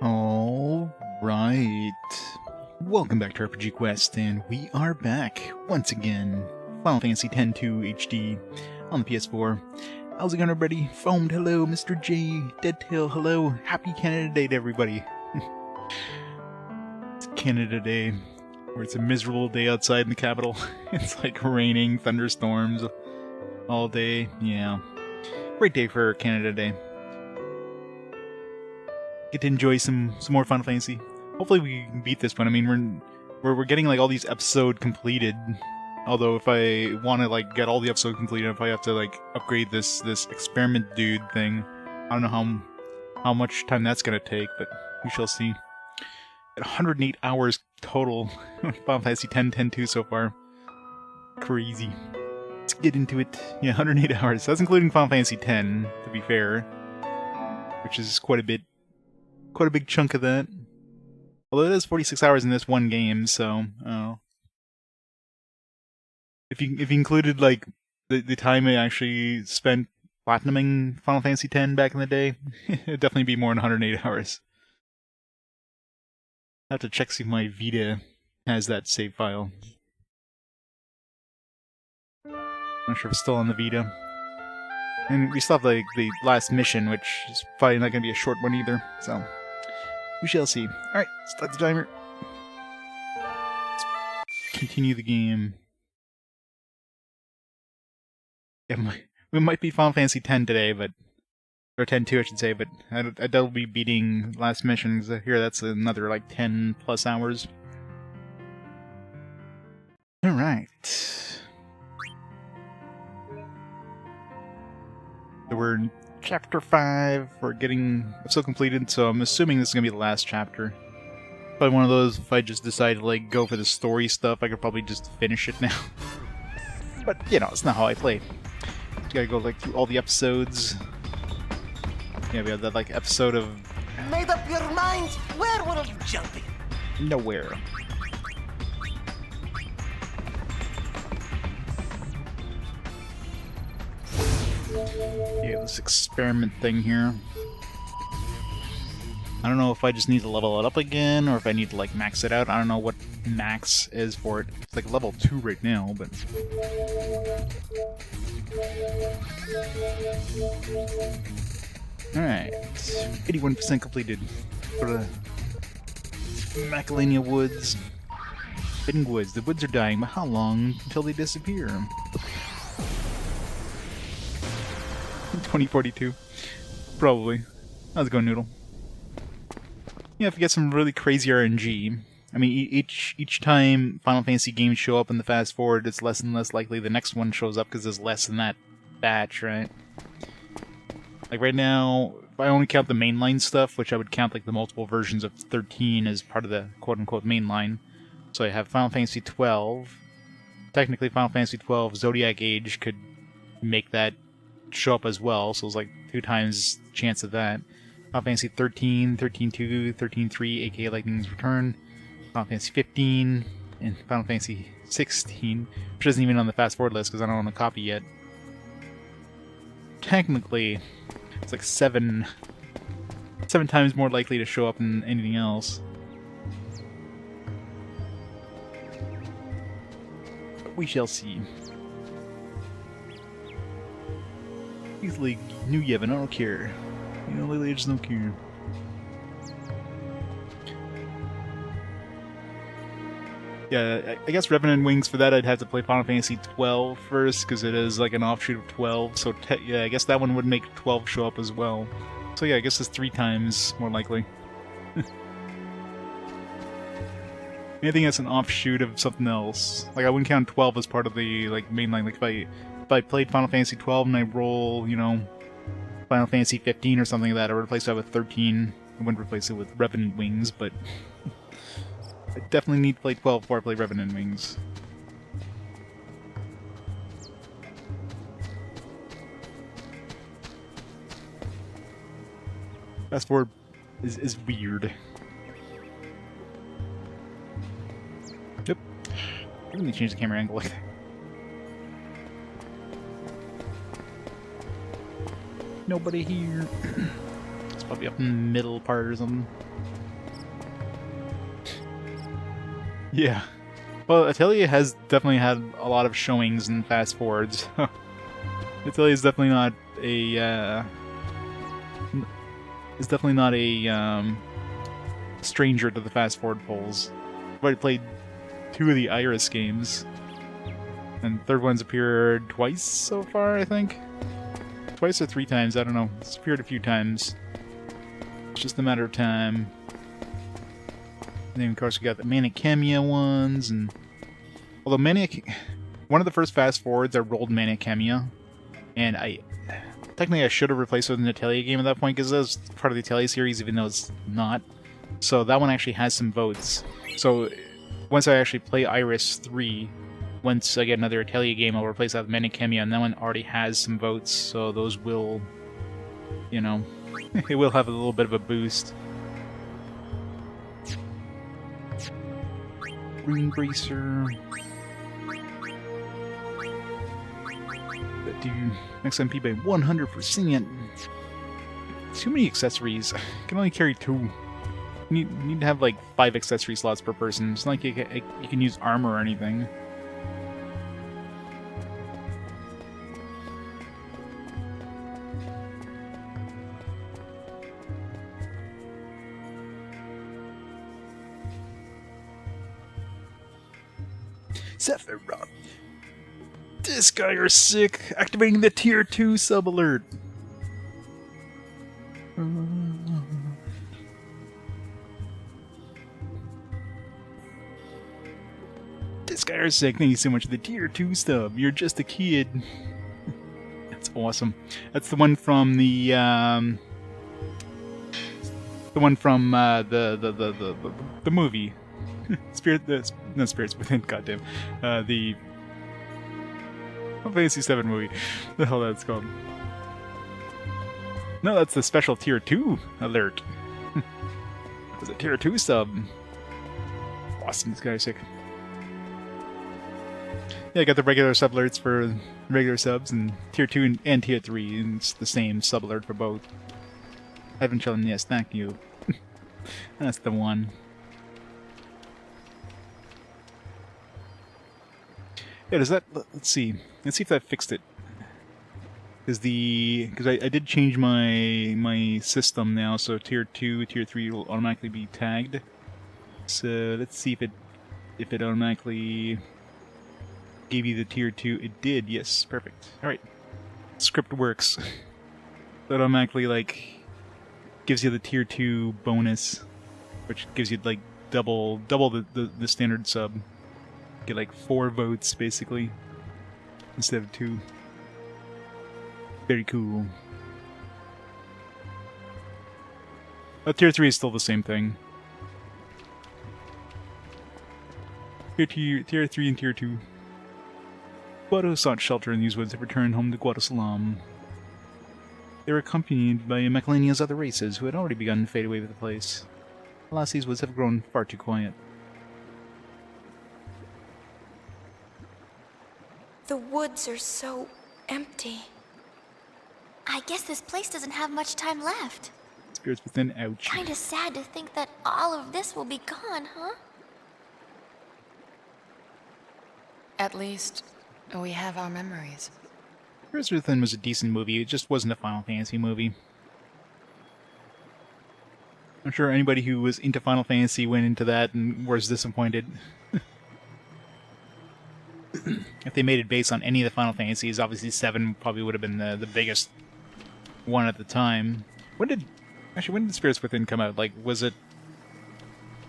All right. Welcome back to RPG Quest, and we are back once again. Final Fantasy X-2 HD on the PS4. How's it going, everybody? Foamed, hello. Mr. J, Deadtail, hello. Happy Canada Day to everybody. It's Canada Day, where it's a miserable day outside in the capital. It's like raining, thunderstorms all day. Yeah, great day for Canada Day. Get to enjoy some more Final Fantasy. Hopefully we can beat this one. I mean, we're getting like all these episodes completed. Although if I want to like get all the episodes completed, if I have to like upgrade this experiment dude thing, I don't know how much time that's gonna take, but we shall see. At 108 hours total on Final Fantasy X-2 so far. Crazy. Let's get into it. Yeah, 108 hours. That's including Final Fantasy X, to be fair, which is quite a bit. Quite a big chunk of that. Although it is 46 hours in this one game, so if you included like the time I actually spent platinuming Final Fantasy X back in the day, it'd definitely be more than 108 hours. I have to check see if my Vita has that save file. Not sure if it's still on the Vita. And we still have like the last mission, which is probably not going to be a short one either, so we shall see. Alright, start the timer. Let's continue the game. Yeah, we might be Final Fantasy X today, but... Or X-2 I should say, but I doubt we'll be beating last mission, because here that's another like 10 plus hours. Alright. So we're in Chapter 5, we're getting episode completed, so I'm assuming this is going to be the last chapter. Probably one of those, if I just decide to like go for the story stuff, I could probably just finish it now. But, you know, it's not how I play. You gotta go like through all the episodes. Yeah, we have that like episode of... Made up your mind? Where were you jumping? Nowhere. Yeah, this experiment thing here. I don't know if I just need to level it up again, or if I need to like max it out. I don't know what max is for it. It's like level 2 right now, but... Alright. 81% completed. Go to Macalania Woods. Fitting Woods. The woods are dying, but how long until they disappear? 2042. Probably. How's it going, Noodle? Yeah, if you get some really crazy RNG, I mean, each time Final Fantasy games show up in the fast forward, it's less and less likely the next one shows up because there's less in that batch, right? Like right now, if I only count the mainline stuff, which I would count like the multiple versions of 13 as part of the quote-unquote mainline. So I have Final Fantasy 12. Technically, Final Fantasy 12 Zodiac Age could make that show up as well, so it's like 2 times the chance of that. Final Fantasy 13, 13.2, 13.3, aka Lightning's Return, Final Fantasy 15, and Final Fantasy 16, which isn't even on the fast forward list because I don't own a copy yet. Technically, it's like 7 times more likely to show up than anything else. But we shall see. Easily New Yevon, I don't care. You know, lately I just don't care. Yeah, I guess Revenant Wings, for that I'd have to play Final Fantasy 12 first, because it is like an offshoot of 12, so yeah, I guess that one would make 12 show up as well. So yeah, I guess it's 3 times more likely. Anything that's an offshoot of something else. Like, I wouldn't count 12 as part of the like mainline. Like, if I played Final Fantasy 12 and I roll, you know, Final Fantasy 15 or something like that, I would replace that with 13. I wouldn't replace it with Revenant Wings, but I definitely need to play 12 before I play Revenant Wings. Fast forward is weird. Yep. I'm gonna change the camera angle like that. Nobody here. It's probably up in the middle part or something. Yeah. Well, Atelier has definitely had a lot of showings in fast forwards. Atelier is definitely not a stranger to the fast forward polls. I've already played 2 of the Iris games, and the third one's appeared twice so far, I think. Twice or 3 times, I don't know. It's appeared a few times. It's just a matter of time. And then, of course, we got the Manic Chemia ones, and although one of the first fast forwards I rolled Manic Chemia, and technically I should have replaced it with an Atelier game at that point because it was part of the Atelier series, even though it's not. So that one actually has some votes. So once I actually play Iris 3, once I get another Atelier game, I'll replace that with Manic Chemia, and that one already has some votes, so those will, you know, it will have a little bit of a boost. Green Bracer. That do XMP by 100%. Too many accessories. I can only carry 2. You need to have like 5 accessory slots per person. It's not like you can use armor or anything. Sephiroth. This guy are sick. Activating the tier 2 sub alert. This guy are sick. Thank you so much for the tier 2 sub. You're just a kid. That's awesome. That's the one from the movie. Spirits Within, goddamn. The Final Fantasy 7 movie. The hell that's called. No, that's the special tier 2 alert. It's a tier 2 sub. Awesome, this guy's sick. Yeah, I got the regular sub alerts for regular subs, and tier 2 and tier 3, and it's the same sub alert for both. Evan Chillin, yes, thank you. That's the one. Yeah, does that... Let's see if that fixed it. Because I did change my system now, so tier 2, tier 3 will automatically be tagged. So let's see if it automatically gave you the tier 2. It did, yes, perfect. Alright. Script works. That automatically, like, gives you the tier 2 bonus, which gives you, like, double the standard sub. Get, like, 4 votes, basically, instead of 2. Very cool. Tier 3 is still the same thing. Tier 3 and tier 2. Guado sought shelter in these woods have returned home to Guadosalam. They were accompanied by Macalania's other races, who had already begun to fade away with the place. Alas, these woods have grown far too quiet. The woods are so empty. I guess this place doesn't have much time left. Spirits Within, ouch. Kinda sad to think that all of this will be gone, huh? At least, we have our memories. Spirits Within was a decent movie, it just wasn't a Final Fantasy movie. I'm sure anybody who was into Final Fantasy went into that and was disappointed. If they made it based on any of the Final Fantasies, obviously 7 probably would have been the biggest one at the time. When did Spirits Within come out? Like, was it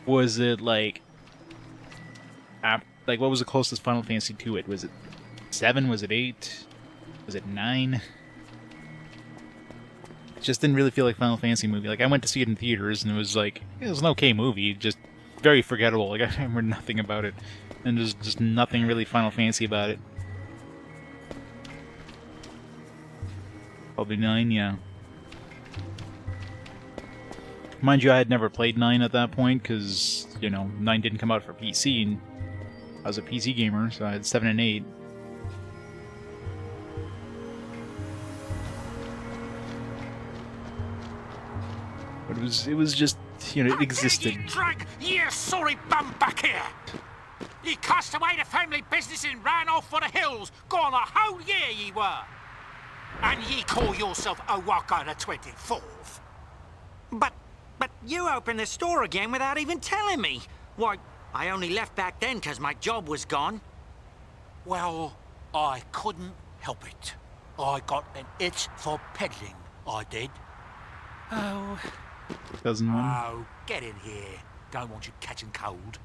like what was the closest Final Fantasy to it? Was it 7? Was it 8? Was it 9? It just didn't really feel like Final Fantasy movie. Like, I went to see it in theaters, and it was like, it was an okay movie, just very forgettable. Like, I remember nothing about it. And there's just nothing really Final Fantasy about it. Probably 9, yeah. Mind you, I had never played 9 at that point, because, you know, 9 didn't come out for PC, and I was a PC gamer, so I had 7 and 8. But it was just, you know, it existed. Drag, sorry bum back here! Ye cast away the family business and ran off for the hills. Gone a whole year ye were. And ye call yourself Owaka the 24th. But you opened the store again without even telling me. Why, I only left back then because my job was gone. Well, I couldn't help it. I got an itch for peddling, I did. Oh. Doesn't one. Oh, get in here. Don't want you catching cold.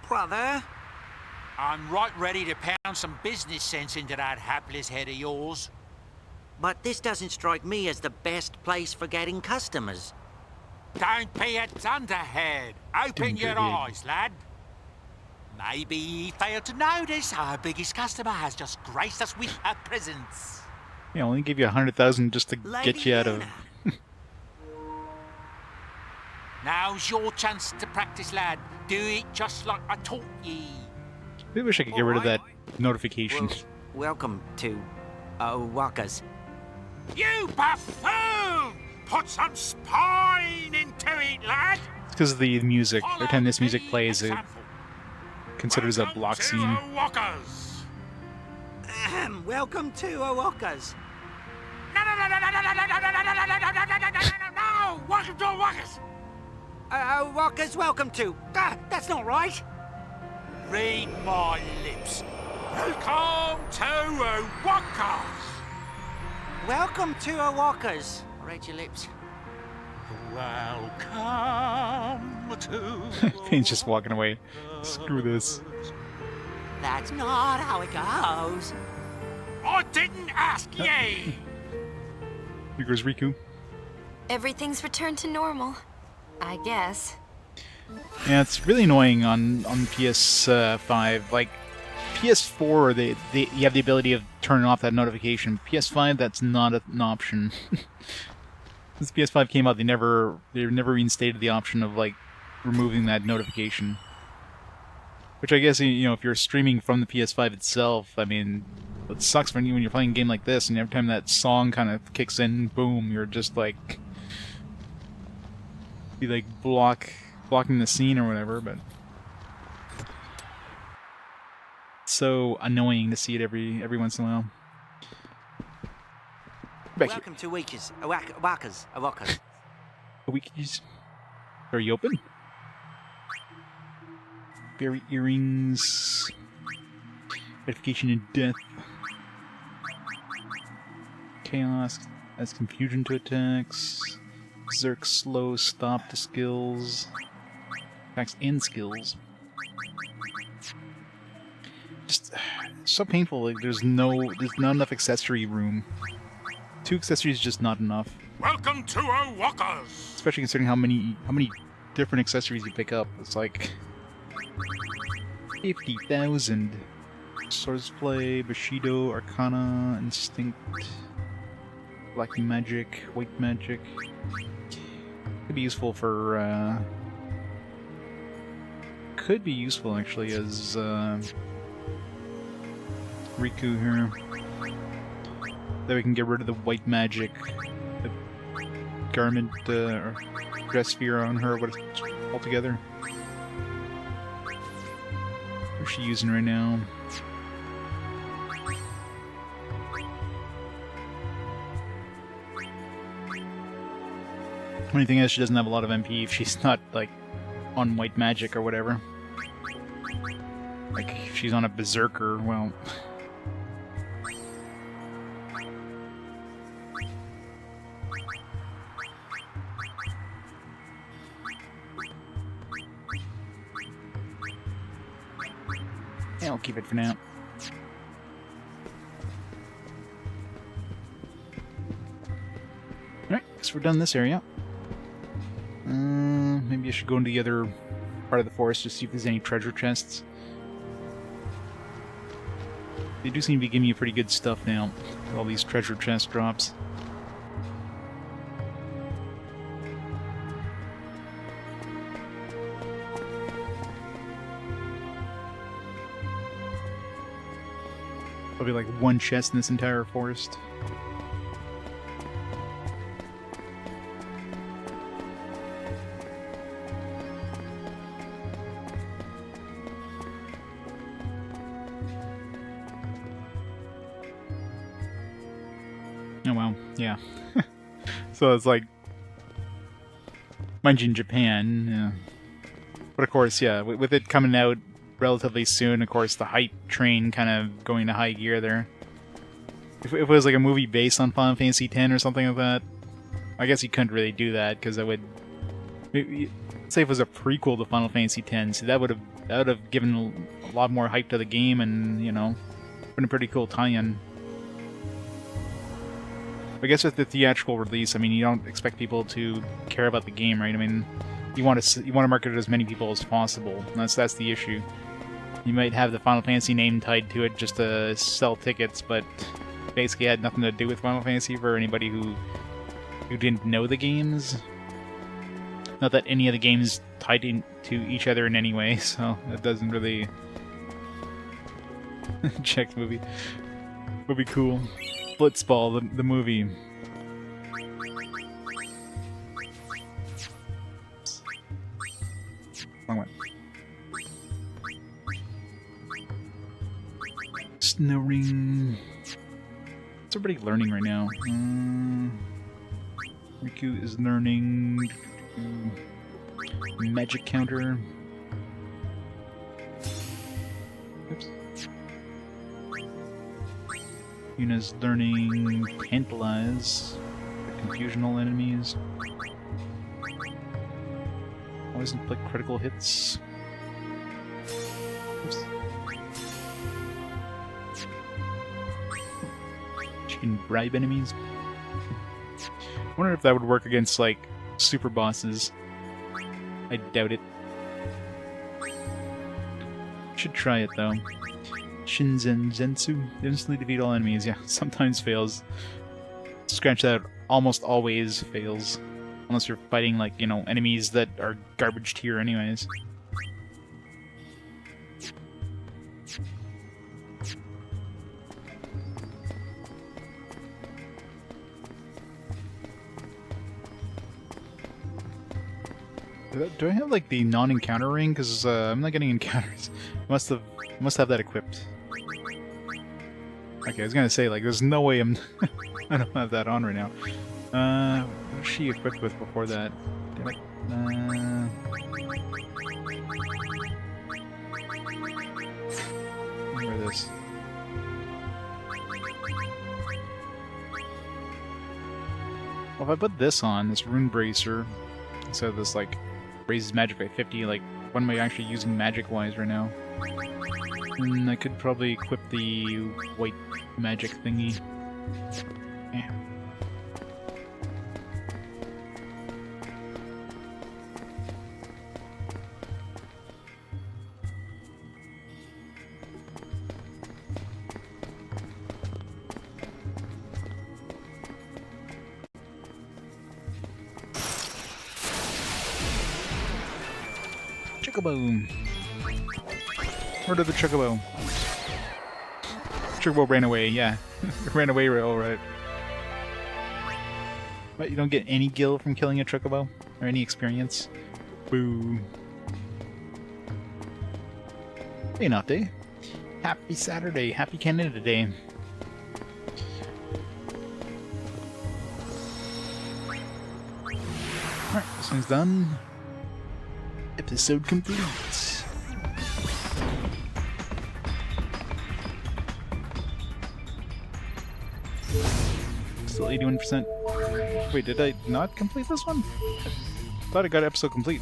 Brother? I'm right ready to pound some business sense into that hapless head of yours. But this doesn't strike me as the best place for getting customers. Don't be a dunderhead. Open your eyes, lad. Maybe ye failed to notice our biggest customer has just graced us with her presence. Yeah, I'll only give you 100,000 just to Lady get you out of. Yuna. Now's your chance to practice, lad. Do it just like I taught ye. I wish I could get rid of that notification. Well, welcome to Owaka's. You buffoon! Put some spine into it, lad! It's because of the music. Every time this music plays, it Example. considers a block scene. Walkers. Welcome to Owaka's. No! Welcome to Walkers. Owaka's welcome to. That's not right. Read my lips. Welcome to Walkers. Welcome to Owaka's. Read your lips. Welcome to. Paine's just walking away. Screw this. That's not how it goes. I didn't ask ye. Here goes Rikku. Everything's returned to normal. I guess. Yeah, it's really annoying on PS5. Like PS4, you have the ability of turning off that notification. PS5, that's not an option. Since PS5 came out, they never reinstated the option of like removing that notification. Which I guess, you know, if you're streaming from the PS5 itself, I mean, it sucks when you're playing a game like this, and every time that song kind of kicks in, boom, you're just like, be like blocking the scene or whatever. But it's so annoying to see it every once in a while. Back Welcome to Owaka's. Wikis. Are you open? Berry earrings. Edification and death. Chaos adds confusion to attacks. Berserk slow stop to skills. Attacks and skills. Just so painful. Like there's not enough accessory room. 2 accessories is just not enough. Welcome to Owaka's. Especially considering how many different accessories you pick up. It's like 50,000. Swordsplay, Bushido, Arcana, Instinct, Black Magic, White Magic. Could be useful for. Could be useful actually as Rikku here. That we can get rid of the white magic, the garment or dress sphere on her, what it's altogether. What's she using right now? Only thing is, she doesn't have a lot of MP if she's not like on white magic or whatever. Like if she's on a berserker, well. Yeah, I'll keep it for now. Alright, guess we're done this area. Maybe I should go into the other part of the forest to see if there's any treasure chests. They do seem to be giving you pretty good stuff now, with all these treasure chest drops. Probably like 1 chest in this entire forest. Oh wow, yeah. So it's like, mind you, in Japan, yeah. But of course, yeah, with it coming out relatively soon, of course, the hype train kind of going to high gear there. If it was like a movie based on Final Fantasy X or something like that, I guess you couldn't really do that because that would, say, if it was a prequel to Final Fantasy X, so that would have given a lot more hype to the game, and you know, been a pretty cool tie-in. I guess with the theatrical release, I mean, you don't expect people to care about the game, right? I mean, you want to market it to as many people as possible. And that's the issue. You might have the Final Fantasy name tied to it just to sell tickets, but basically had nothing to do with Final Fantasy for anybody who didn't know the games. Not that any of the games tied into each other in any way, so it doesn't really check the movie. Would be cool. Blitzball, the movie. Wrong one. Snoring. What's everybody learning right now? Rikku is learning magic counter. Oops. Yuna's learning tantalize for confusional enemies. Always inflict critical hits. Oops. She can bribe enemies. I wonder if that would work against, like, super bosses. I doubt it. Should try it, though. Shinzen Zensu. Instantly defeat all enemies. Yeah, sometimes fails. Scratch that, almost always fails. Unless you're fighting, like, you know, enemies that are garbage tier anyways. Do I have, like, the non-encounter ring? Because I'm not getting encounters. Must have that equipped. Okay, I was gonna say, like, there's no way I don't have that on right now. What was she equipped with before that? Damn it. Remember this. Well, if I put this on, this Rune Bracer, instead of this, like, raises magic by 50, like, what am I actually using magic-wise right now? I could probably equip the white magic thingy. Yeah. Chocobo! Murder the Chocobo! Chocobo ran away, yeah. Ran away, alright. But you don't get any gil from killing a Chocobo? Or any experience? Boo. Hey, not day. Happy Saturday. Happy Canada Day. Alright, this one's done. Episode complete. Still 81%. Wait, did I not complete this one? I thought I got episode complete.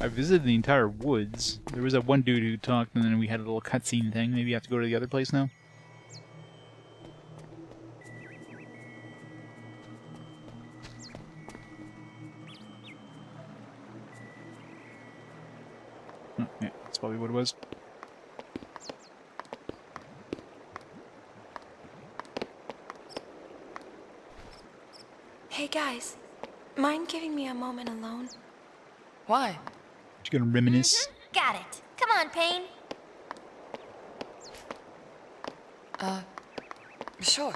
I visited the entire woods. There was that one dude who talked, and then we had a little cutscene thing. Maybe I have to go to the other place now? Oh, yeah, that's probably what it was. Hey guys, mind giving me a moment alone? Why? Just gonna reminisce. Got it. Come on, Paine. Sure.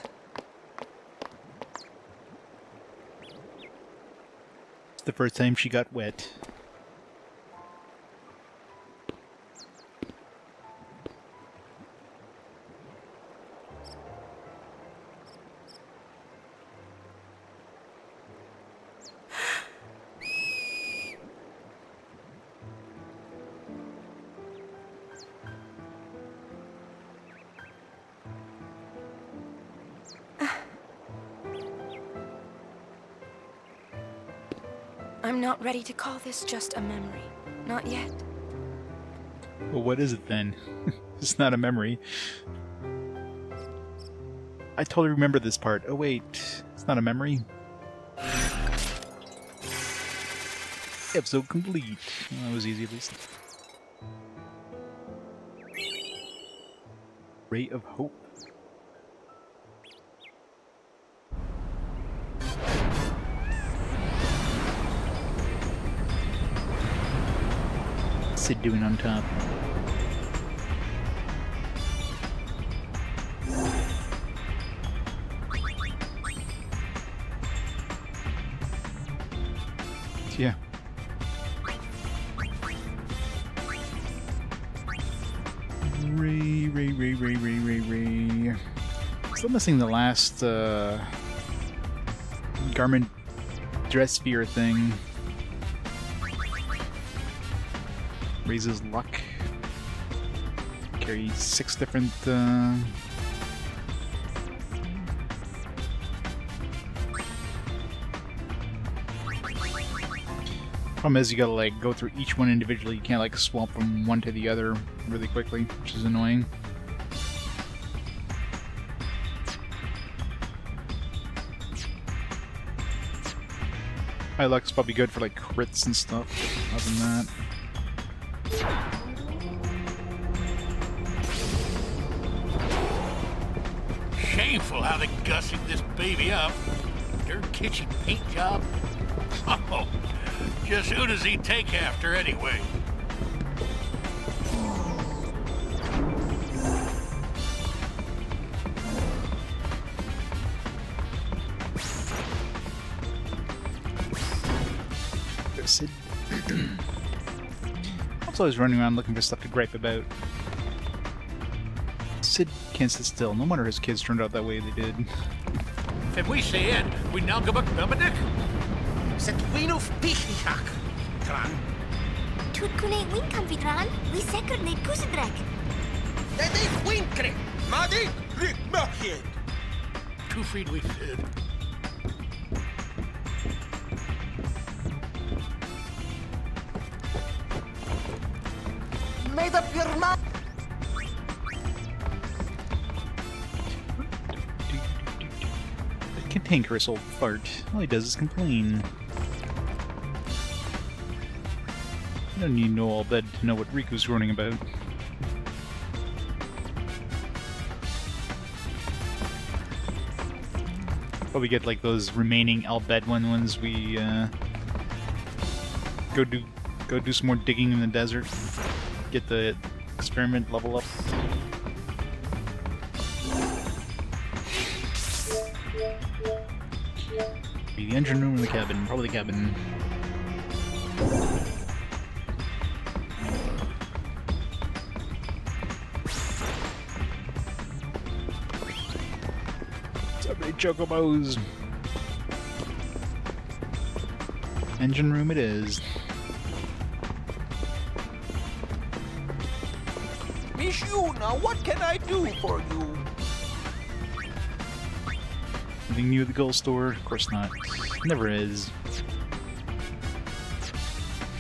It's the first time she got wet. I'm not ready to call this just a memory. Not yet. Well, what is it then? It's not a memory. I totally remember this part. Oh wait, it's not a memory. Episode complete. Well, that was easy at least. Ray of Hope. Sid doing on top. Yeah. Ray. Still missing the last garment dress sphere thing. Raises luck. Carry 6 different problem is you gotta like go through each one individually. You can't like swap from one to the other really quickly, which is annoying. High luck's probably good for like crits and stuff. Other than that. Shameful how they're gussing this baby up. Dirt kitchen paint job. Oh, just who does he take after anyway? Sid. I'm always running around looking for stuff to gripe about. Sid can't sit still. No wonder his kids turned out that way they did. If we say it, we now go back to Dominic. Set winuf pichnichak. Tran. Tut kune winkam vidran, we sekr ne kusidrek. Dede winkre. Madi rik machid. 2 feet we said. Made up your mind. The cantankerous old fart. All he does is complain. You don't need to know all that to know what Riku's running about. Probably get like those remaining Albedwin ones we go do some more digging in the desert. Get the experiment level up. Be the engine room or the cabin? Probably the cabin. So many chocobos. Engine room it is. Miss Yuna, what can I do for you? Anything new at the Gull store? Of course not. Never is.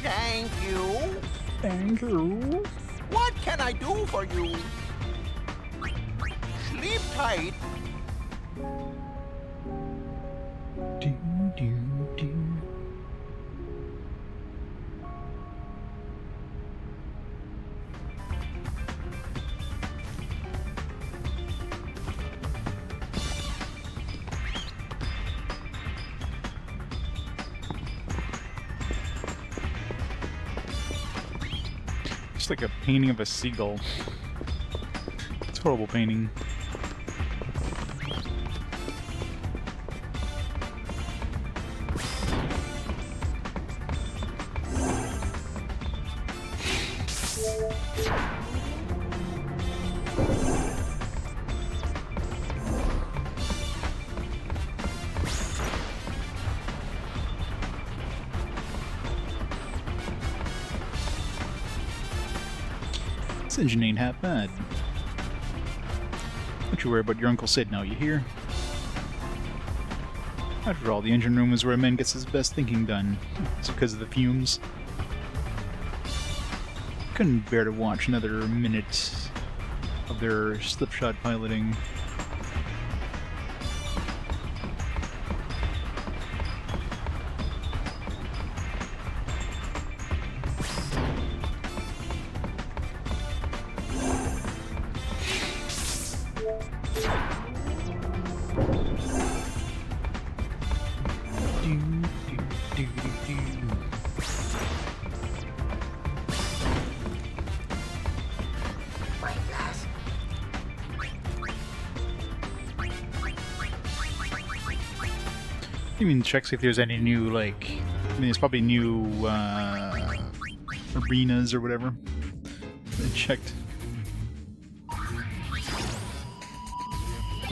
Thank you. Thank you. What can I do for you? Sleep tight. It's like a painting of a seagull. It's a horrible painting. This engine ain't half bad. Don't you worry about your Uncle Sid now, you hear? After all, the engine room is where a man gets his best thinking done. It's because of the fumes. Couldn't bear to watch another minute of their slipshod piloting. Even check see if there's any new, like, I mean, there's probably new arenas or whatever. I checked.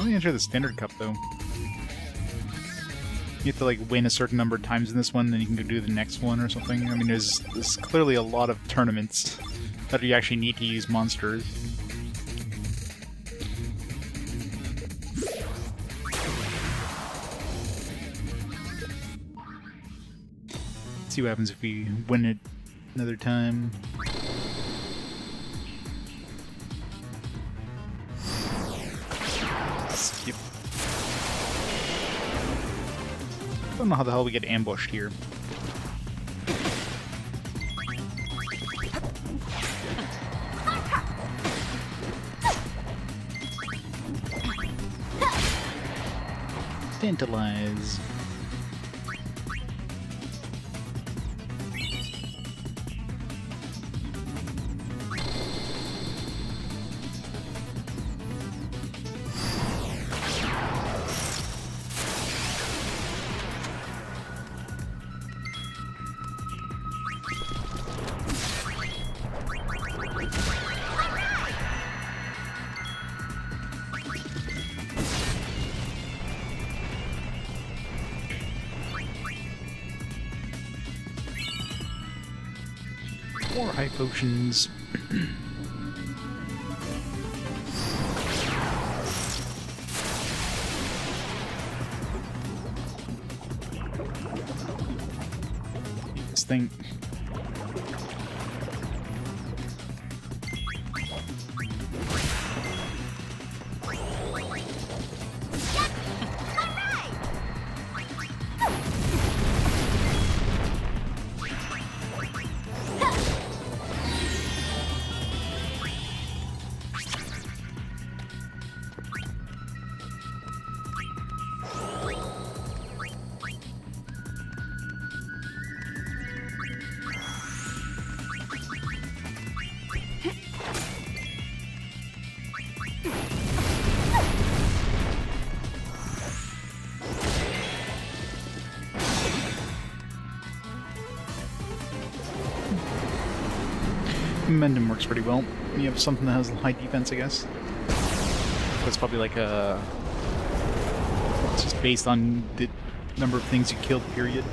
Only enter the standard cup though. You have to like win a certain number of times in this one, then you can go do the next one or something. I mean, there's clearly a lot of tournaments that you actually need to use monsters. See what happens if we win it another time. Skip. I don't know how the hell we get ambushed here. Tantalize. More high potions. This thing. Momentum works pretty well. You have something that has high defense, I guess. That's probably like a... It's just based on the number of things you killed, period.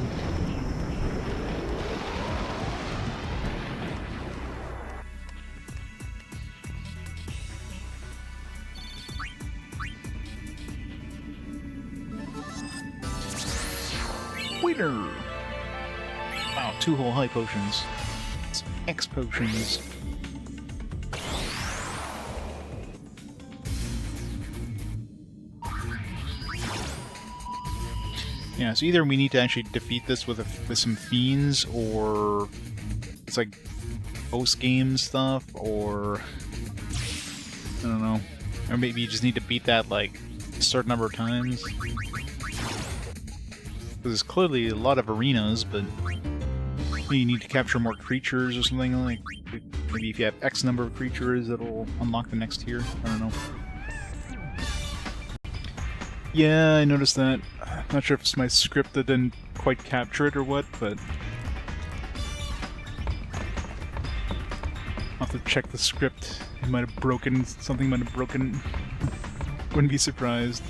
Winner! Wow, 2 whole high potions. Some X potions. Yeah, so either we need to actually defeat this with some fiends, or it's like post-game stuff, or I don't know. Or maybe you just need to beat that like a certain number of times. There's clearly a lot of arenas, but you need to capture more creatures or something. Like maybe if you have X number of creatures, it'll unlock the next tier. I don't know. Yeah, I noticed that. Not sure if it's my script that didn't quite capture it or what, but I'll have to check the script. It might have broken. Something might have broken. Wouldn't be surprised.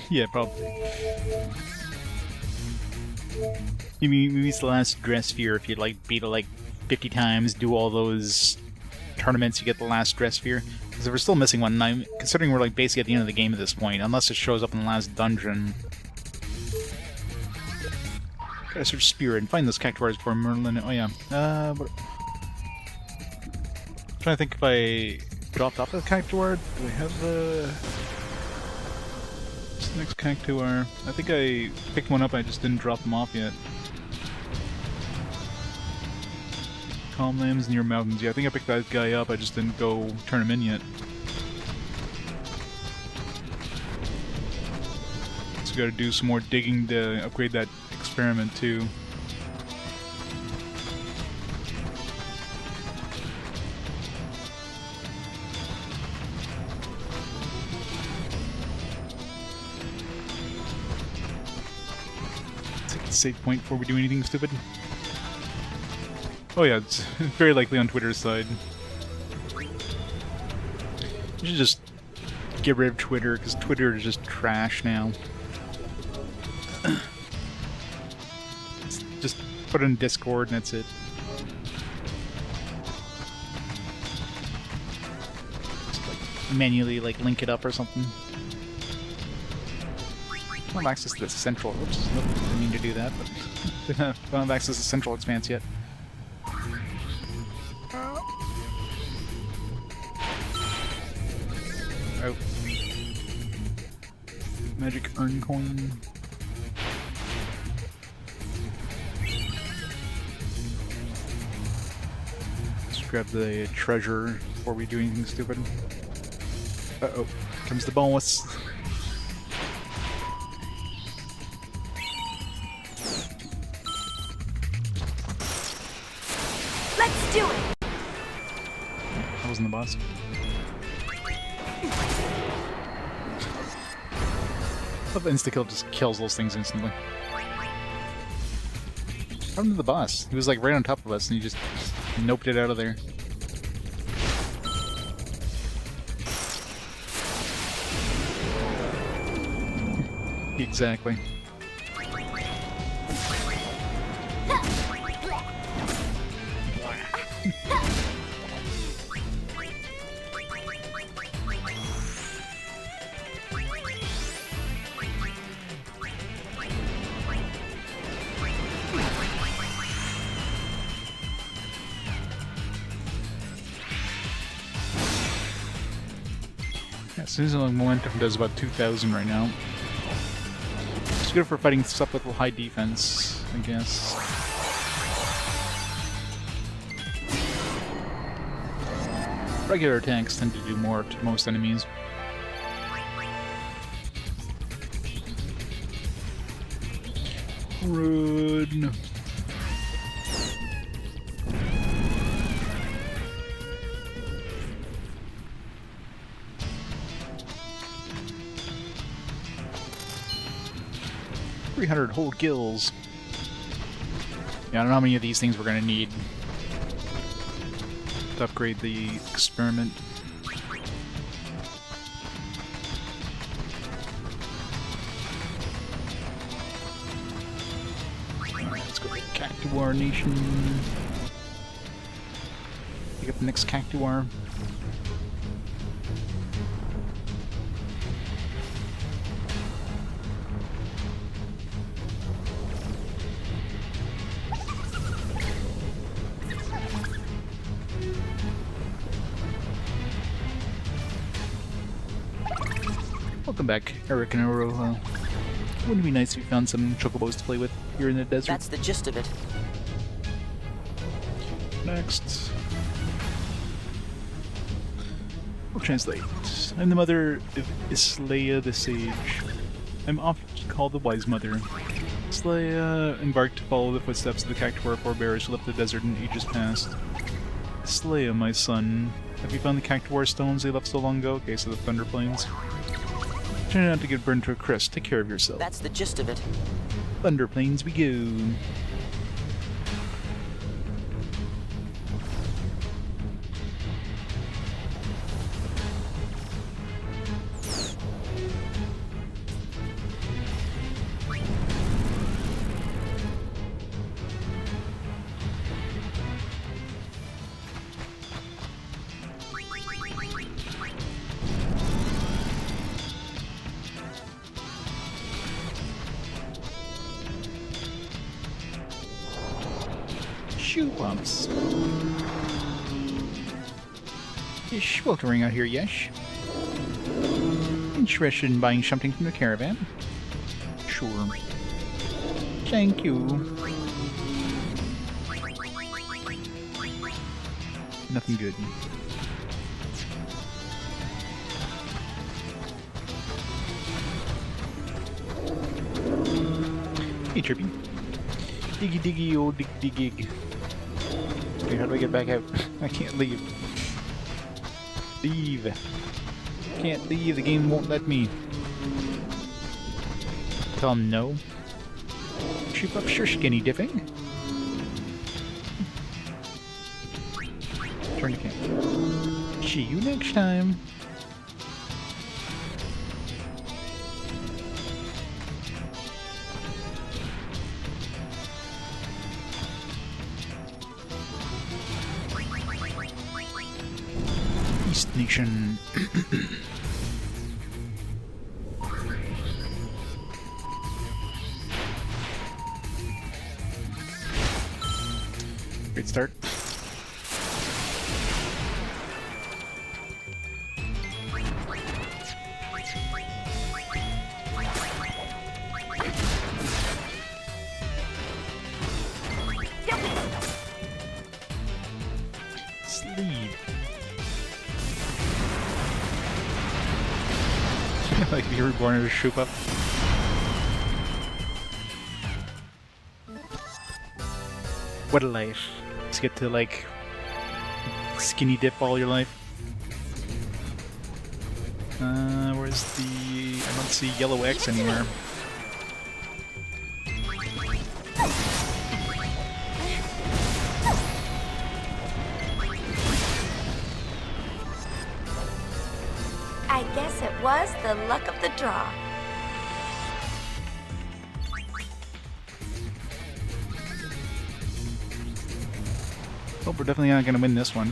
Yeah, probably. Maybe it's the last dress sphere if you like beat it like 50 times, do all those tournaments, you get the last dress sphere. Because we're still missing one, and I'm considering we're like basically at the end of the game at this point, unless it shows up in the last dungeon. Gotta search Spira and find those cactuars before Merlin. Oh yeah. What... I'm trying to think if I dropped off the cactuar. Do we have the next cactuar? I think I picked one up. I just didn't drop them off yet. Calm lands near mountains. Yeah, I think I picked that guy up. I just didn't go turn him in yet. So we gotta do some more digging to upgrade that experiment too. Let's take the save point before we do anything stupid. Oh yeah, it's very likely on Twitter's side. You should just get rid of Twitter, because Twitter is just trash now. Just put it in Discord and that's it. Just like manually like link it up or something. I don't have access to the central. Oops, nope, didn't mean to do that, but I don't have access to the central expanse yet. Oh. Magic urn coin. Let's grab the treasure before we do anything stupid. Uh-oh. Comes the bonus. Let's do it! That wasn't the boss. I love insta-kill just kills those things instantly. What happened to the boss? He was like right on top of us and he just noped it out of there. Exactly. Seasonal momentum does about 2,000 right now. It's good for fighting stuff with high defense, I guess. Regular attacks tend to do more to most enemies. Run. 300 whole gills. Yeah, I don't know how many of these things we're gonna need to upgrade the experiment. Alright, let's go to Cactuar Nation. Pick up the next Cactuar. Welcome back, Eric and Aroha. Wouldn't it be nice if we found some chocobos to play with here in the desert? That's the gist of it. Next. We'll translate. I'm the mother of Islaya the Sage. I'm often called the Wise Mother. Islaya embarked to follow the footsteps of the Cactuar forebears who left the desert in ages past. Islaya, my son. Have you found the Cactuar stones they left so long ago? Okay, so the Thunder Plains. Try not to get burned to a crisp. Take care of yourself. That's the gist of it. Thunder Plains we go. Shoe bumps. Is sweltering out here, yes? Interested in buying something from the caravan? Sure. Thank you. Nothing good. Hey, Trippy. Diggy diggy old dig diggy. Okay, how do I get back out? I can't leave. Leave. Can't leave, the game won't let me. Tell him no. Shoot up your skinny dipping. Turn to camp. See you next time. East Nation. Great start. Sleeve. Like be reborn as a Shoopa. What a life. Just get to like skinny dip all your life. Where's the... I don't see yellow X anywhere. I guess it was the luck of the draw. Oh, we're definitely not gonna win this one.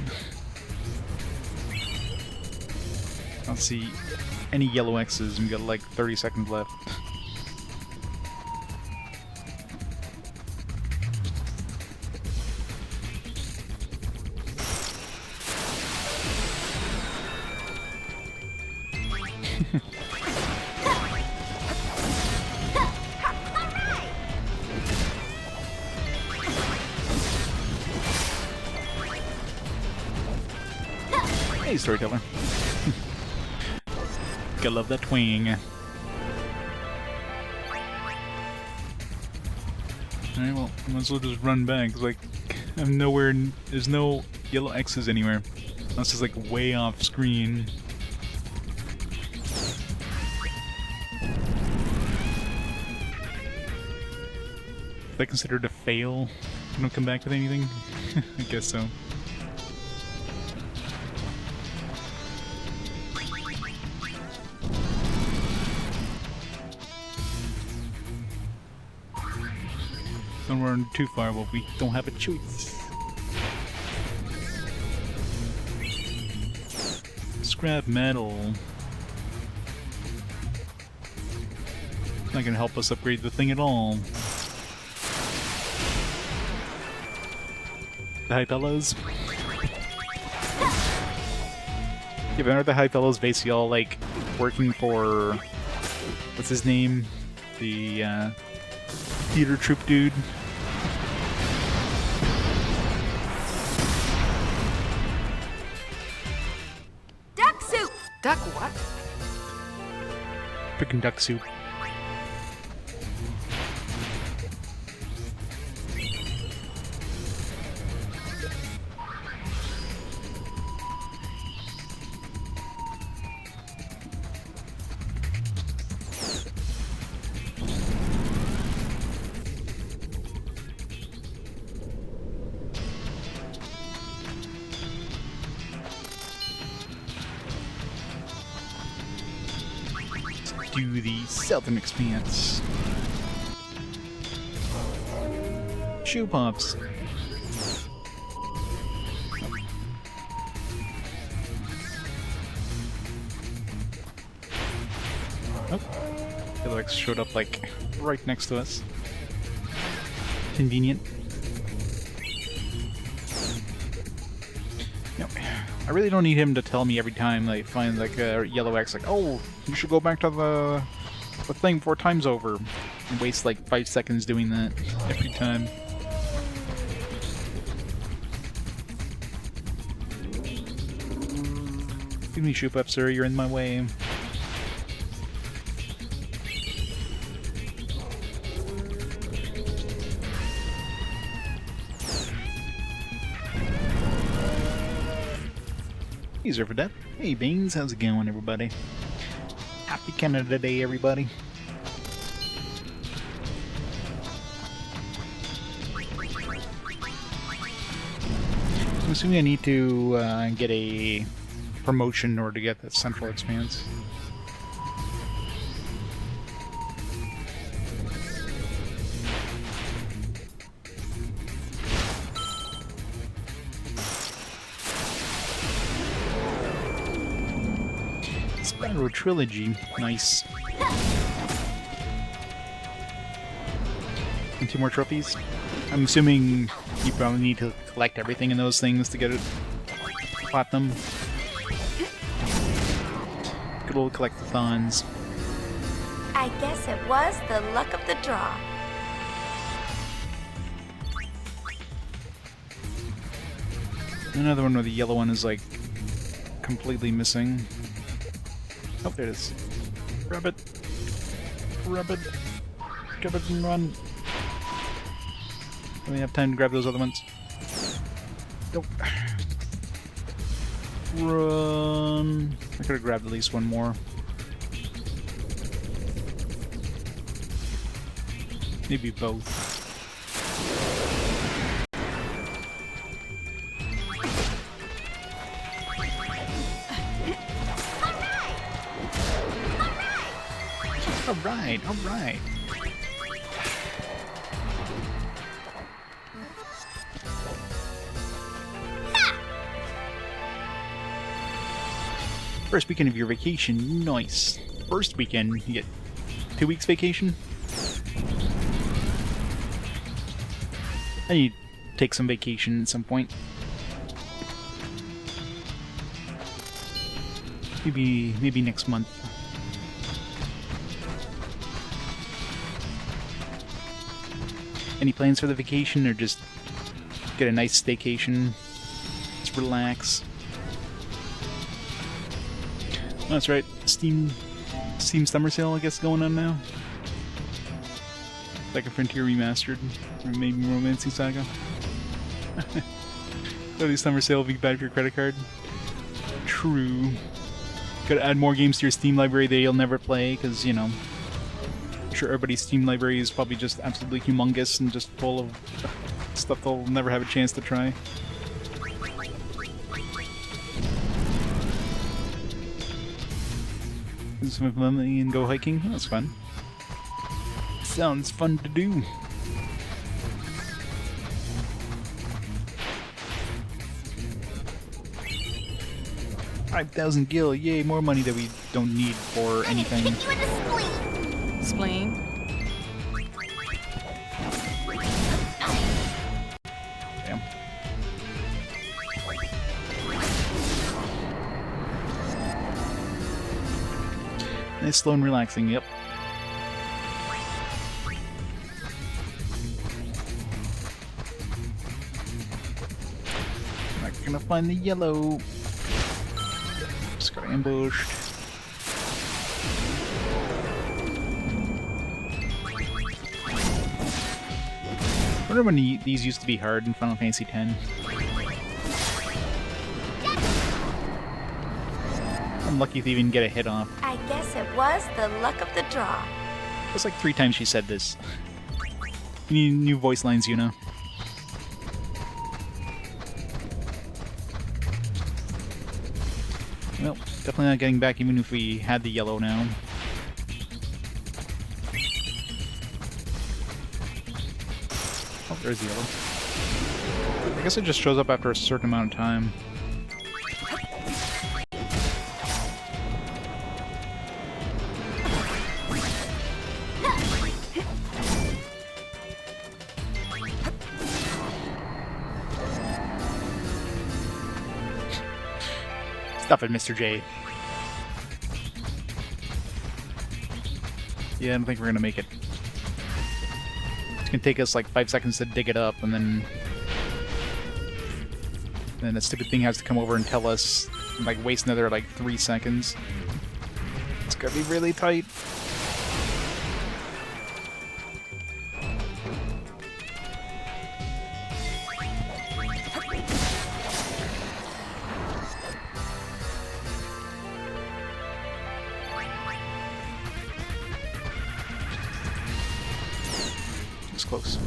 I don't see any yellow X's, and we got like 30 seconds left. Hey, storyteller. Gotta love that twang. Alright, well, might as well just run back, 'cause, like, I'm nowhere, there's no yellow X's anywhere. That's just, like, way off screen. Is that considered a fail? I don't come back with anything? I guess so. Don't run too far, but we don't have a choice. Scrap metal. Not gonna help us upgrade the thing at all. The High Fellows. Yeah, but aren't the High Fellows basically all like working for what's his name? The theater troupe dude. Duck soup! Duck what? Freaking duck soup. Do the Southern Expanse. Shoe pops. Oh, the other X showed up like right next to us. Convenient. I really don't need him to tell me every time I find like a yellow X, like, oh, you should go back to the thing 4 times over. And waste like 5 seconds doing that every time. Excuse me, shoot up, sir, you're in my way. User for death. Hey Beans, how's it going, everybody? Happy Canada Day, everybody. I'm assuming I need to get a promotion in order to get that central expanse. Spira Trilogy, nice. And 2 more trophies. I'm assuming you probably need to collect everything in those things to get it platinum. Good old collectathons. I guess it was the luck of the draw. Another one where the yellow one is like completely missing. Oh, there it is. Grab it. Grab it. Grab it and run. Don't we have time to grab those other ones? Nope. Run. I could have grabbed at least one more. Maybe both. Alright, alright. First weekend of your vacation, nice. First weekend, you get 2 weeks vacation. I need to take some vacation at some point. Maybe next month. Any plans for the vacation, or just get a nice staycation? Just relax. Oh, that's right. Steam Summer Sale, I guess, going on now. Like a Frontier Remastered, or maybe Romancing Saga. So the Summer Sale will be bad for your credit card. True. Gotta add more games to your Steam library that you'll never play, because, you know, I'm sure everybody's Steam library is probably just absolutely humongous and just full of stuff they'll never have a chance to try. Some money and go hiking. That's fun. Sounds fun to do. 5,000 gil, yay, more money that we don't need for anything. Kick you in the spleen. Spleen? Damn. Nice, slow and relaxing, yep. Not gonna find the yellow. Just got ambushed. I wonder when these used to be hard in Final Fantasy X. I'm lucky to even get a hit off. I guess it was the luck of the draw. That's like 3 times she said this. You need new voice lines, Yuna. Well, definitely not getting back even if we had the yellow now. Oh, there's the yellow. I guess it just shows up after a certain amount of time. Stuff it, Mr. J. Yeah, I don't think we're gonna make it. It's gonna take us like 5 seconds to dig it up, and then that stupid thing has to come over and tell us, like, waste another like 3 seconds. It's gonna be really tight. It's close.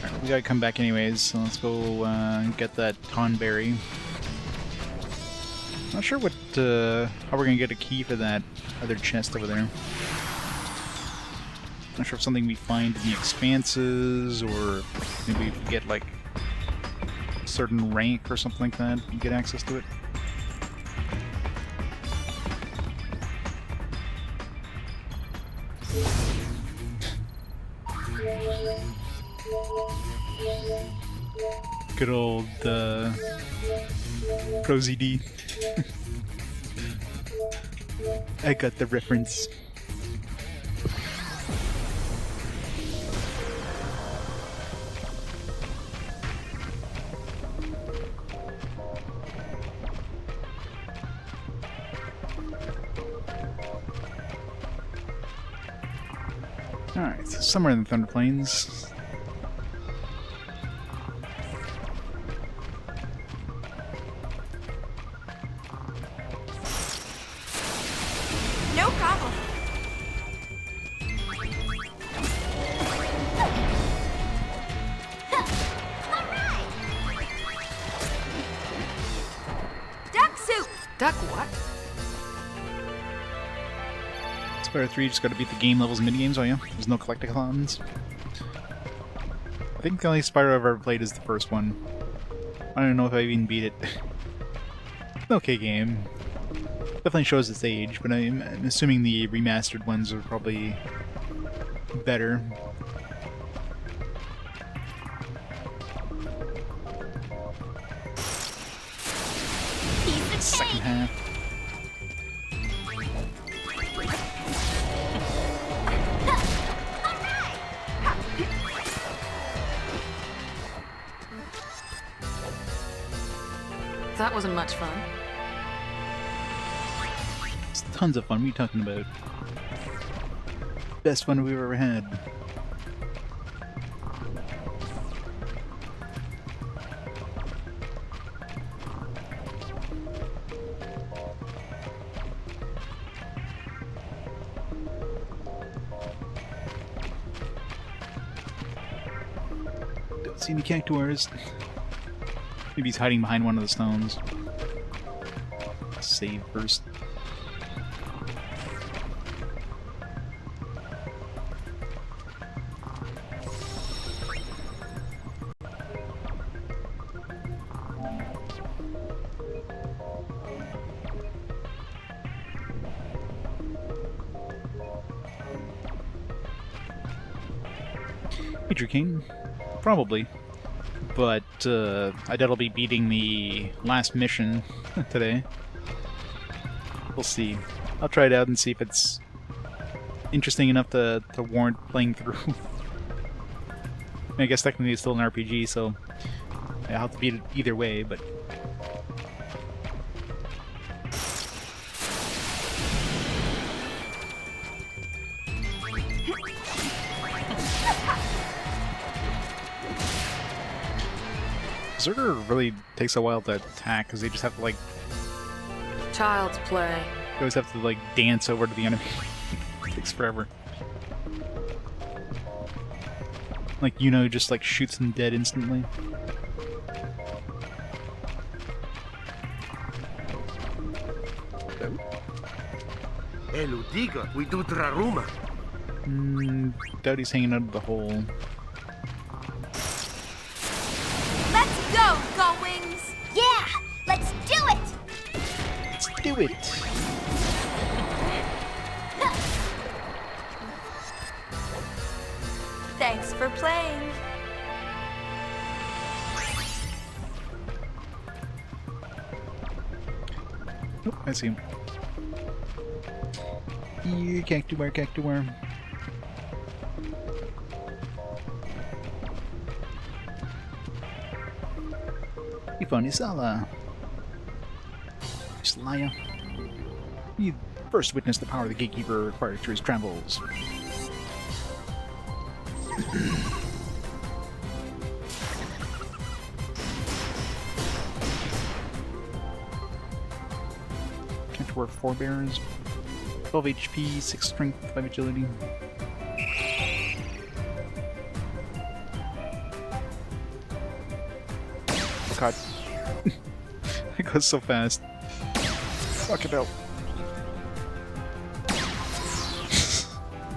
Alright, we gotta come back anyways, so let's go get that Tonberry. Not sure what how we're gonna get a key for that other chest over there. Not sure if something we find in the expanses, or maybe we get like a certain rank or something like that and get access to it. Good old Pro ZD. I got the reference. Alright, so somewhere in the Thunder Plains. No problem. Duck soup. Duck what? Spira 3, just gotta beat the game levels and minigames, oh yeah? There's no collectathons. I think the only Spyro I've ever played is the first one. I don't know if I even beat it. Okay game. Definitely shows its age, but I'm assuming the remastered ones are probably better. Piece of Second cake. half. That wasn't much fun. It's tons of fun. What are you talking about? Best fun we've ever had. Don't see any cactuars. Maybe he's hiding behind one of the stones. Save first. Major King? Probably. But I doubt I'll be beating the last mission today. We'll see. I'll try it out and see if it's interesting enough to warrant playing through. I guess technically it's still an RPG, so I'll have to beat it either way, but... Berserker really takes a while to attack, because they just have to, like... Child's play. You always have to, like, dance over to the enemy. It takes forever. Like, Yuna just, like, shoots them dead instantly. Eludiga, we do Draruma. Doubt he's hanging out of the hole. Let's go, Gullwings. Yeah, let's do it. Let's do it! for playing. Oh, I see him. Yeah, cactuar, cactuar. You found Isala. Liar. You first witnessed the power of the Gatekeeper required through his travels. Cactuar forebears. 12 HP, 6 strength, 5 agility. Oh god. It goes so fast. Fuck it out.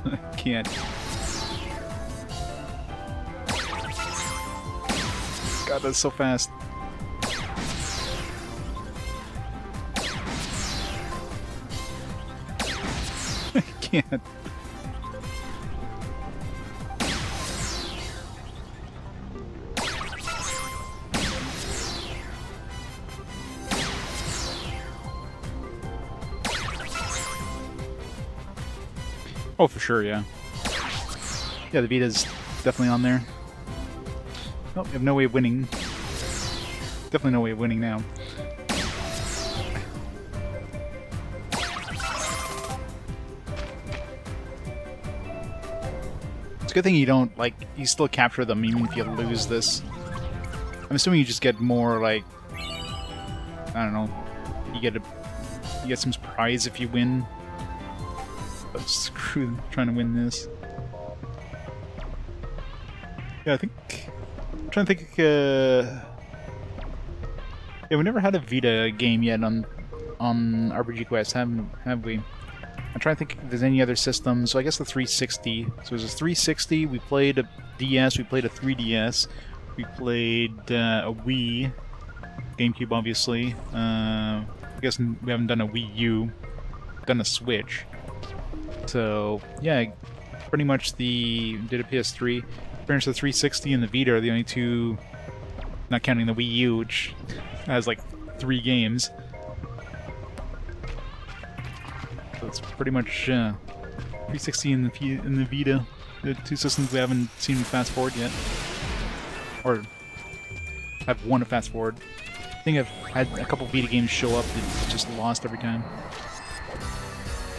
I can't. God, that's so fast. I can't. Oh, for sure, yeah. Yeah, the Vita's definitely on there. Oh, you have no way of winning. Definitely no way of winning now. It's a good thing you don't, like, you still capture them even if you lose this. I'm assuming you just get more, like, I don't know, you get some prize if you win. But screw them, trying to win this. Yeah, I'm trying to think, yeah, we never had a Vita game yet on RPG Quest, have we? I'm trying to think if there's any other systems. So I guess the 360. So there's a 360, we played a DS, we played a 3DS, we played a Wii, GameCube obviously. I guess we haven't done a Wii U, done a Switch. So yeah, pretty much did a PS3. Pretty much the 360 and the Vita are the only two, not counting the Wii U, which has like 3 games. So it's pretty much 360 and the Vita, the two systems we haven't seen fast forward yet, or I've won a fast forward. I think I've had a couple Vita games show up that just lost every time.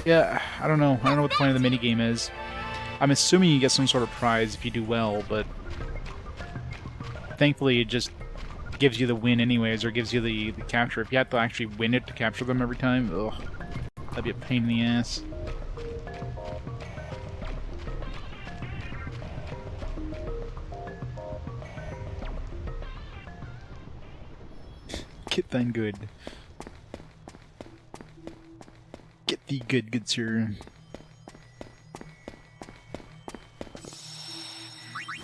Yeah, I don't know. I don't know what the point of the minigame is. I'm assuming you get some sort of prize if you do well, but thankfully it just gives you the win anyways, or gives you the capture. If you have to actually win it to capture them every time, ugh, that'd be a pain in the ass. Get thine good. Get thee good, good sir.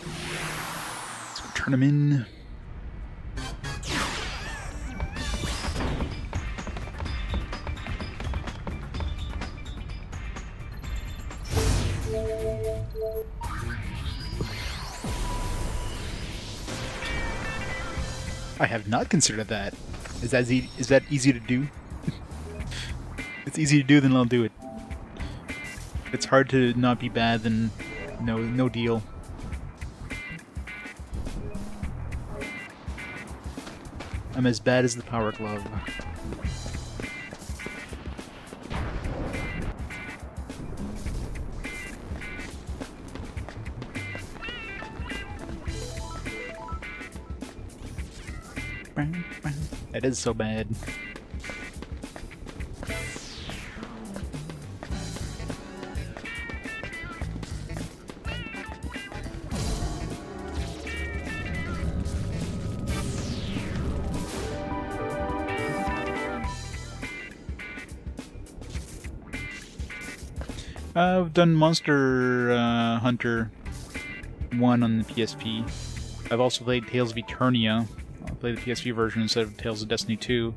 Let's go turn him in. I have not considered that. Is that easy to do? It's easy to do, then I'll do it. If it's hard to not be bad, then no deal. I'm as bad as the Power Glove. It is so bad. I've done Monster Hunter 1 on the PSP. I've also played Tales of Eternia. I'll play the PSP version instead of Tales of Destiny 2.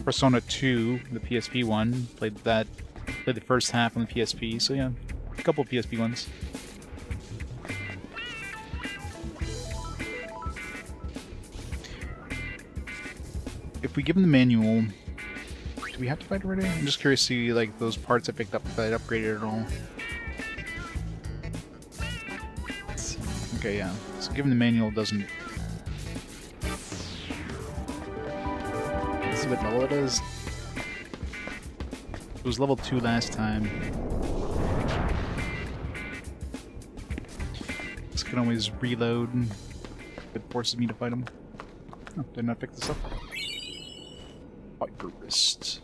Persona 2, the PSP one. Played the first half on the PSP, so yeah. couple PSP ones. If we give him the manual, do we have to fight already? I'm just curious to see like those parts I picked up if I'd upgraded at all. Okay, yeah. So given the manual doesn't. Let's see what level it is. It was level 2 last time. This can always reload. It forces me to fight him. Oh, did not pick this up. Viper wrist.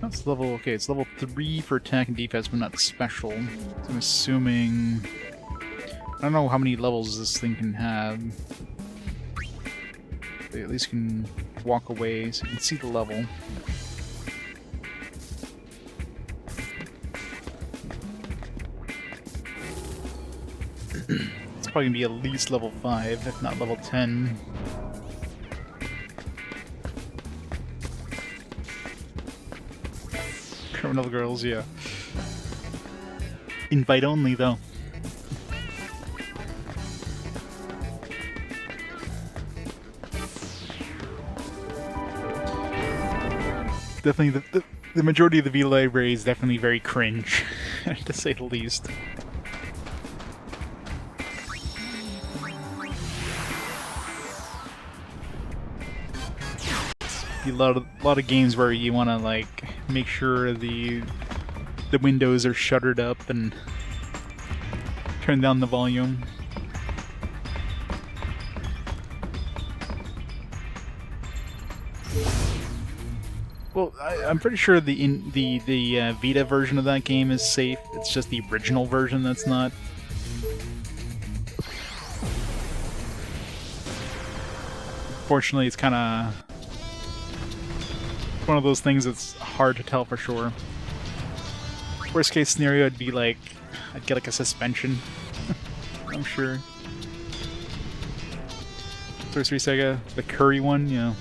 That's level, okay, it's level 3 for attack and defense, but not special. So I'm assuming... I don't know how many levels this thing can have. But at least can walk away so you can see the level. It's probably gonna be at least level 5, if not level 10. Criminal girls, yeah. Invite only, though. Definitely, the majority of the V library is definitely very cringe, to say the least. A lot of games where you want to like make sure the windows are shuttered up and turn down the volume. Well, I'm pretty sure the Vita version of that game is safe. It's just the original version that's not. Fortunately, it's kind of one of those things that's hard to tell for sure. Worst case scenario, it'd be like I'd get like a suspension. I'm sure. Sorcery Saga, the Curry one, yeah.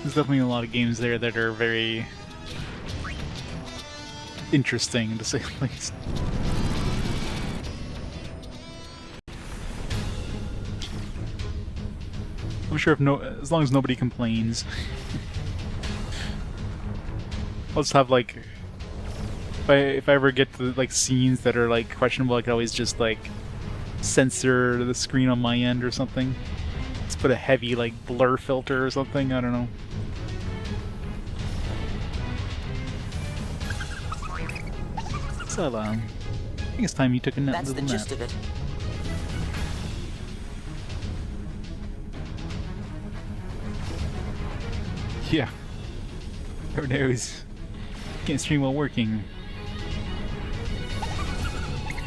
There's definitely a lot of games there that are very interesting, to say the least. I'm sure as long as nobody complains. I'll just have like, if I ever get to like scenes that are like questionable, I can always just like censor the screen on my end or something. Let's put a heavy like blur filter or something. I don't know. So I think it's time you took a nap. That's the gist of it. Yeah. Who knows? Can't stream while working.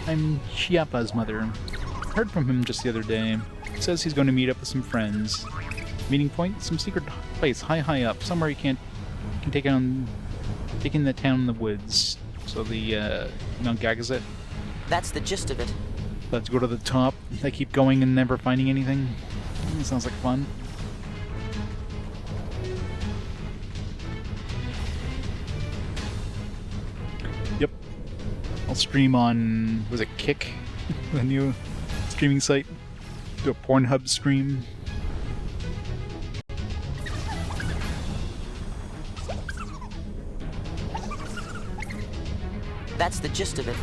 I'm Chiappa's mother. Heard from him just the other day. Says he's going to meet up with some friends. Meeting point? Some secret place high up. Somewhere he can take on... taking the town in the woods. So the, Mount Gagazet. That's the gist of it. Let's go to the top. I keep going and never finding anything. It sounds like fun. Yep. I'll stream on, was it Kick? The new streaming site. Do a Pornhub stream. That's the gist of it.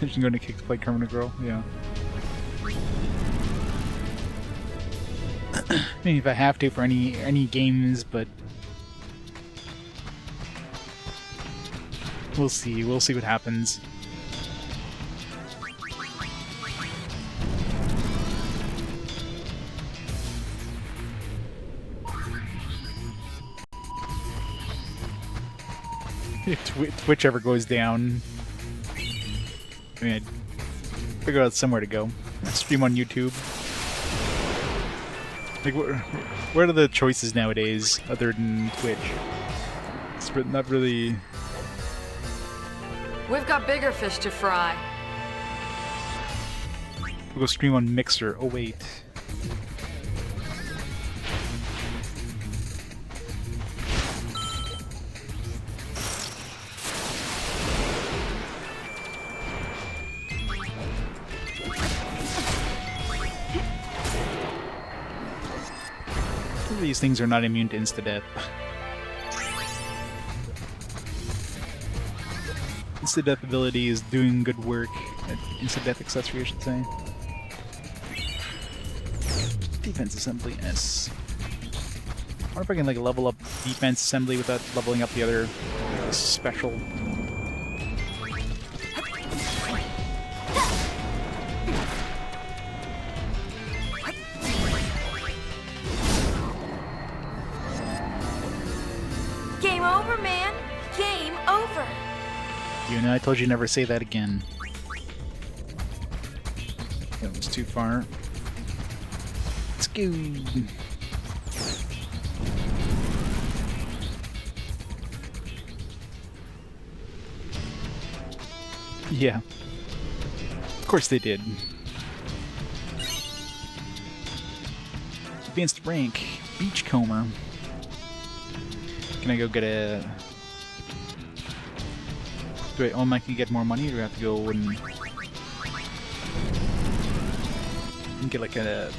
She's going to Kick to play Kermit Girl, yeah. I mean, if I have to for any games, but we'll see. We'll see what happens. If Twitch ever goes down, I mean, I'd figure out somewhere to go. I'd stream on YouTube. Like, what are the choices nowadays other than Twitch? not really. We've got bigger fish to fry. We'll go stream on Mixer. Oh wait. These things are not immune to insta-death. Insta-death ability is doing good work. Insta-death accessory, I should say. Defense assembly, S. I wonder if I can like level up defense assembly without leveling up the other special. Game over, man. Game over. Yuna, I told you never say that again. That was too far. Let's go. Yeah. Of course they did. Advanced rank. Beachcomber. Can I go get a... Do I own I can get more money, or do I have to go and get like a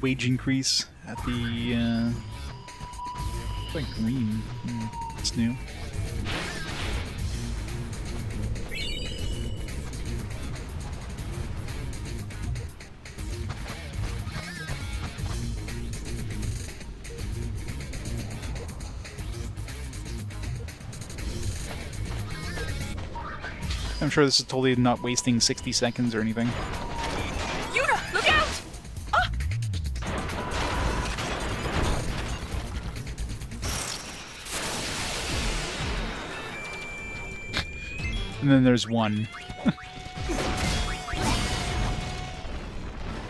wage increase at the it's like green. It's new. I'm sure this is totally not wasting 60 seconds or anything. Yuna, look out! Ah! And then there's one.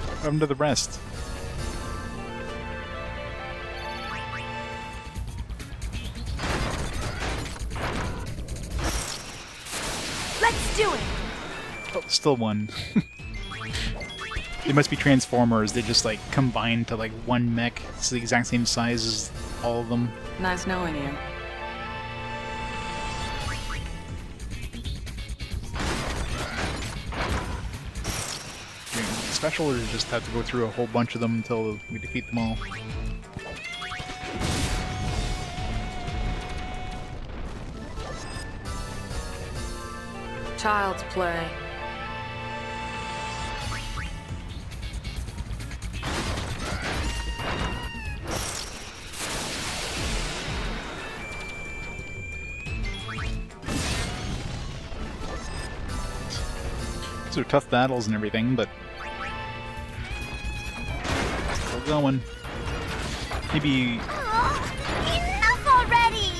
What happened to the rest? Let's do it! Oh, still one. They must be Transformers. They just like combined to like one mech. It's the exact same size as all of them. Nice knowing you. Doing special, or just have to go through a whole bunch of them until we defeat them all? Child's play. These are tough battles and everything, but still going. Maybe Enough already!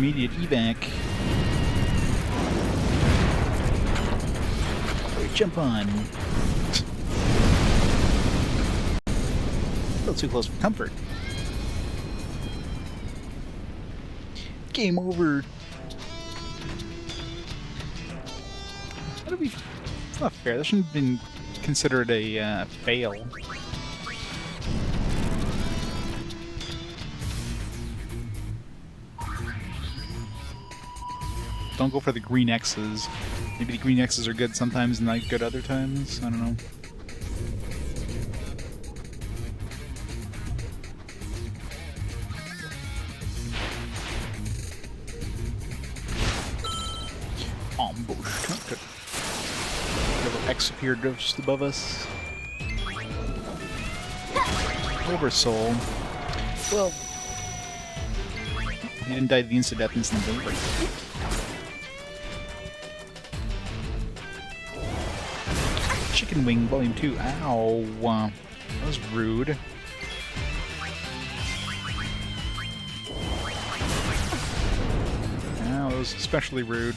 immediate evac. Jump on. A little too close for comfort. Game over. How do we... It's not fair. That shouldn't have been considered a fail. Don't go for the green X's. Maybe the green X's are good sometimes and not good other times. I don't know. Ambush. Okay. Little X appeared just above us. Oversoul. Well, he didn't die of the insta-death instantly. Chicken Wing Volume 2. Ow. That was rude. Ow, that was especially rude.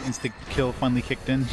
instant kill finally kicked in.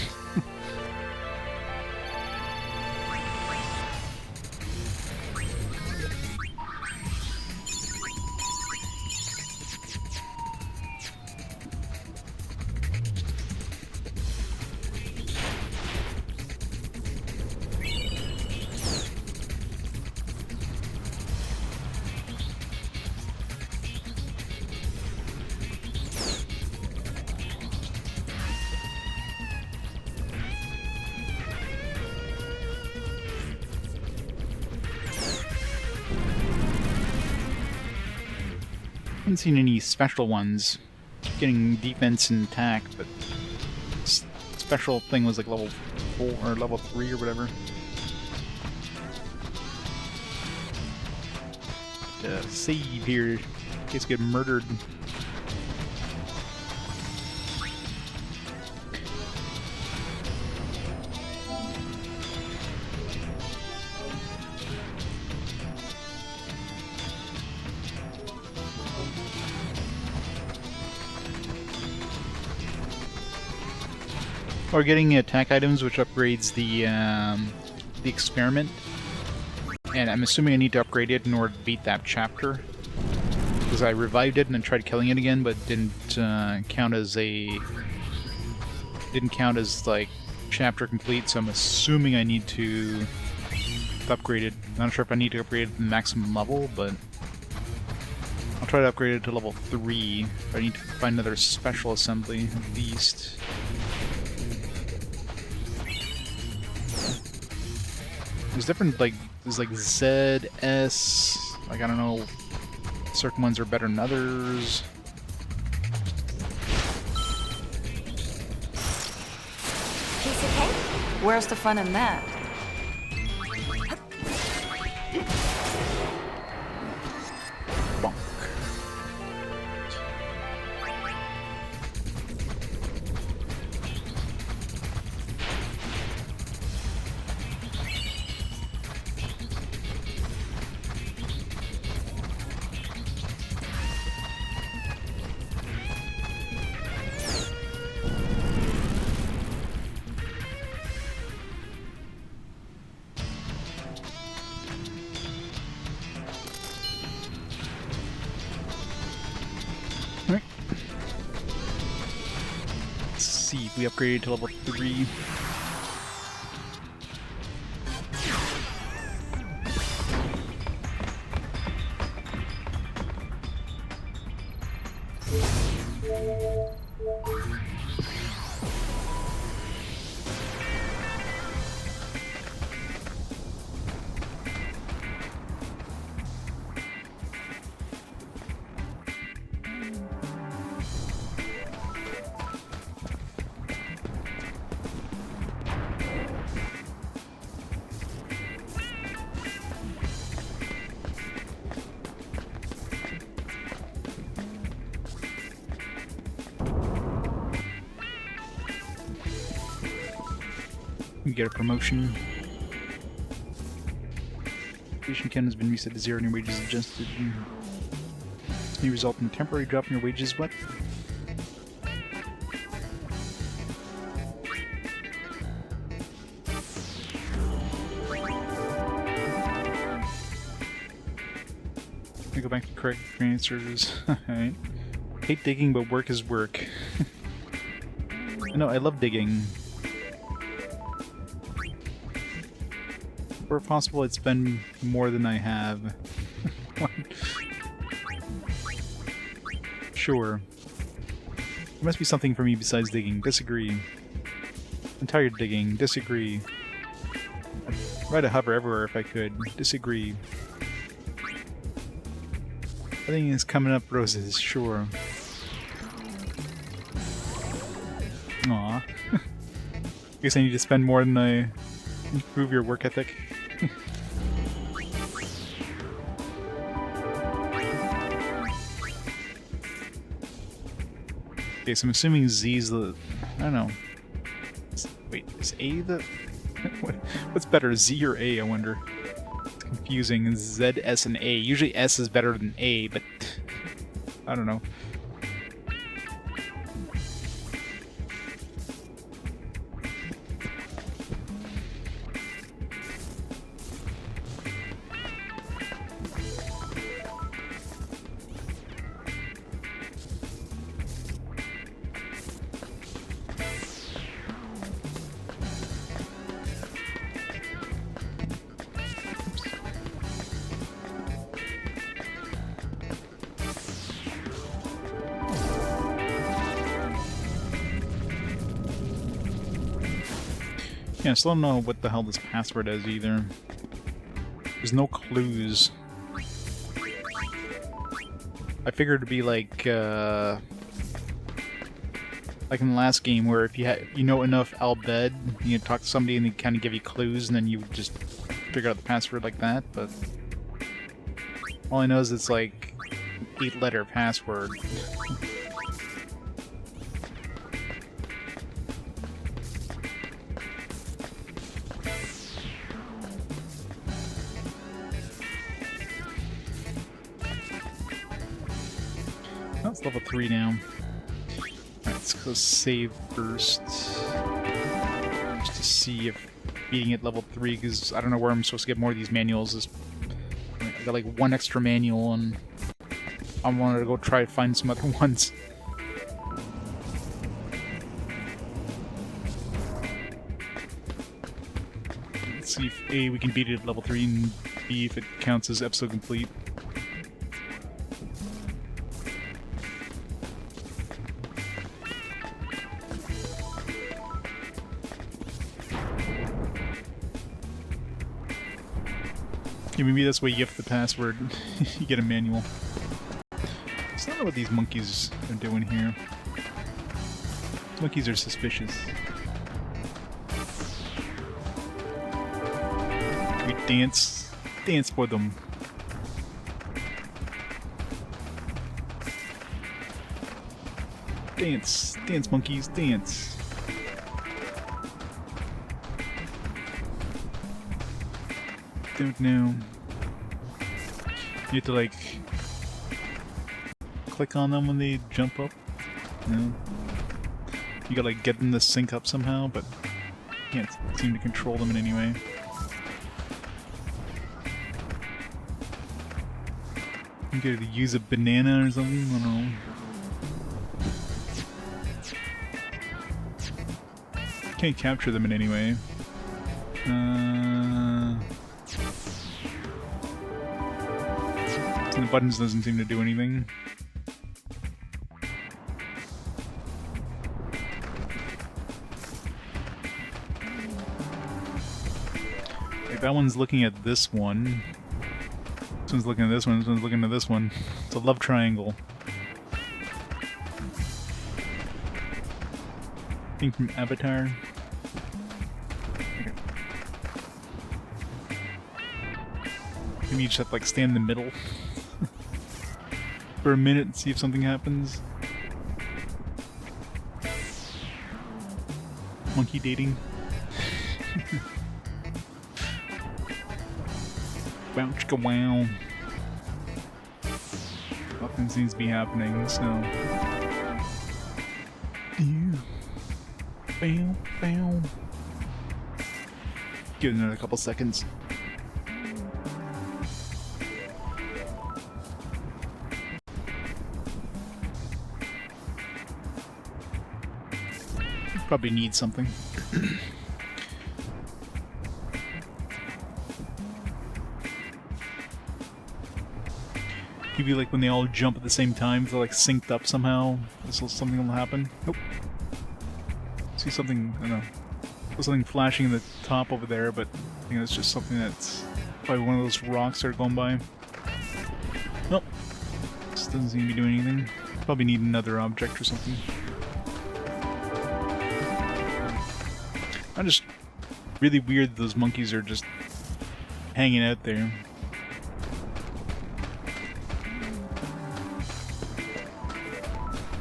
Haven't seen any special ones. Getting defense and attack, but special thing was like level 4 or level 3 or whatever. Save here in case I get murdered. Or getting attack items, which upgrades the experiment, and I'm assuming I need to upgrade it in order to beat that chapter, because I revived it and then tried killing it again, but didn't count as like chapter complete. So I'm assuming I need to upgrade it. I'm not sure if I need to upgrade it to the maximum level, but I'll try to upgrade it to level 3. I need to find another special assembly at least. There's different, like, there's like Z, S, like, I don't know, certain ones are better than others. Piece of cake? Where's the fun in that? Bonk. See if we upgraded to level 3. You get a promotion. Station count has been reset to 0 and your wages adjusted. This may result in a temporary drop in your wages. What? Let me go back to correct answers. Alright. Hate digging, but work is work. No, I love digging. Where possible, I'd spend more than I have. Sure. There must be something for me besides digging. Disagree. I'm tired of digging. Disagree. I'd ride a hover everywhere if I could. Disagree. Everything is coming up roses. Sure. Aw. Guess I need to spend more than I improve your work ethic. Okay, so I'm assuming Z's the... I don't know. Wait, is A the... What's better, Z or A, I wonder? It's confusing. Z, S, and A. Usually S is better than A, but... I don't know. Yeah, I still don't know what the hell this password is either. There's no clues. I figured it'd be like in the last game where if you know enough Albed, you talk to somebody and they kind of give you clues, and then you would just figure out the password like that. But all I know is it's like 8-letter password. That's level 3 now. Alright, let's go save first. Just to see if beating at level 3, because I don't know where I'm supposed to get more of these manuals. I got like 1 extra manual, and I wanted to go try to find some other ones. Let's see if A, we can beat it at level 3, and B, if it counts as episode complete. Yeah, maybe that's why you get the password. You get a manual. So I don't know what these monkeys are doing here. These monkeys are suspicious. We dance for them. Dance, monkeys, dance. Don't know. You have to like click on them when they jump up. No. You gotta like get them to sync up somehow, but can't seem to control them in any way. You gotta use a banana or something. I don't know. Can't capture them in any way. The buttons doesn't seem to do anything. Like that one's looking at this one. This one's looking at this one. This one's looking at this one. It's a love triangle. Thing from Avatar. Okay. Maybe you just have to like stand in the middle for a minute and see if something happens. Monkey dating. Wow, chicka wow. Nothing seems to be happening, so. Bam, bam. Give it another couple seconds. Probably need something. Maybe like when they all jump at the same time, they're like synced up somehow. Something will happen. Nope. See something, I don't know. There's something flashing in the top over there, but I think it's just something that's probably one of those rocks that are going by. Nope. This doesn't seem to be doing anything. Probably need another object or something. I'm just really weird that those monkeys are just hanging out there.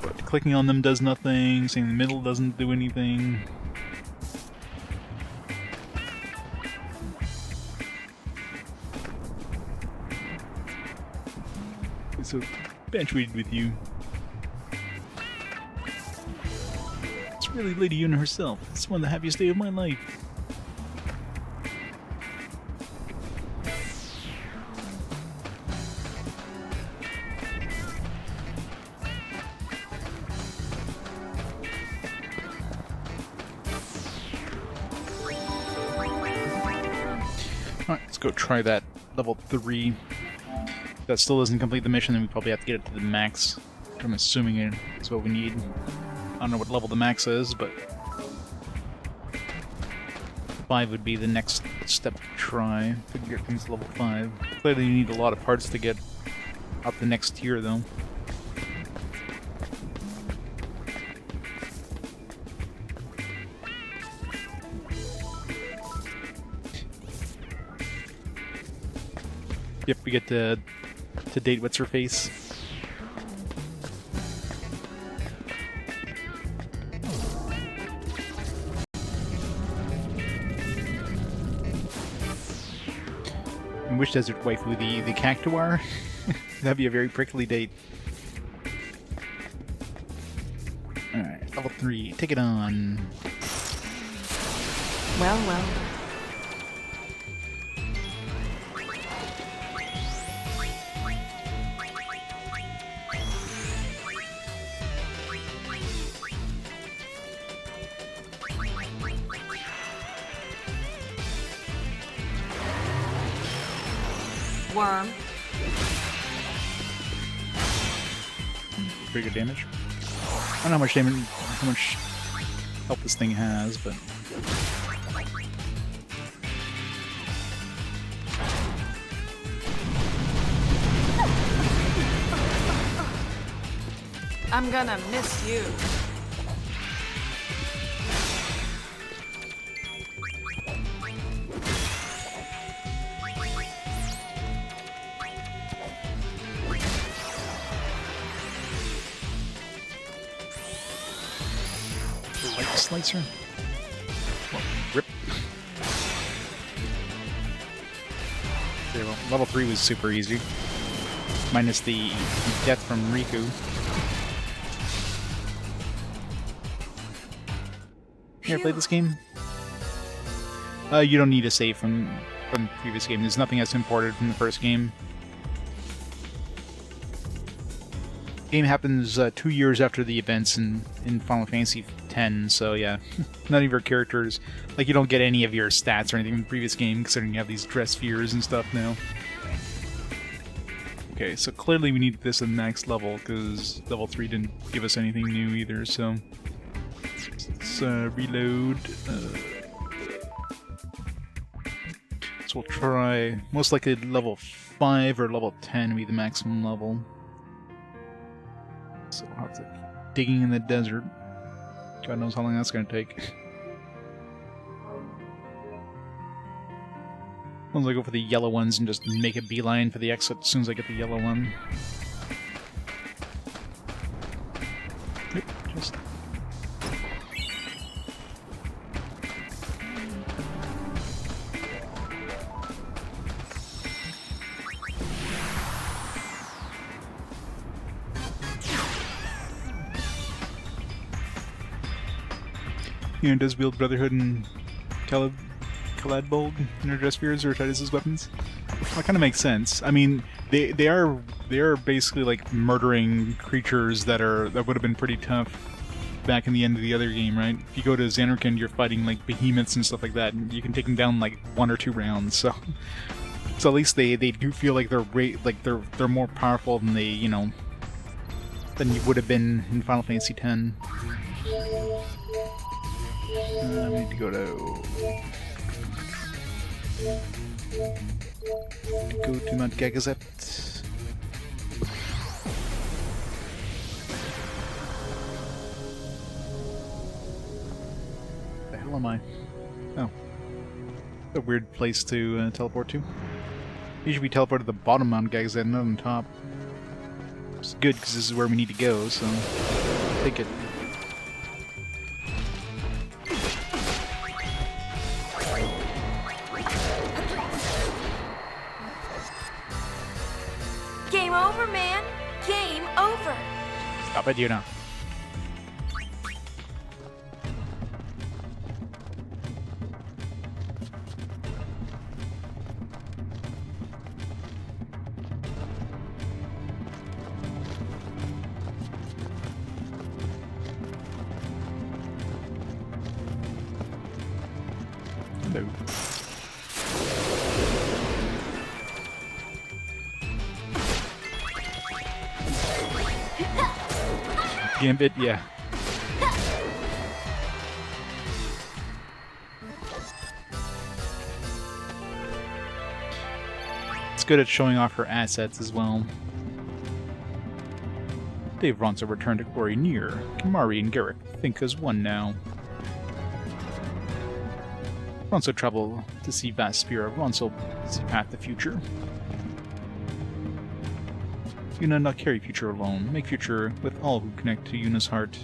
But clicking on them does nothing, staying in the middle doesn't do anything. It's so infatuated with you. It's really Lady Yuna herself. It's one of the happiest days of my life. Alright, let's go try that level 3. If that still doesn't complete the mission, then we probably have to get it to the max, which I'm assuming is what we need. I don't know what level the max is, but 5 would be the next step to try to get things to level 5. Clearly you need a lot of parts to get up the next tier, though. Yep, we get to date what's her face. Wish Desert waifu, the Cactuar. That'd be a very prickly date. Alright, level 3, take it on. Well, well. Worm. Pretty good damage. I don't know how much health this thing has, but I'm gonna miss you. Slicer. Well, rip. There, well, level 3 was super easy. Minus the death from Rikku. You ever played this game? You don't need a save from the previous game. There's nothing that's imported from the first game. Game happens 2 years after the events in Final Fantasy X, so yeah, none of your characters, like you don't get any of your stats or anything from the previous game, considering you have these dress spheres and stuff now. Okay, so clearly we need this at the next level, because level 3 didn't give us anything new either, so let's reload. So we'll try, most likely level 5 or level 10 will be the maximum level. So we'll have to keep digging in the desert. God knows how long that's going to take. Once I go for the yellow ones and just make a beeline for the exit as soon as I get the yellow one. Yep, just... You know, does wield Brotherhood and Caladbolg in her dress spheres or Tidus' weapons? Well, it kind of makes sense. I mean, they are basically like murdering creatures that would have been pretty tough back in the end of the other game, right? If you go to Xanarkand, you're fighting like behemoths and stuff like that, and you can take them down like 1 or 2 rounds. So at least they do feel like they're more powerful than than you would have been in Final Fantasy X. We need to go to Mount Gagazet. The hell am I? Oh. A weird place to teleport to. Usually we teleport to the bottom of Mount Gagazet, not on top. It's good because this is where we need to go, so take it. Game over, man. Game over. Stop it, Yuna. Hello. Gambit, yeah. good at showing off her assets as well. Dave Ronso returned to glory near. Kimari and Garrick think as one now. Ronso travel to see vast Spira. Ronso see path the future. Yuna not carry future alone. Make future with all who connect to Yuna's heart.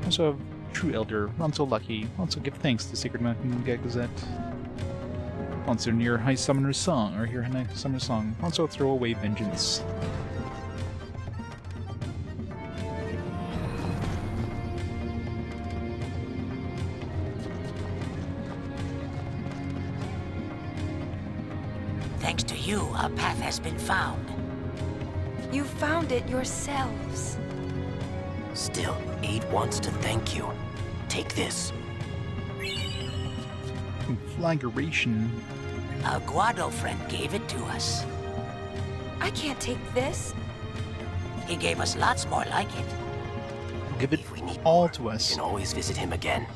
Also have true elder. Ronso lucky. Ronso give thanks to Sacred Mountain Gazette. Ronso near High Summoner's Song, or hear High Summoner's Song. Ronso throw away vengeance. Thanks to you, our path has been found. You found it yourselves. Still, Aid wants to thank you. Take this. Conflagration. Our Guado friend gave it to us. I can't take this. He gave us lots more like it. Give it If we need all more, to we us. can always visit him again.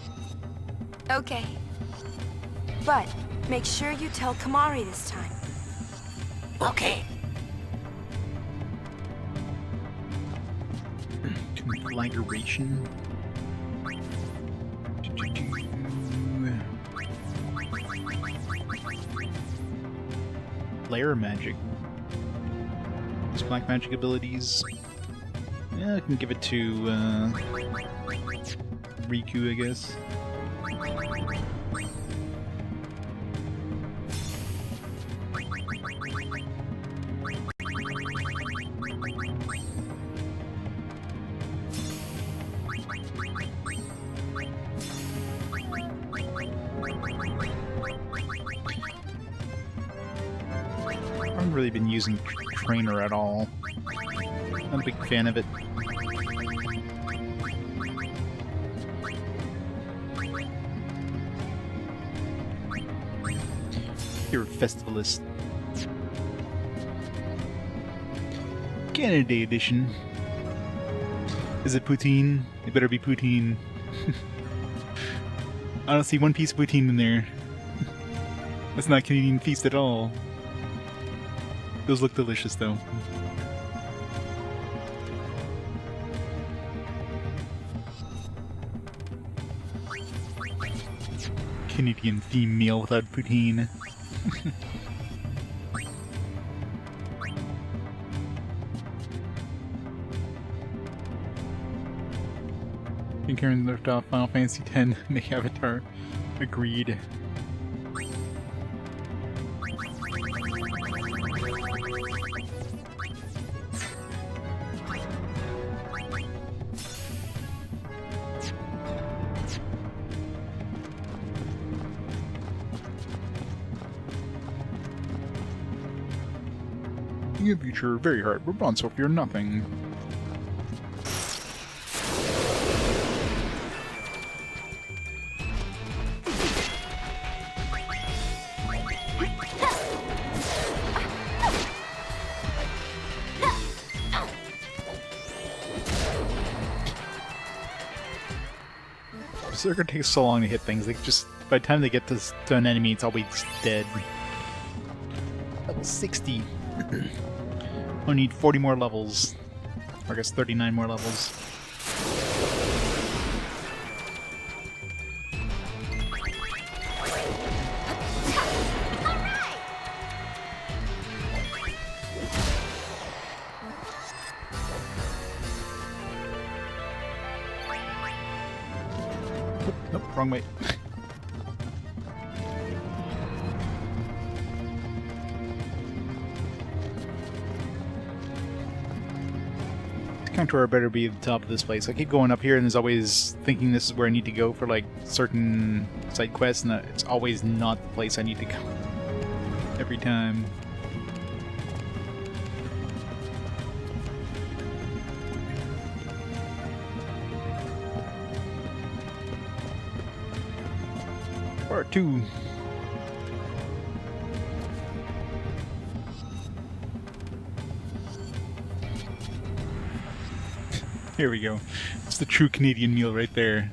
Okay. But make sure you tell Kimari this time. Okay. Conflagration. Layer magic. These black magic abilities. Yeah, I can give it to Rikku, I guess. I haven't really been using Trainer at all. I'm a big fan of it. You're a festivalist. Canada Day edition. Is it poutine? It better be poutine. I don't see one piece of poutine in there. That's not Canadian feast at all. Those look delicious though. Canadian theme meal without poutine. And Karen left off Final Fantasy X, make Avatar. Agreed. Your future very hard, but Ronso fear nothing. Berserker takes so long to hit things, like just by the time they get to an enemy, it's always dead. Level 60. I need 40 more levels. Or I guess 39 more levels. Nope, wrong way. Contour better be at the top of this place. I keep going up here and there's always thinking this is where I need to go for like certain side quests, and it's always not the place I need to go. Every time. Part 2. Here we go. It's the true Canadian meal right there.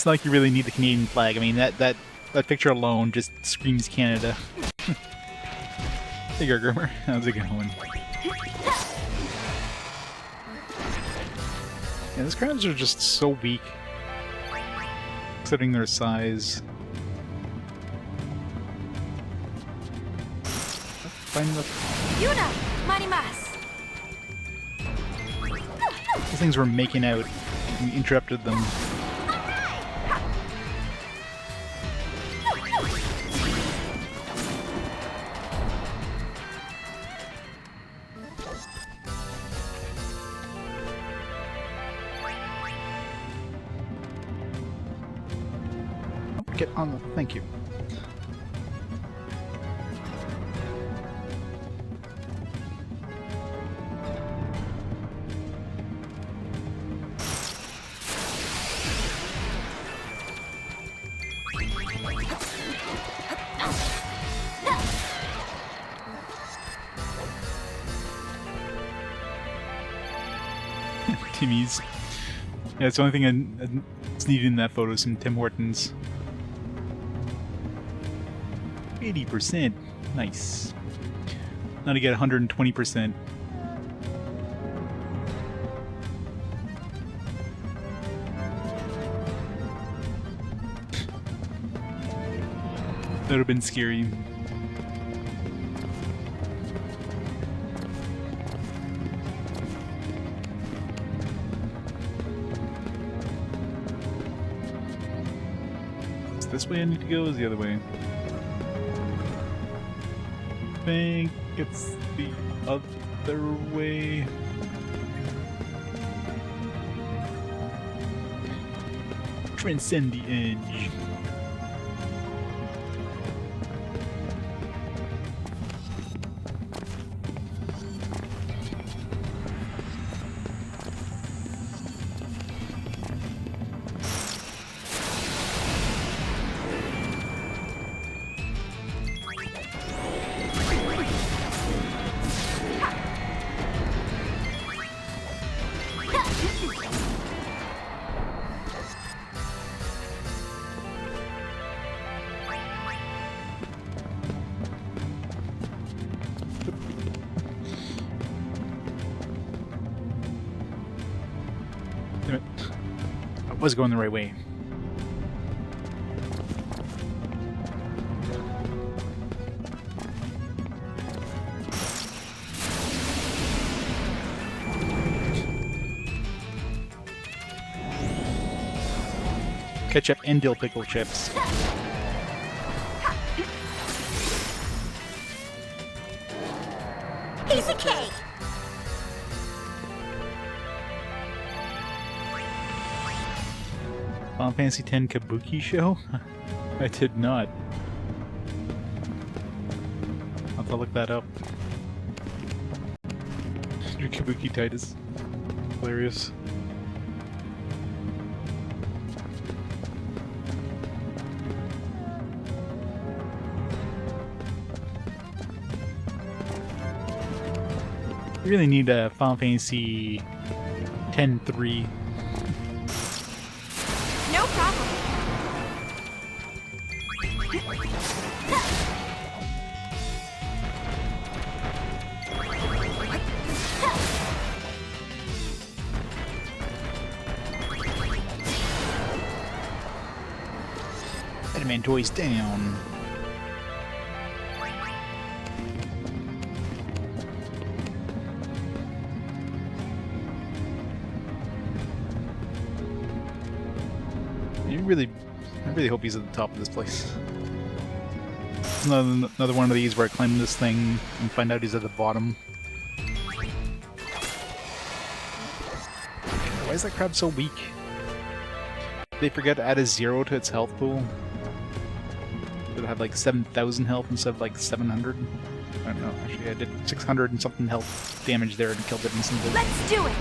It's not like you really need the Canadian flag. I mean, that picture alone just screams Canada. Hey, Grimmer. That was a good one. Yeah, these crabs are just so weak, considering their size. Find the... Yuna! Marimas! These things were making out. We interrupted them. Get on the... Thank you. Timmy's. Yeah, it's the only thing that's needed in that photo, some Tim Hortons. 80%. Nice. Now to get 120%. That would have been scary. Is this way I need to go, or is the other way? I think it's the other way. Transcend the edge. I was going the right way. Ketchup and dill pickle chips. Piece of cake! Final Fantasy X Kabuki show? I did not. I'll have to look that up. Your Kabuki Tidus. Hilarious. You really need a Final Fantasy X-3. No problem. Spider-Man toys down. I really hope he's at the top of this place. Another one of these where I climb this thing and find out he's at the bottom. Why is that crab so weak? Did they forget to add a 0 to its health pool? Did it have like 7,000 health instead of like 700? I don't know. Actually, I did 600 and something health damage there and killed it instantly. Let's do it!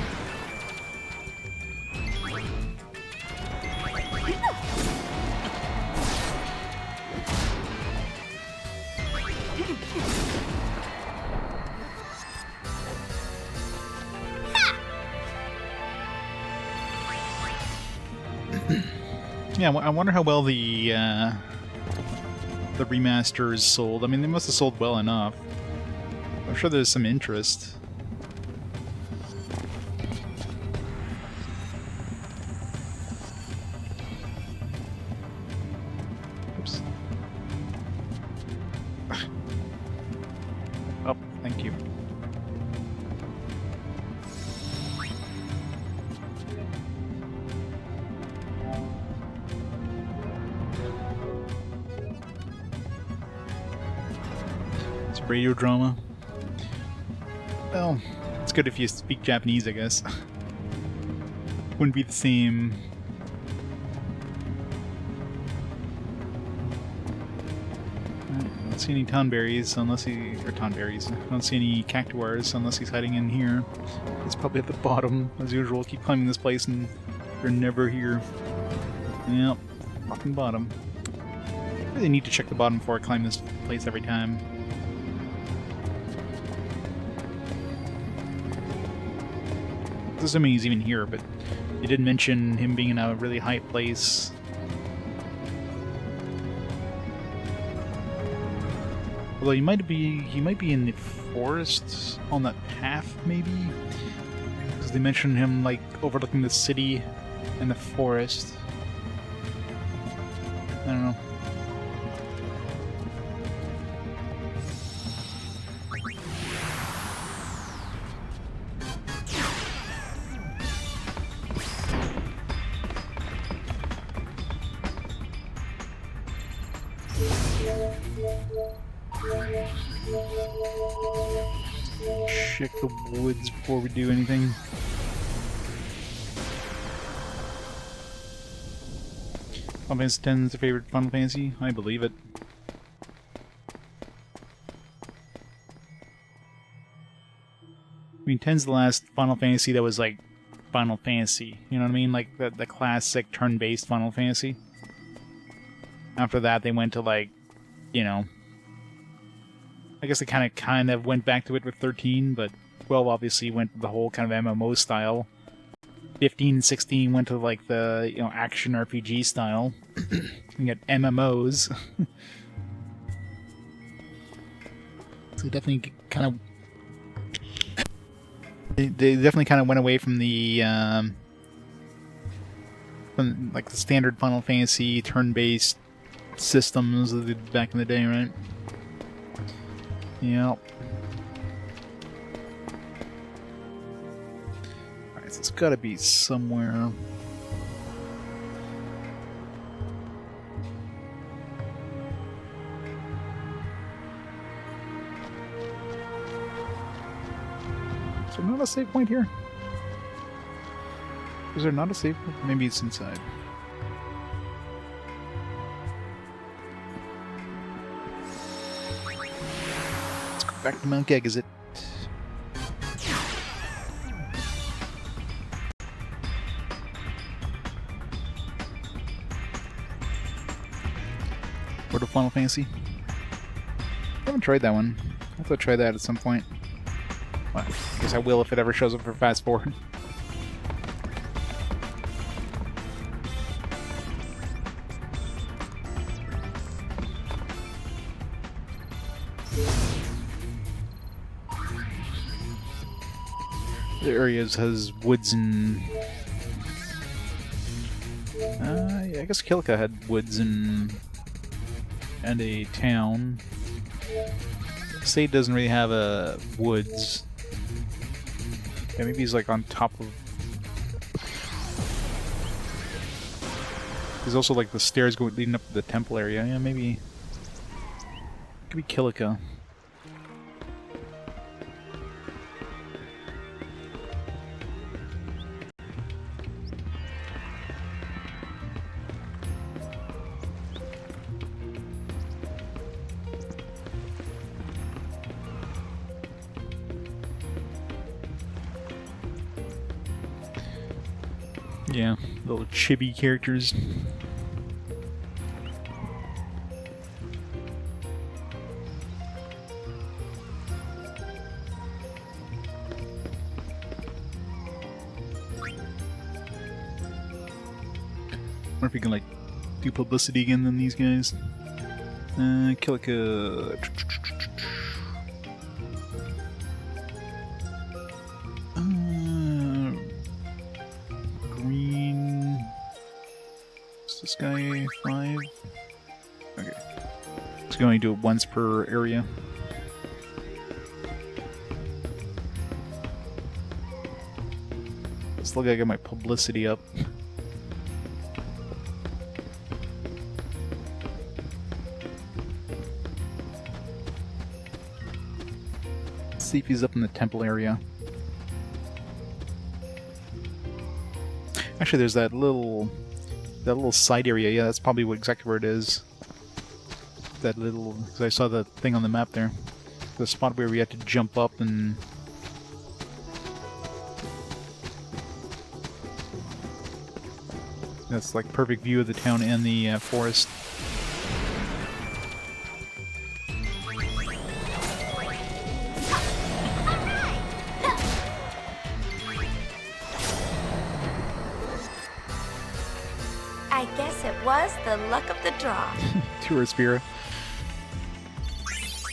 Yeah, I wonder how well the remasters sold. I mean, they must have sold well enough. I'm sure there's some interest. Oops. Oh, thank you. It's radio drama. Well, it's good if you speak Japanese, I guess. Wouldn't be the same. I don't see any tonberries unless he... or tonberries. I don't see any cactuars unless he's hiding in here. It's probably at the bottom, as usual. Keep climbing this place and they're never here. Yep, fucking bottom. I really need to check the bottom before I climb this place every time. Assuming he's even here, but they did mention him being in a really high place. Although he might be in the forest on that path, maybe, because they mentioned him like overlooking the city and the forest. I don't know. Check the woods before we do anything. Final Fantasy X is your favorite Final Fantasy? I believe it. I mean, 10's the last Final Fantasy that was like Final Fantasy. You know what I mean? Like the classic turn-based Final Fantasy. After that, they went to like, you know, I guess they kind of went back to it with 13, but 12 obviously went to the whole kind of MMO style. 15 and 16 went to like the, you know, action RPG style. You got MMOs. So they definitely kind of they definitely kind of went away from the from like the standard Final Fantasy turn-based systems that they did back in the day, right? Yep. Alright, so it's gotta be somewhere. Is there not a save point here? Is there not a save point? Maybe it's inside. Back to Mount Gegazit. Or to Final Fantasy. I haven't tried that one. I'll have to try that at some point. Well, I guess I will if it ever shows up for Fast Forward. The areas has woods and yeah, I guess Kilika had woods and a town. Sade doesn't really have a woods. Yeah, maybe he's like on top of. There's also like the stairs going leading up to the temple area. Yeah, maybe it could be Kilika. Yeah, little chibi characters. Wonder if you can like do publicity again than these guys. Kilika. Green. What's this guy? 5? Okay. So you only do it once per area. Let's look like I got my publicity up. Let's see if he's up in the temple area. Actually, there's that little side area. Yeah, that's probably exactly where it is. That little, because I saw the thing on the map there. The spot where we had to jump up and. That's like perfect view of the town and the forest. I guess it was the luck of the draw. Tour Spira.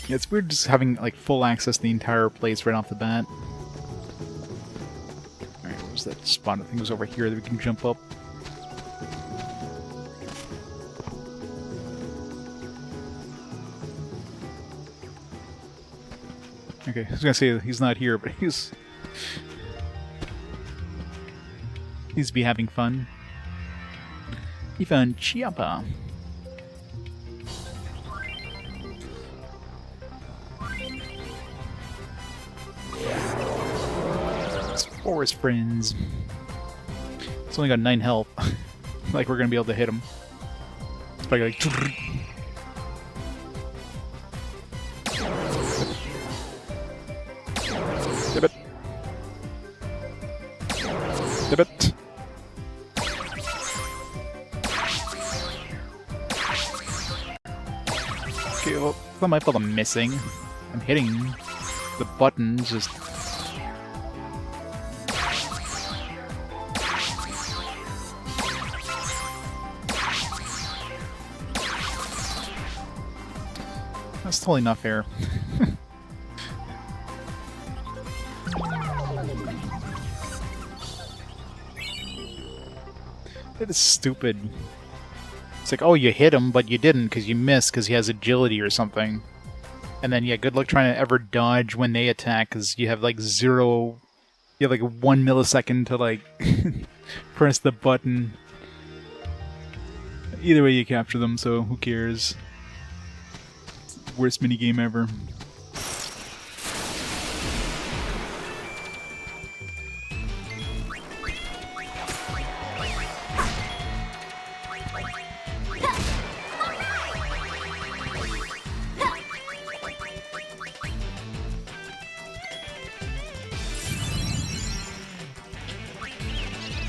Yeah, it's weird just having like full access to the entire place right off the bat. Alright, where's that spot? I think it was over here that we can jump up. Okay, I was gonna say he's not here, but he's to be having fun. He found Chiappa. His forest friends. It's only got 9 health. Like we're gonna be able to hit him. It's probably like. Dibbit. Dibbit. Okay, well, it's not my fault I'm missing. I'm hitting the buttons, just... That's totally not fair. That is stupid. It's like, oh, you hit him, but you didn't because you missed because he has agility or something. And then, yeah, good luck trying to ever dodge when they attack because you have like 0... You have like 1 millisecond to like press the button. Either way you capture them, so who cares? Worst minigame ever.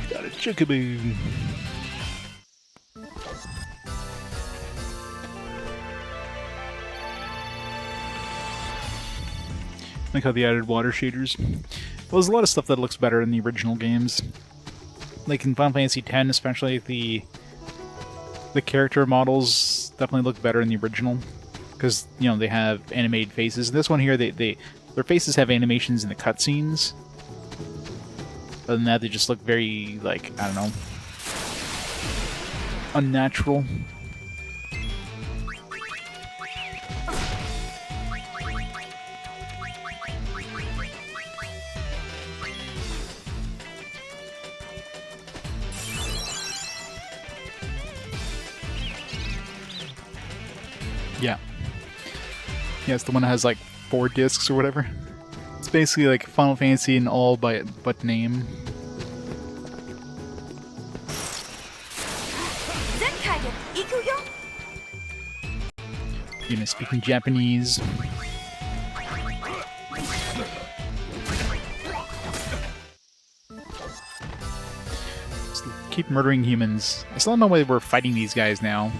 Got a chickaboo. I like how they added water shaders. Well, there's a lot of stuff that looks better in the original games. Like in Final Fantasy X, especially the character models definitely look better in the original. Because, you know, they have animated faces. This one here, their faces have animations in the cutscenes. Other than that, they just look very, like, I don't know, unnatural. Yeah. Yeah, it's the one that has like 4 discs or whatever. It's basically like Final Fantasy in all but name. Yuna speaking Japanese. Just keep murdering humans. I still don't know why we're fighting these guys now.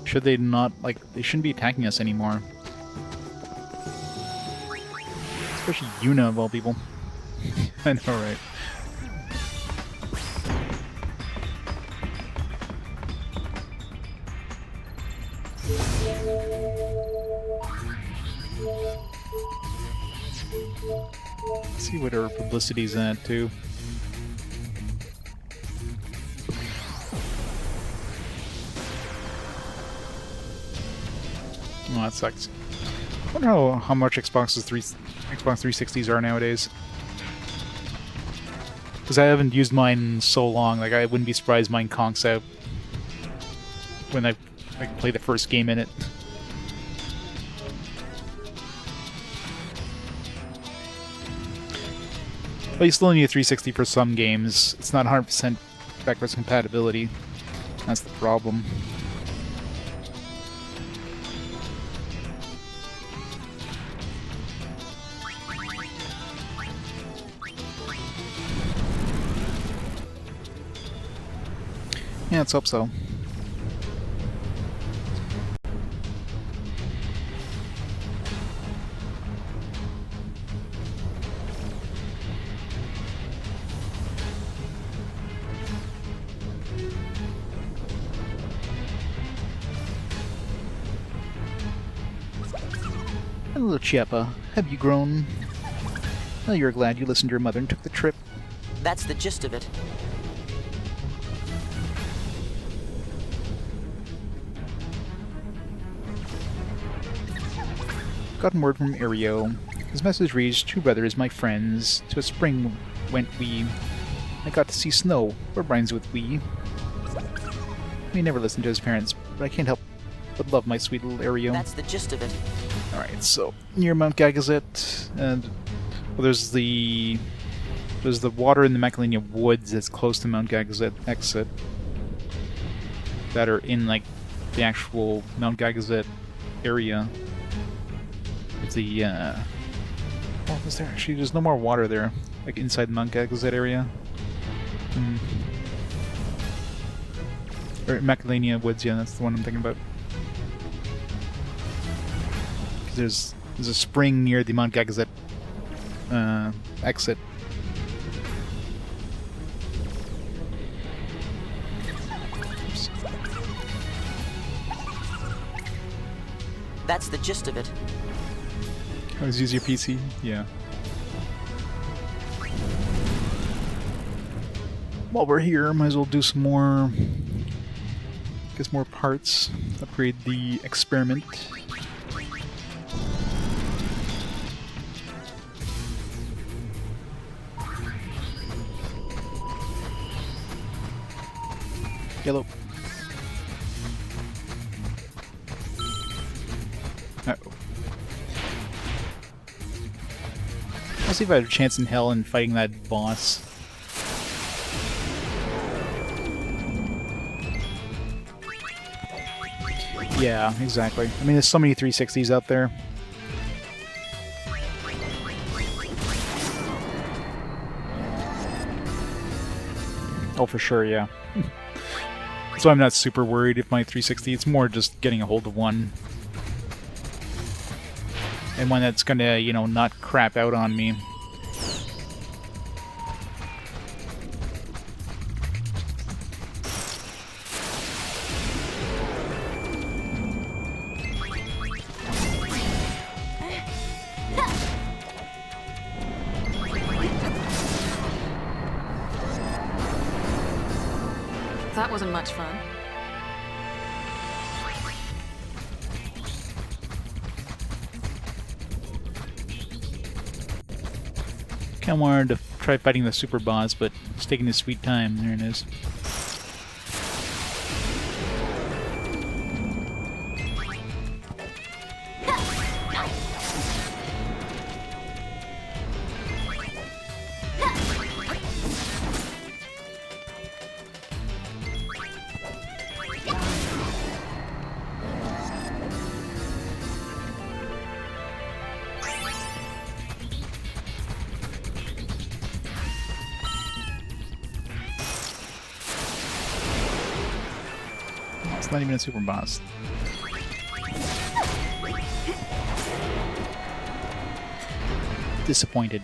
Should they not, like, they shouldn't be attacking us anymore. Especially Yuna, of all people. I know, right? see what our publicity's at, too. Oh, that sucks. I wonder how much Xbox 360s are nowadays. Because I haven't used mine in so long, like I wouldn't be surprised mine conks out when I play the first game in it. But you still need a 360 for some games. It's not 100% backwards compatibility. That's the problem. Yeah, let's hope so. Hello, Chiappa. Have you grown? Well, you're glad you listened to your mother and took the trip. That's the gist of it. Gotten word from Ario. His message reads, 2 brothers, my friends. To a spring went we. I got to see snow. What rhymes with we? He never listened to his parents, but I can't help but love my sweet little Ario. That's the gist of it. Alright, so near Mount Gagazet, and well, there's the water in the Macalania Woods that's close to Mount Gagazet exit that are in like the actual Mount Gagazet area. The well, is there actually? There's no more water there, like inside the Mount Gagazet area. Or Macalania Woods, yeah, that's the one I'm thinking about. There's a spring near the Mount Gagazet exit. Oops. That's the gist of it. Always use your PC? Yeah. While we're here, might as well do some more... get some more parts. Upgrade the experiment. Yellow. Uh-oh. I'll see if I have a chance in hell in fighting that boss. Yeah, exactly. I mean, there's so many 360s out there. Oh, for sure, yeah. So I'm not super worried if my 360, it's more just getting a hold of one. And one that's gonna, you know, not crap out on me. That wasn't much fun. Kinda wanted to try fighting the super boss, but it's taking his sweet time. There it is. It's not even a super boss. Disappointed.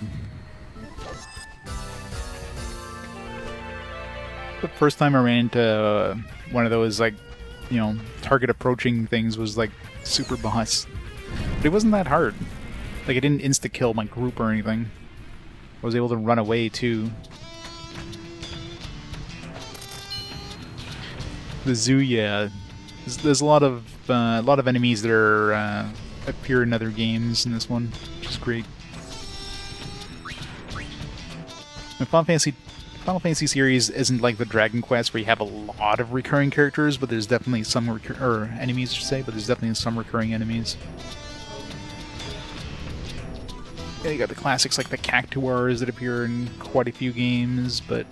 The first time I ran into one of those, like, you know, target approaching things was like super boss. But it wasn't that hard. Like, it didn't insta-kill my group or anything. I was able to run away too. The zoo, yeah. There's a lot of enemies that are appear in other games in this one, which is great. The Final Fantasy series isn't like the Dragon Quest where you have a lot of recurring characters, but there's definitely some enemies, I should say, but there's definitely some recurring enemies. Yeah, you got the classics like the Cactuars that appear in quite a few games, but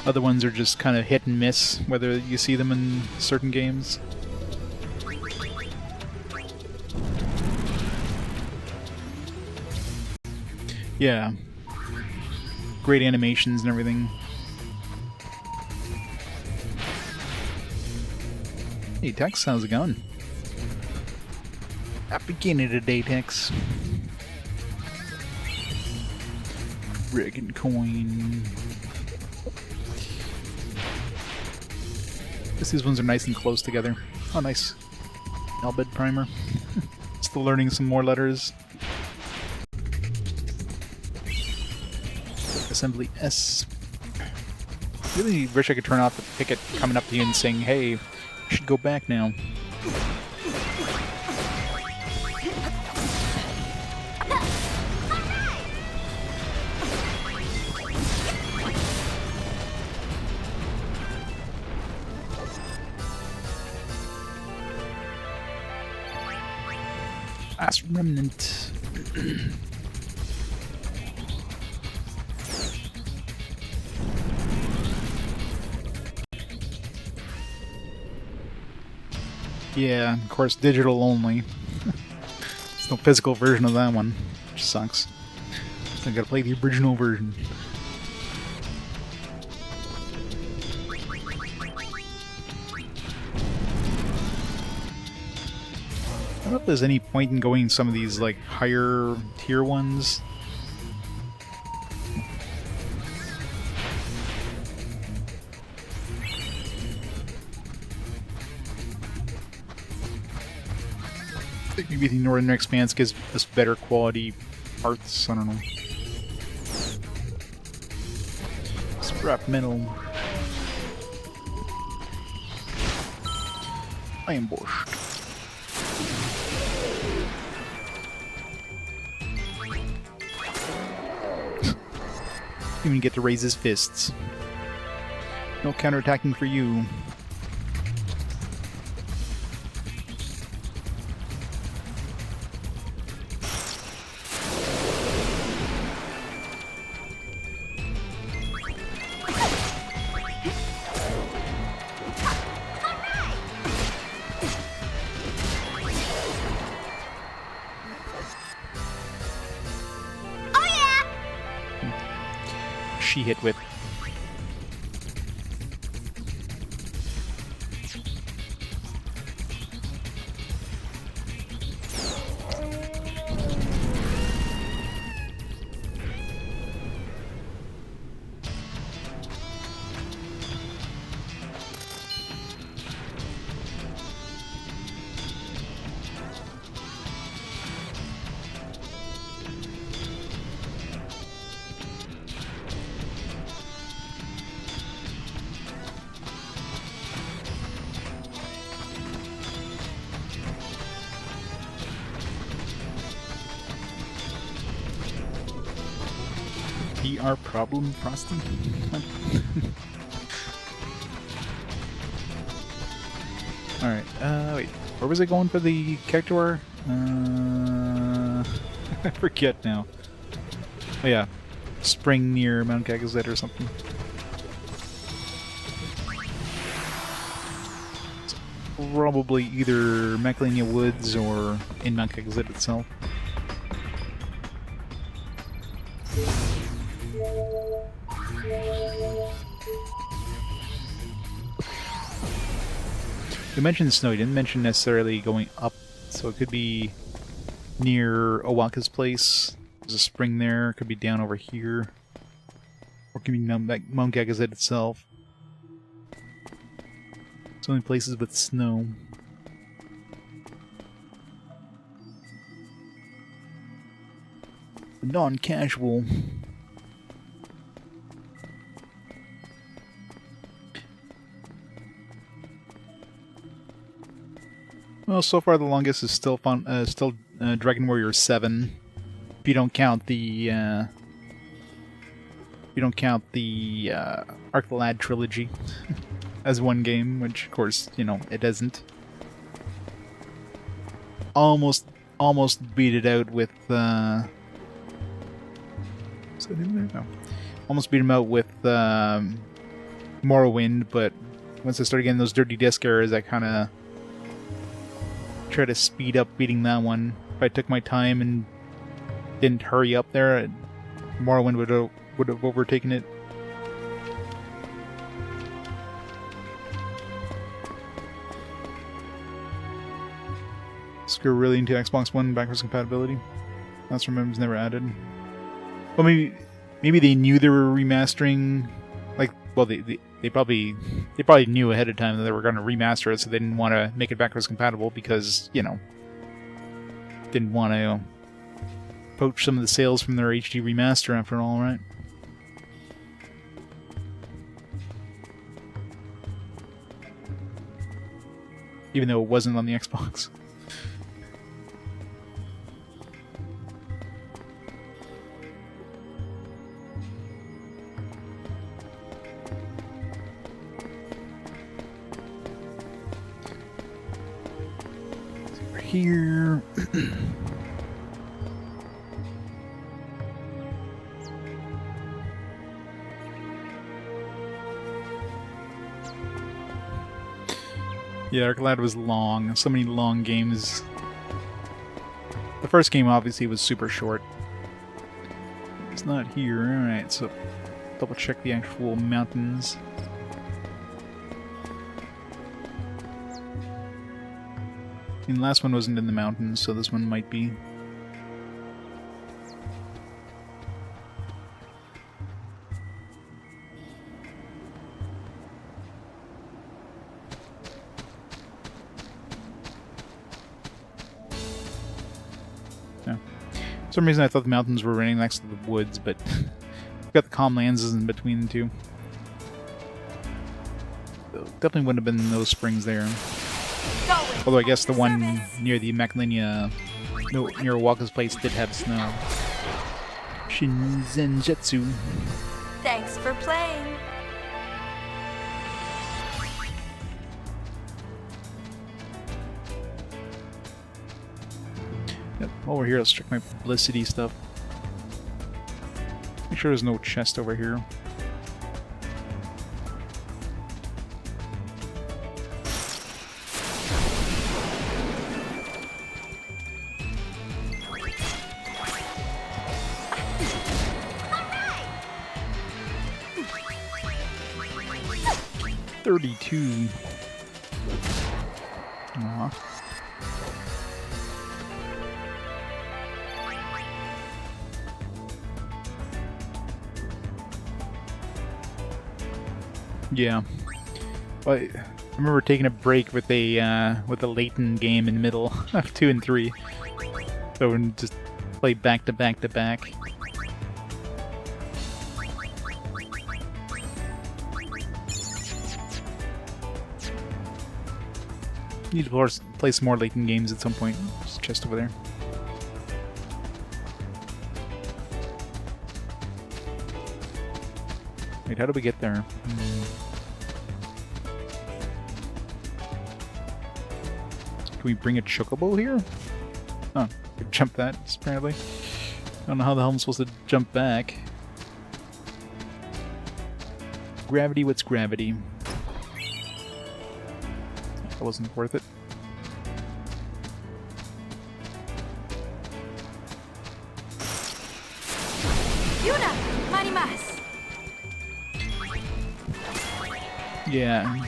other ones are just kind of hit and miss, whether you see them in certain games. Yeah. Great animations and everything. Hey Tex, how's it going? Happy beginning today, Tex. Dragon coin. Guess these ones are nice and close together. Oh, nice. Albed primer. Still learning some more letters. Assembly S. Really wish I could turn off the picket coming up to you and saying, hey, you should go back now. Last remnant. Yeah, of course, digital only. There's no physical version of that one, which sucks. So I gotta play the original version. I don't know if there's any point in going some of these like higher tier ones. Maybe the Northern Expanse gives us better quality parts, I don't know. Scrap metal. I am borscht. Even get to raise his fists. No counterattacking for you. She hit with. PR problem, Frosty? Alright, wait. Where was I going for the Cactuar? I forget now. Oh yeah. Spring near Mount Gagazet or something. It's probably either Macalania Woods or in Mount Gagazet itself. You mentioned snow, you didn't mention necessarily going up, so it could be near Owaka's place. There's a spring there, it could be down over here. Or it could be Mount Gagazet itself. So many places with snow. Non-casual. Well, so far the longest is still Dragon Warrior 7. If you don't count the Arc the Lad trilogy as one game, which of course, you know, it doesn't. Almost beat it out with almost beat him out with Morrowind, but once I started getting those dirty disc errors, I kind of tried to speed up beating that one. If I took my time and didn't hurry up there, Morrowind would have overtaken it. Scour really into Xbox One backwards compatibility. That's from was never added. Well, maybe they knew they were remastering. Like, well, they probably knew ahead of time that they were going to remaster it, so they didn't want to make it backwards compatible because, you know, didn't want to poach some of the sales from their HD remaster after all, right? Even though it wasn't on the Xbox. Here. Yeah, Arc Lad was long. So many long games. The first game obviously was super short. It's not here. Alright, so double check the actual mountains. I mean, the last one wasn't in the mountains, so this one might be. No. For some reason I thought the mountains were running next to the woods, but we've got the calm lands in between the two. So definitely wouldn't have been those springs there. Although I guess the one near the Maclinia, no, near Waka's place did have snow. Shinzenjutsu. Thanks for playing. Yep, while we're here, let's check my publicity stuff. Make sure there's no chest over here. Aww. Yeah. Well, I remember taking a break with a Leighton game in the middle of 2 and 3. So we just play back to back to back. Need to play some more Leighton games at some point. There's a chest over there. Wait, how do we get there? Can we bring a chocobo here? Oh, could jump that, apparently. I don't know how the hell I'm supposed to jump back. Gravity, what's gravity? That wasn't worth it. Yuna, marimas. Yeah.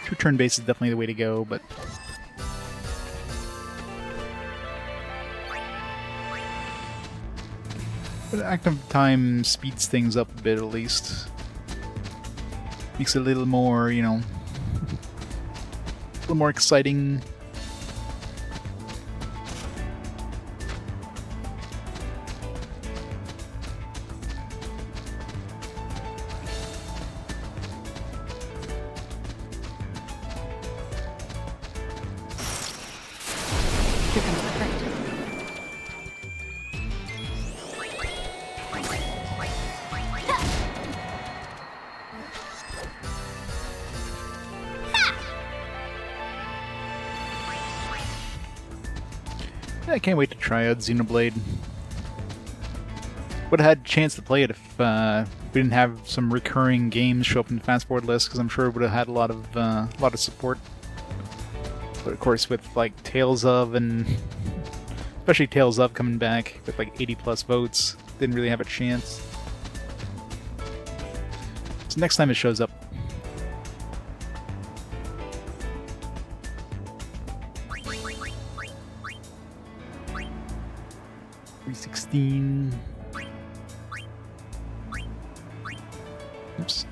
True turn base is definitely the way to go, but active time speeds things up a bit, at least. Makes it a little more, you know, little more exciting. Here comes the crate. I can't wait to try out Xenoblade. Would have had a chance to play it if we didn't have some recurring games show up in the fast forward list, because I'm sure it would have had a lot of support. But of course, with like Tales of, and especially Tales of coming back with like 80+ votes, didn't really have a chance. So next time it shows up. $316. Oops.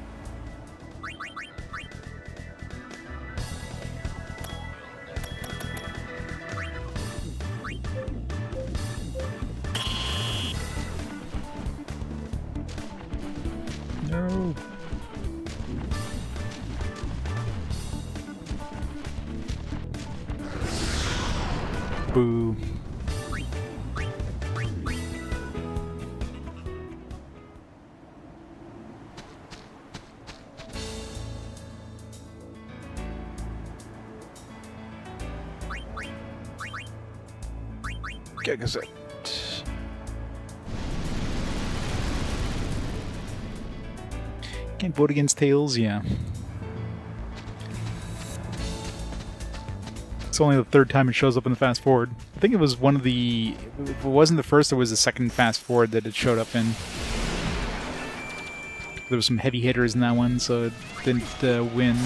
No. Boo. Gazette. Can't vote against Tails, yeah. It's only the third time it shows up in the fast forward. I think it was one of the... If it wasn't the first, it was the second fast forward that it showed up in. There was some heavy hitters in that one, so it didn't win.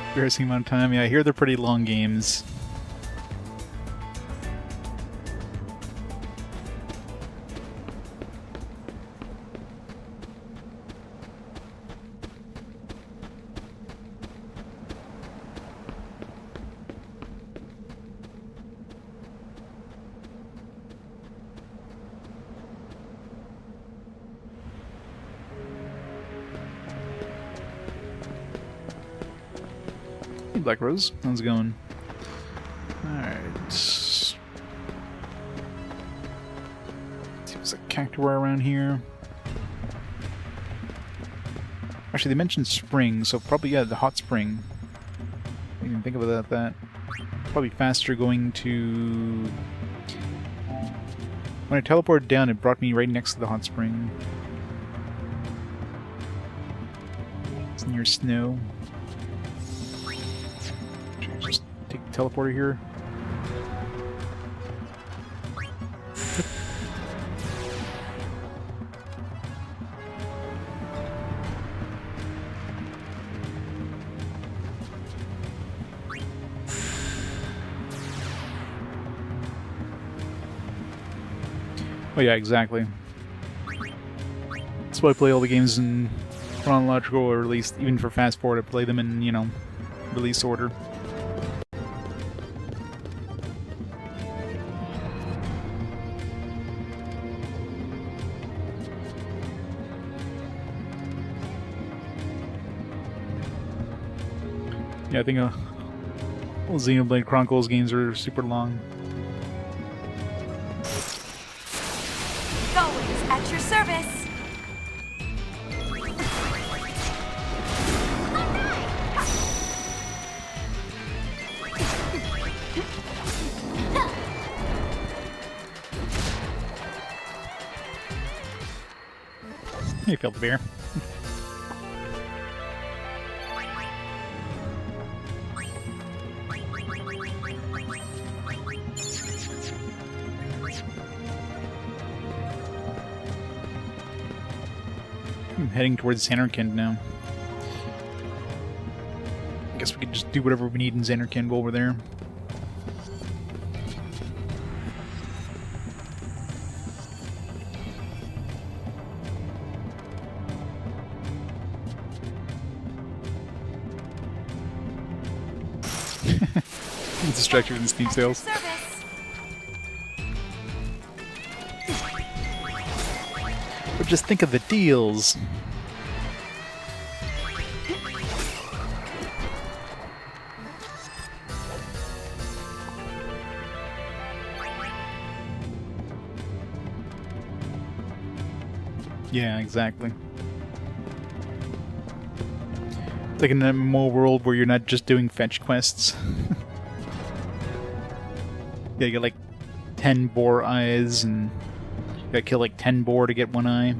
Embarrassing amount of time. Yeah, I hear they're pretty long games. Hey, Black Rose, how's it going? Alright. See if there's a cactuar around here. Actually, they mentioned spring, so probably, yeah, the hot spring. I didn't even think about that. Probably faster going to... When I teleported down, it brought me right next to the hot spring. It's near snow. Just take the teleporter here. Oh yeah, exactly. That's why I play all the games in chronological, or at least even for fast forward, I play them in, you know, release order. Yeah, I think all Xenoblade Chronicles games are super long. Gullwings at your service. You felt the beer. I'm heading towards Xanarkand now. I guess we could just do whatever we need in Xanarkand while we're there. Distract you with the Steam sales. Service. But just think of the deals. Yeah, exactly. It's like an MMO world where you're not just doing fetch quests. Yeah, you get like 10 boar eyes, and you gotta kill like 10 boar to get one eye.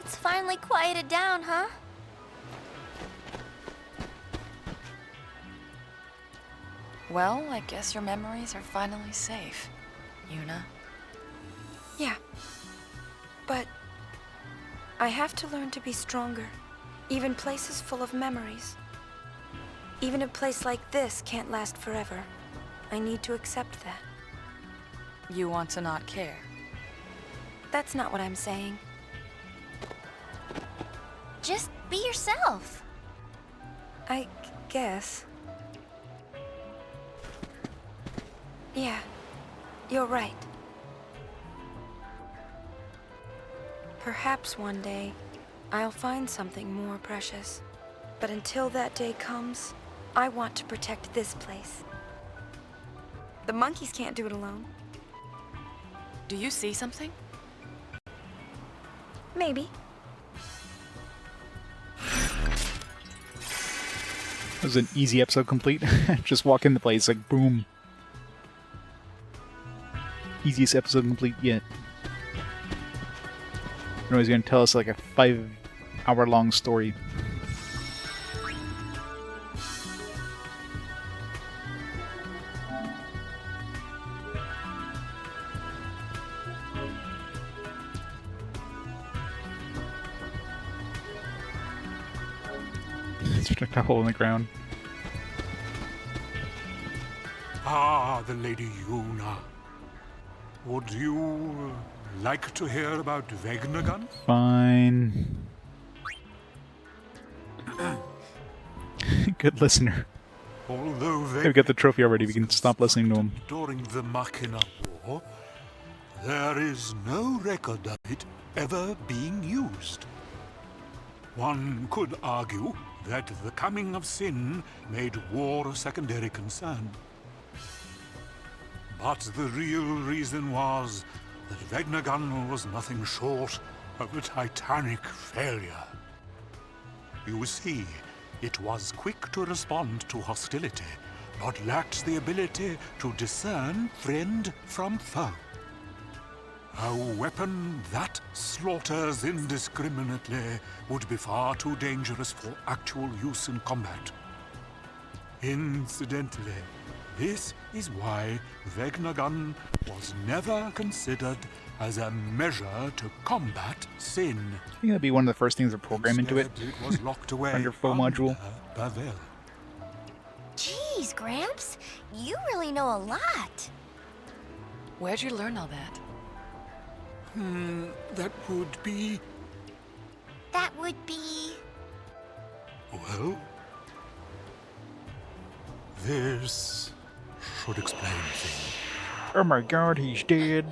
It's finally quieted down, huh? Well, I guess your memories are finally safe, Yuna. Yeah. But I have to learn to be stronger. Even places full of memories. Even a place like this can't last forever. I need to accept that. You want to not care. That's not what I'm saying. Just be yourself. I guess. Yeah, you're right. Perhaps one day, I'll find something more precious. But until that day comes, I want to protect this place. The monkeys can't do it alone. Do you see something? Maybe. It was an easy episode complete. Just walk in the place, like, boom. Easiest episode complete yet. You know, he's gonna tell us like a 5-hour-long story. It's just a hole in the ground. Ah, the Lady Yuna. Would you like to hear about Vegnagun? Fine. Good listener. Although We've got the trophy already, we can stop listening to him. during the Machina War, there is no record of it ever being used. One could argue that the coming of sin made war a secondary concern. But the real reason was that Vegnagun was nothing short of a titanic failure. You see, it was quick to respond to hostility, but lacked the ability to discern friend from foe. A weapon that slaughters indiscriminately would be far too dangerous for actual use in combat. Incidentally, this is why Vegnagun was never considered as a measure to combat sin. I think that'd be one of the first things to program into it. Instead, it was locked away Under foe module. Bavel. Jeez, Gramps, you really know a lot. Where'd you learn all that? That would be... That would be... Well... This should explain things. Oh my god, he's dead.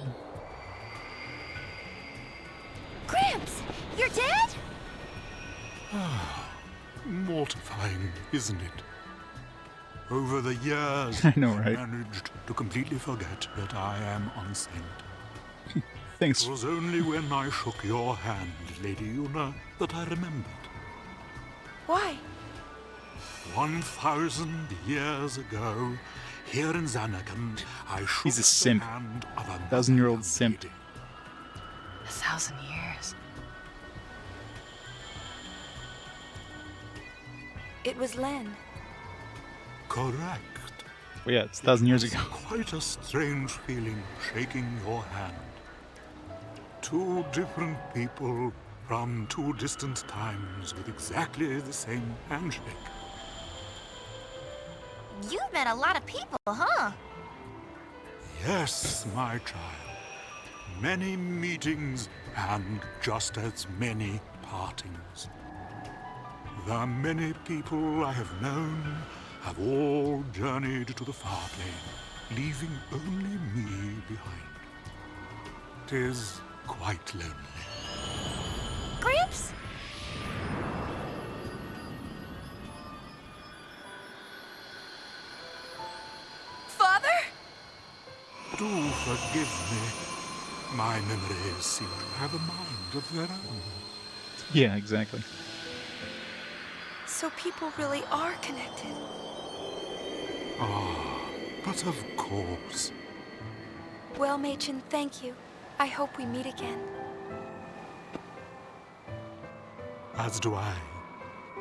Gramps, you're dead? Mortifying, isn't it? Over the years, I know, right? I managed to completely forget that I am unsent. Thanks. It was only when I shook your hand, Lady Yuna, that I remembered. Why? 1,000 years ago, here in Xanagan, I shook He's a simp. the hand of a 1,000-year-old simp. lady. 1,000 years. It was Len. Correct. Well, yeah, it's 1,000 years ago. Quite a strange feeling shaking your hand. Two different people from two distant times with exactly the same handshake. You've met a lot of people, huh? Yes, my child. Many meetings and just as many partings. The many people I have known have all journeyed to the far plane, leaving only me behind. 'Tis quite lonely. Gramps? Father? Do forgive me. My memories seem to have a mind of their own. Yeah, exactly. So people really are connected. Ah, but of course. Well, Machen, thank you. I hope we meet again. As do I.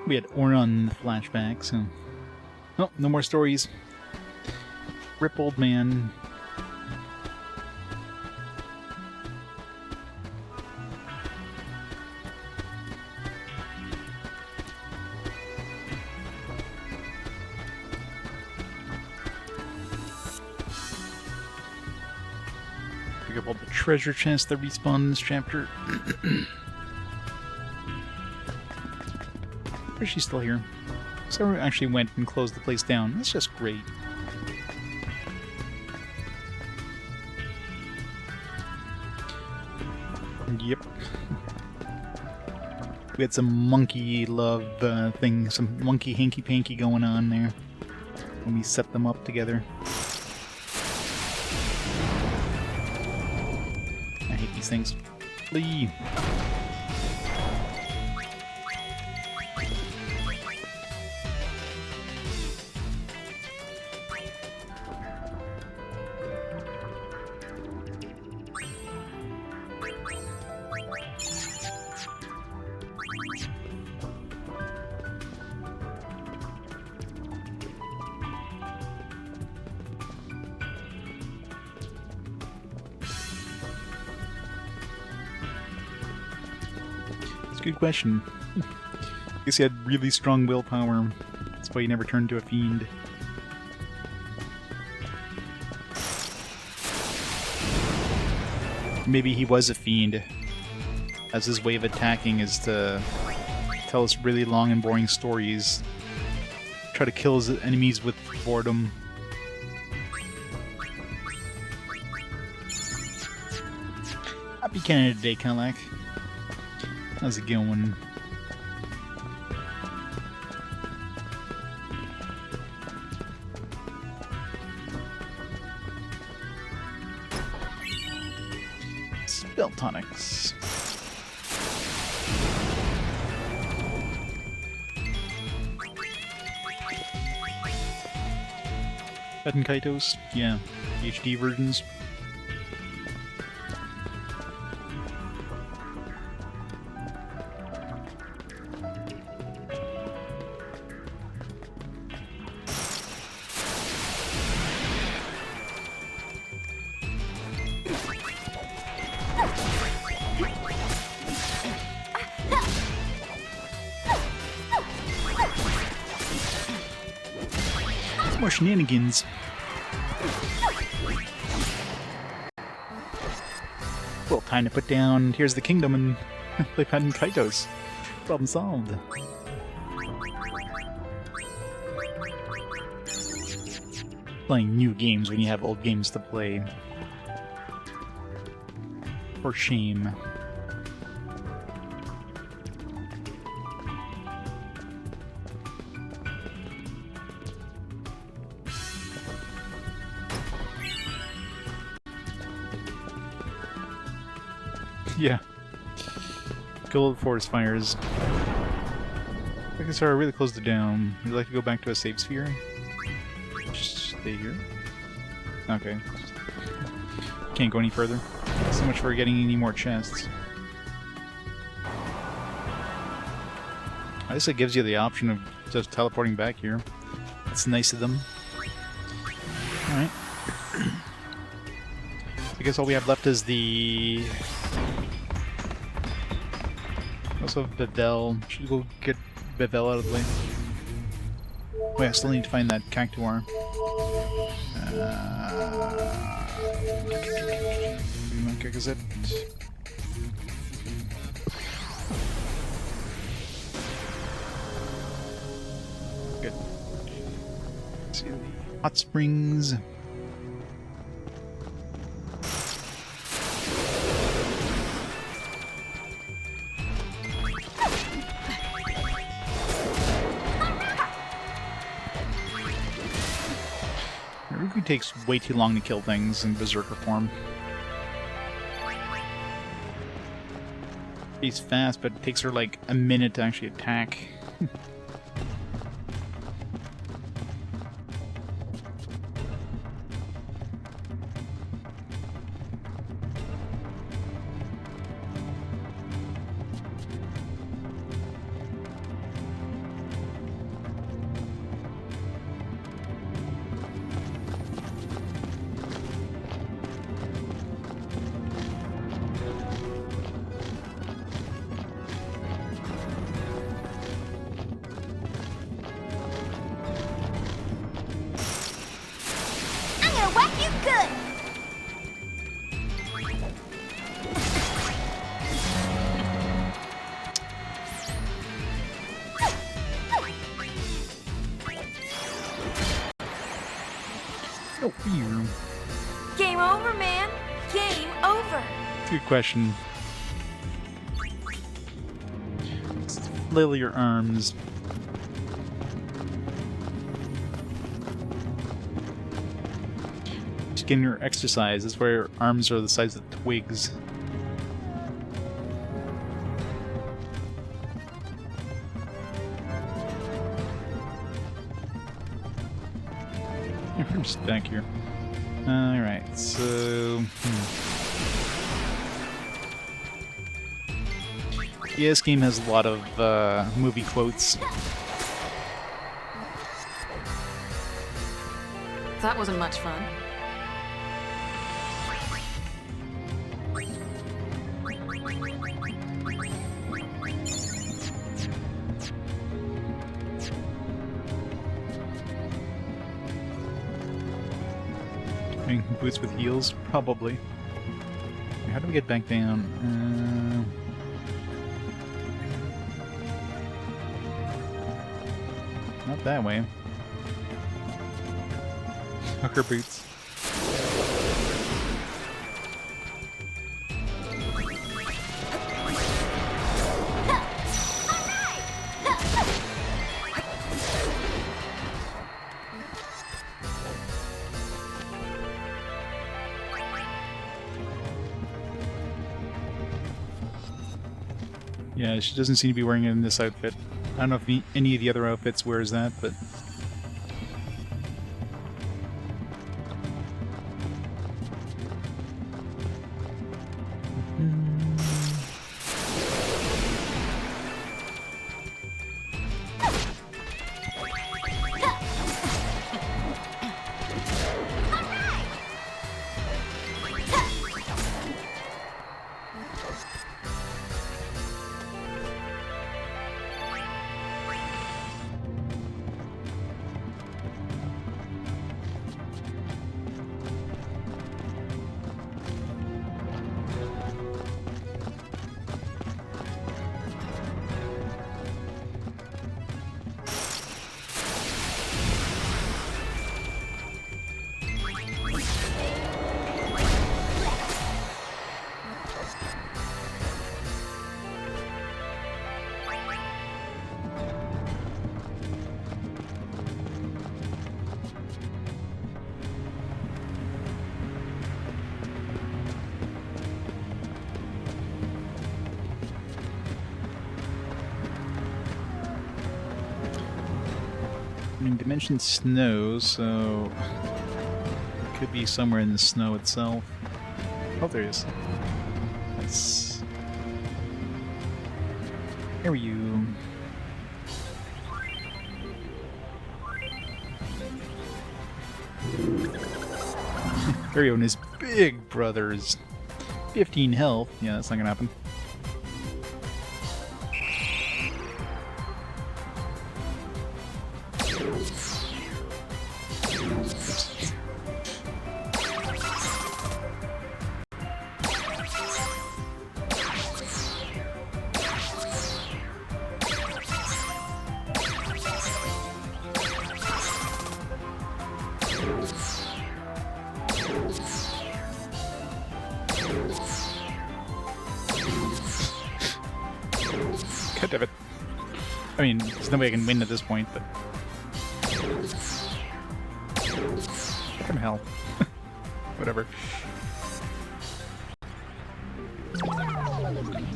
We had Orna in the flashback, so... Oh, no more stories. Rip old man. Pick up all the treasure chests that respawn in this chapter. Or is she still here? So we actually went and closed the place down. That's just great. Yep. We had some monkey love thing, some monkey hanky-panky going on there when we set them up together. I hate these things. Flee! Good question. I guess he had really strong willpower. That's why he never turned into a fiend. Maybe he was a fiend, as his way of attacking is to tell us really long and boring stories. Try to kill his enemies with boredom. Happy Canada Day, Kalak. How's it going? Spell tonics. Pet and Kaitos? Yeah. HD versions. More shenanigans. Well, time to put down Here's the Kingdom and play Pet and Kaitos. Problem solved. Playing new games when you have old games to play. For shame. Yeah. Kill the forest fires. I guess I really closed it down. Would you like to go back to a save sphere? Just stay here. Okay. Can't go any further. So much for getting any more chests. I guess it gives you the option of just teleporting back here. That's nice of them. Alright. I guess all we have left is the... Also Bevel. Should go get Bevel out of the way. Wait, I still need to find that Cactuar. Is it? see the hot springs. Rikku takes way too long to kill things in berserker form. She's fast, but it takes her like a minute to actually attack. Oh, fear. Game over, man. Game over. Good question. Flail your arms. Just getting your exercise. That's why your arms are the size of twigs. We're just back here. Alright, so... Yeah, this game has a lot of movie quotes. That wasn't much fun. Boots with heels? Probably. How do we get back down? Not that way. Hooker boots. Yeah, she doesn't seem to be wearing it in this outfit. I don't know if any of the other outfits wears that, but... I mean, dimension snow, so... it could be somewhere in the snow itself. Oh, there he is. Nice. Here are you. Mario and his big brothers. 15 health. Yeah, that's not gonna happen. God damn it. I mean, there's no way I can win at this point, but... Fucking hell. Whatever.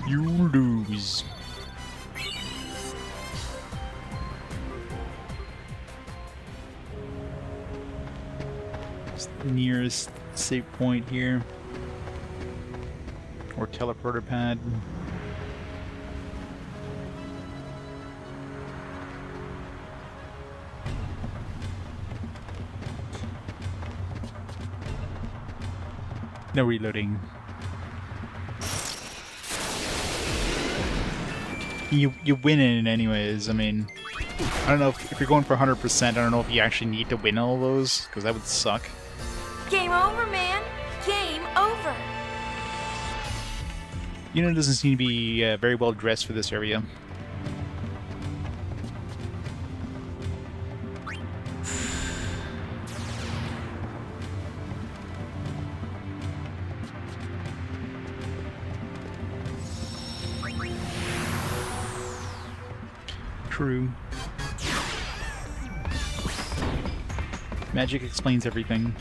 You lose. It's the nearest save point here. Or teleporter pad. No reloading. You win it anyways. I mean, I don't know if you're going for 100%. I don't know if you actually need to win all those, because that would suck. Game over, man. Game over. Yuna doesn't seem to be very well dressed for this area. True. Magic explains everything.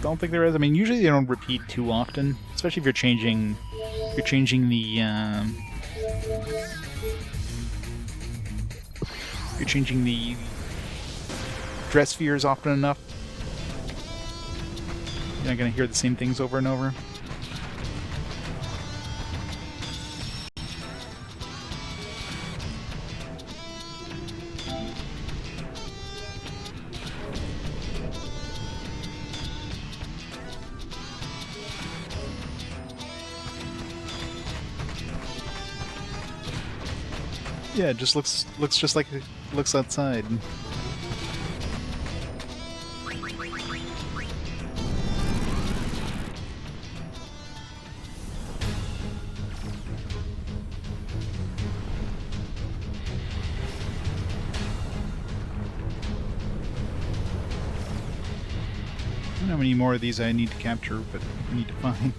Don't think there is. I mean, usually they don't repeat too often, especially if you're changing the dress spheres often enough. You're not gonna hear the same things over and over. Yeah, it just looks just like it looks outside. I don't know how many more of these I need to capture, but I need to find.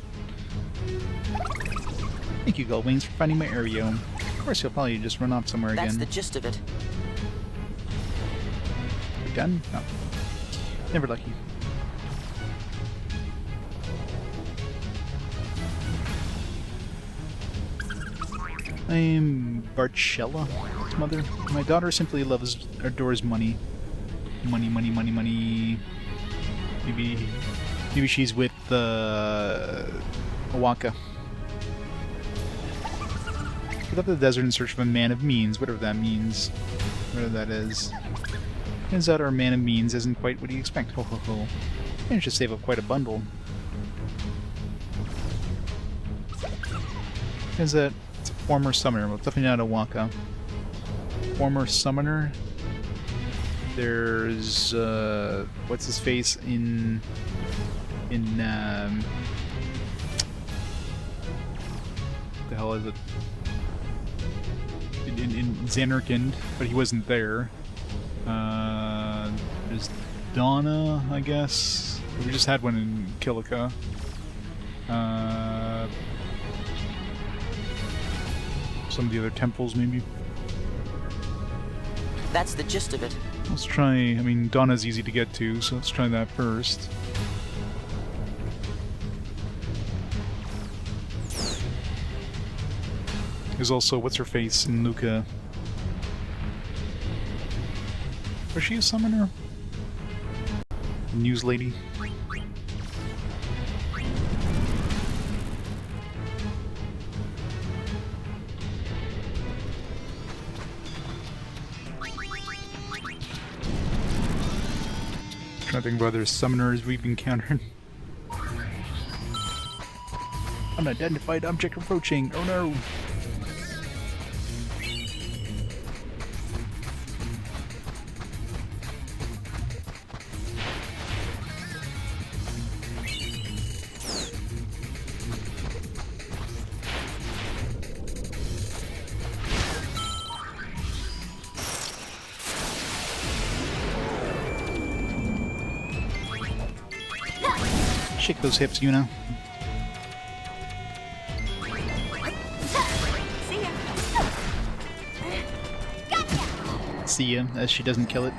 Thank you, Gullwings, for finding my area. Of course, he'll probably just run off somewhere again. That's the gist of it. We done? No. Never lucky. I'm Barchella's mother. My daughter simply adores money. Money, money, money, money. Maybe she's with Awaka. Get up to the desert in search of a man of means, whatever that means. Whatever that is. Turns out our man of means isn't quite what you expect. Ho ho ho. Managed to save up quite a bundle. Turns out it's a former summoner. Well, definitely not Awaka. Former summoner. There's what's his face in the hell is it? In Xanarkand, but he wasn't there. There's Donna, I guess. We just had one in Kilika. Some of the other temples, maybe. That's the gist of it. Let's try. I mean, Donna's easy to get to, so let's try that first. There's also what's her face in Luca. Was she a summoner? News lady. Trying to think of other summoners we've encountered. Unidentified object approaching. Oh no! Shake those hips, Yuna. See ya, as she doesn't kill it.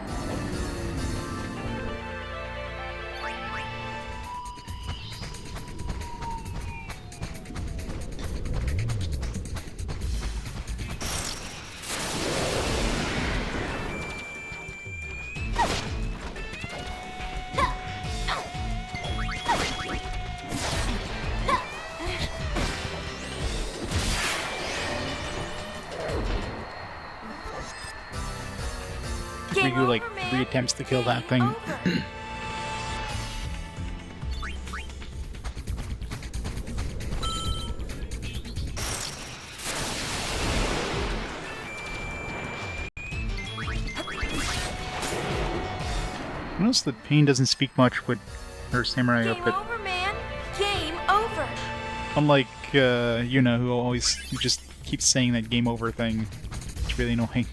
Rikku like 3 attempts to kill that thing. Notice that Paine doesn't speak much with her samurai outfit. Game over, man. Game over. Unlike Yuna, who just keeps saying that game over thing. It's really annoying.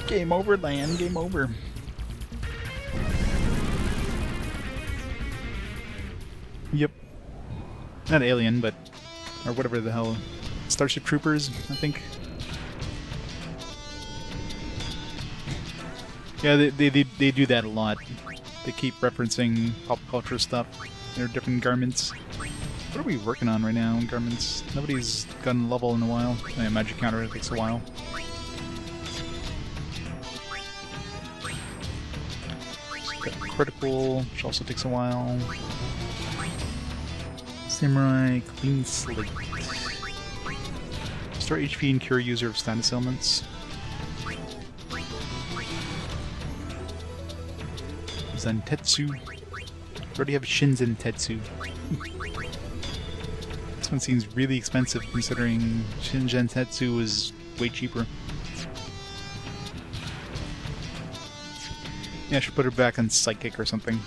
Game over, land. Game over. Yep. Not Alien, but... or whatever the hell. Starship Troopers, I think. Yeah, they do that a lot. They keep referencing pop culture stuff. Their different garments. What are we working on right now in garments? Nobody's gotten level in a while. Yeah, magic counter, it takes a while. Critical, which also takes a while. Samurai, clean slate. Restore HP and cure user of status ailments. Zantetsu. We already have Shin Zantetsu. This one seems really expensive considering Shin Zantetsu was way cheaper. Yeah, I should put her back on Psychic or something.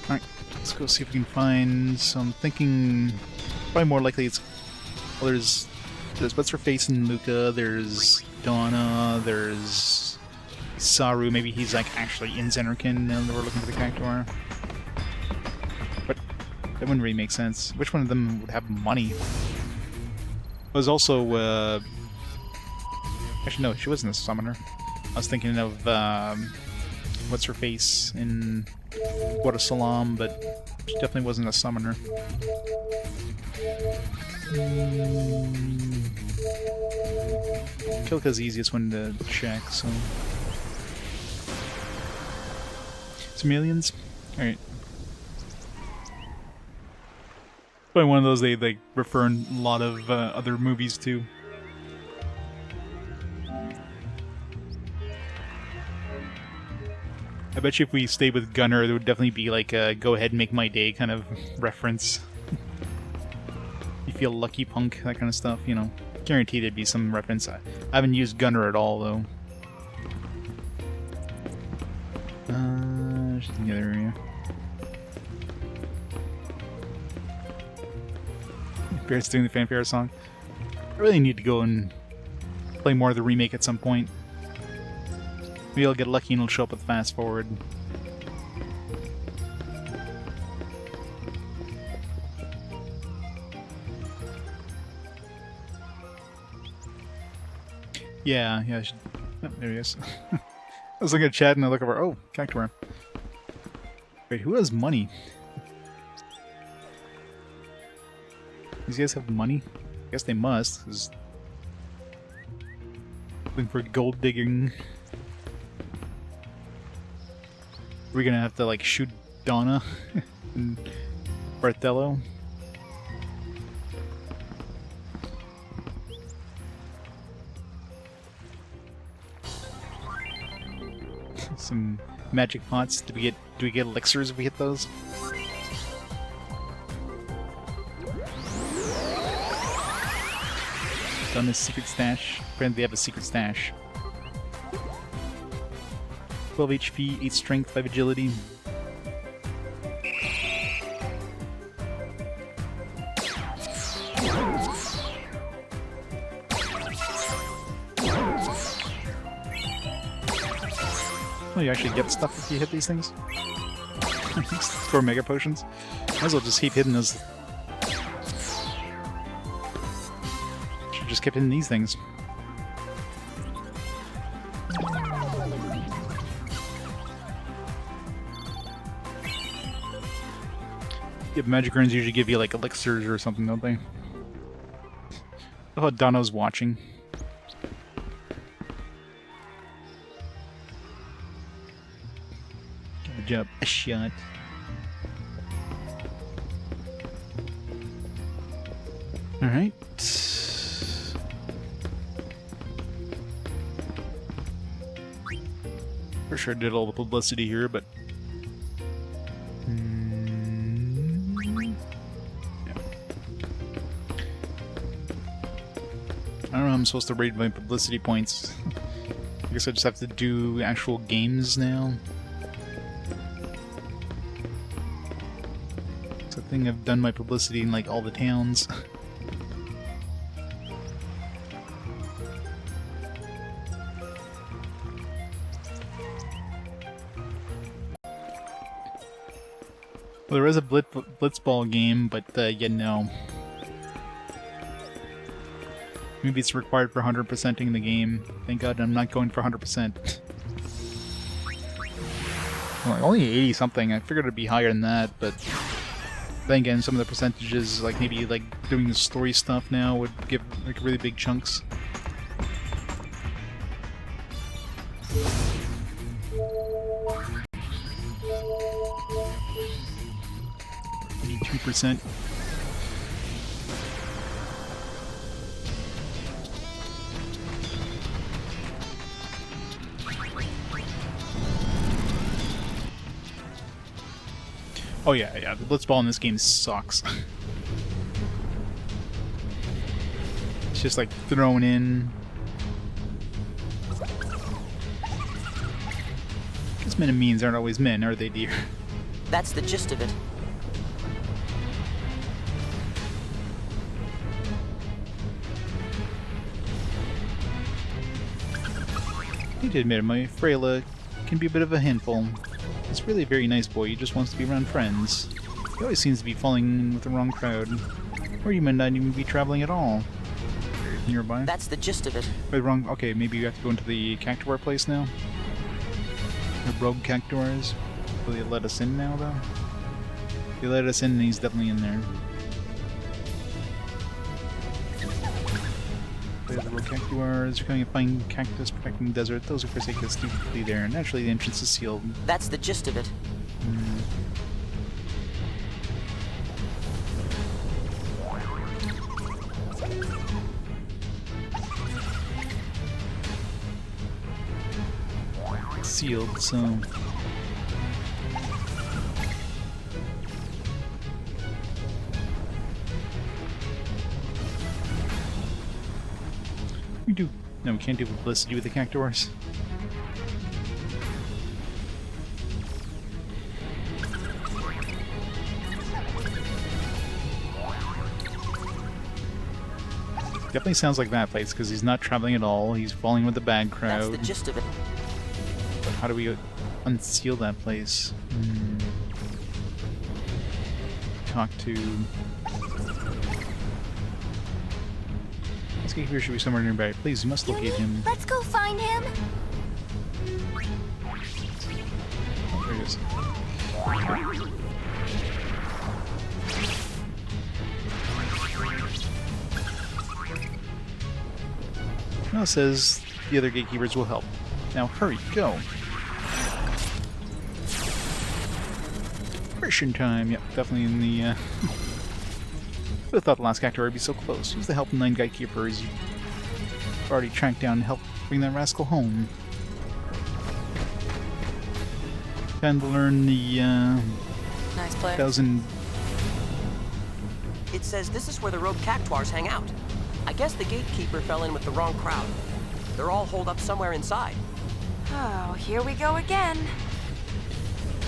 Alright, let's go see if we can find some. I'm thinking probably more likely it's... well, there's what's her face in Luca, there's Donna, there's Saru, maybe he's like actually in Zenerkin now that we're looking for the character. But that wouldn't really make sense. Which one of them would have money? There's also actually, no, she wasn't a summoner. I was thinking of, what's her face in What a Salam, but she definitely wasn't a summoner. Kilka's the easiest one to check, so... some aliens? Alright. Probably one of those they refer in a lot of other movies too. I bet you if we stayed with Gunner, there would definitely be like a go ahead and make my day kind of reference. You feel lucky punk, that kind of stuff, you know. Guaranteed there'd be some reference. I haven't used Gunner at all, though. Just in the other area. Bear's doing the fanfare song. I really need to go and play more of the remake at some point. Maybe I'll get lucky and it'll show up with fast forward. Yeah, I should... oh, there he is. I was looking at chat and I look over... oh, Cactuar. Wait, who has money? These guys have money? I guess they must, 'cause... looking for gold digging... We're gonna have to, like, shoot Donna and Barthello. Some magic pots. Do we get elixirs if we hit those? Donna's secret stash. Apparently they have a secret stash. 12 HP, 8 strength, 5 agility. Oh, you actually get stuff if you hit these things? Score mega potions? Might as well just keep hitting those. Should just keep hitting these things. Yeah, magic runes usually give you like elixirs or something, don't they? Oh, Donna's watching. Good job. A shot. Alright. For sure I did all the publicity here, but... yeah. I don't know how I'm supposed to rate my publicity points. I guess I just have to do actual games now. It's a thing I've done my publicity in like all the towns. Well, there is a Blitzball game, but yeah, no. Maybe it's required for 100%ing the game. Thank God I'm not going for 100%. Well, only 80 something. I figured it'd be higher than that, but then again, some of the percentages, like maybe like doing the story stuff now, would give like really big chunks. 2%. Oh yeah, the blitzball in this game sucks. It's just like thrown in. Because men and means aren't always men, are they, dear? That's the gist of it. I need to admit, my Freyla can be a bit of a handful. He's really a very nice boy, he just wants to be around friends. He always seems to be falling in with the wrong crowd. Or you might not even be traveling at all. Nearby. That's the gist of it. Wait, wrong. Okay, maybe you have to go into the Cactuar place now? The rogue Cactuars? Will they let us in now, though? If they let us in, then he's definitely in there. The rogue Cactuars are coming to find cactus protecting the desert. Those who forsake us keep flee there. Naturally, the entrance is sealed. That's the gist of it. Sealed, so... we do... no, we can't do publicity with the Cactuars. Definitely sounds like that place, because he's not traveling at all, he's falling with the bad crowd. That's the gist of it. How do we unseal that place? Talk to... this gatekeeper should be somewhere nearby. Please, you must locate him. Let's go find him. Oh, there he is. Now it says the other gatekeepers will help. Now hurry, go. Christian time. Yep, definitely in the, Who would have thought the last Cactuar would be so close? Use the help of 9 gatekeepers. You've already tracked down and helped bring that rascal home. Time to learn the, Nice play. 1000... It says this is where the rogue Cactuars hang out. I guess the gatekeeper fell in with the wrong crowd. They're all holed up somewhere inside. Oh, here we go again.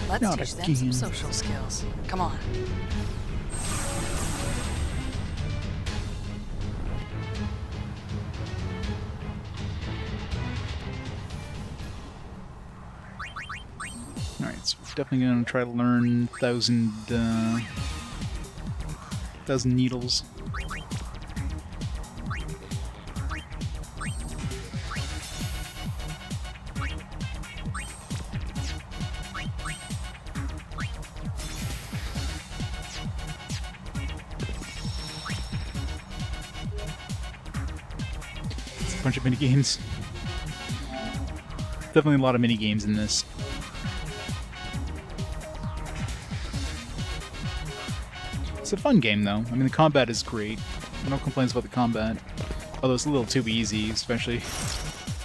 Let's Not teach them again. some social skills. Come on. Alright, so we're definitely gonna try to learn 1,000 needles. It's a bunch of mini games. Definitely a lot of mini games in this. It's a fun game, though. I mean, the combat is great. No complaints about the combat. Although it's a little too easy, especially.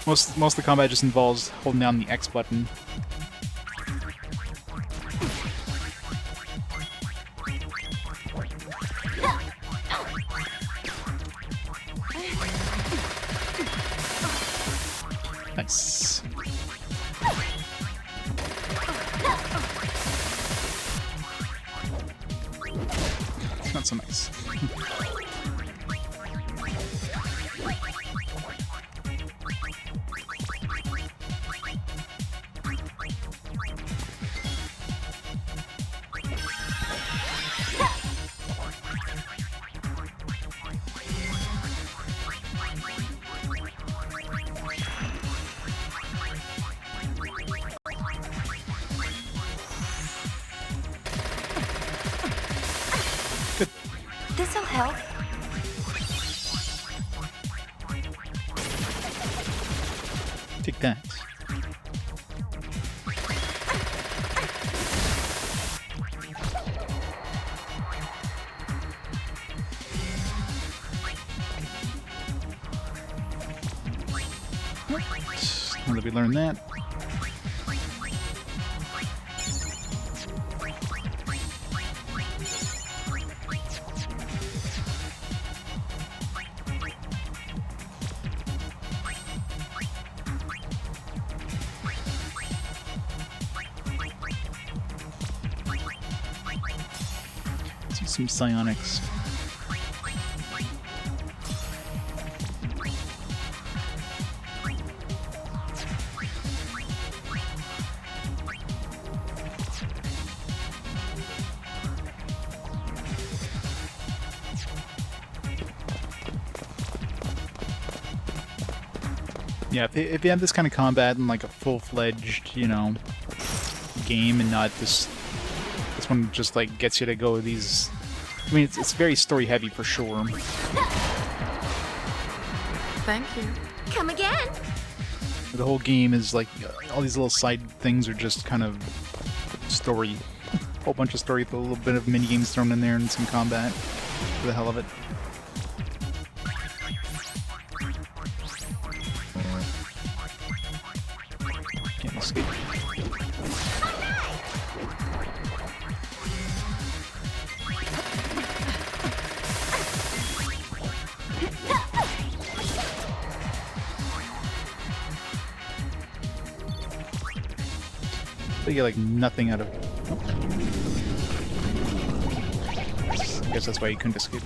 Most of the combat just involves holding down the X button. Nice. Not so nice. This'll help. Take that. Now that we learned that. Some psionics. Yeah, if they had this kind of combat in like a full-fledged, you know, game and not this one just like gets you to go these. I mean, it's very story heavy for sure. Thank you. Come again. The whole game is like all these little side things are just kind of story, a whole bunch of story with a little bit of mini games thrown in there and some combat for the hell of it. Can't escape. They get like nothing out of. Oh. I guess that's why you couldn't escape.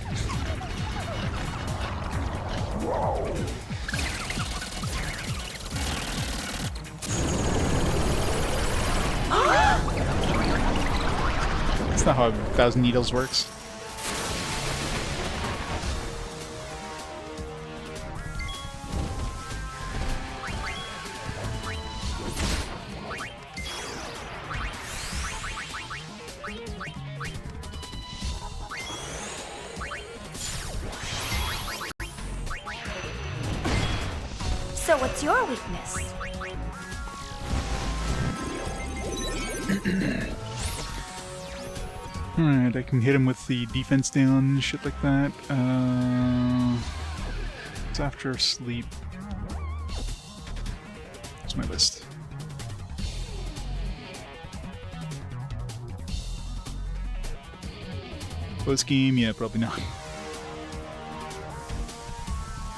That's not how 1,000 needles works. So what's your weakness? Alright, I can hit him with the defense down and shit like that. It's after sleep. What's my list? Close game? Yeah, probably not.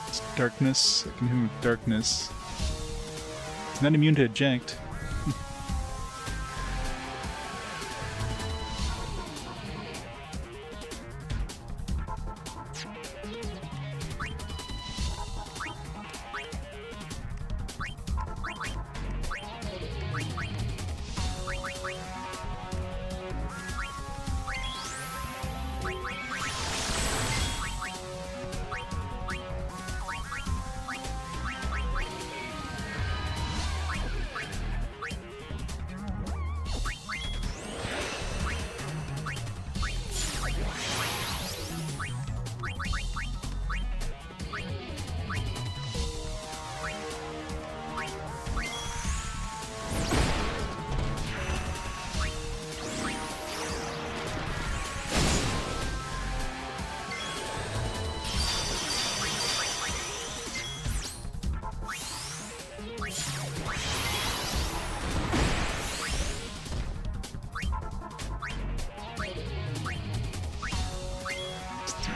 It's darkness. I can hit him with darkness. He's not immune to eject.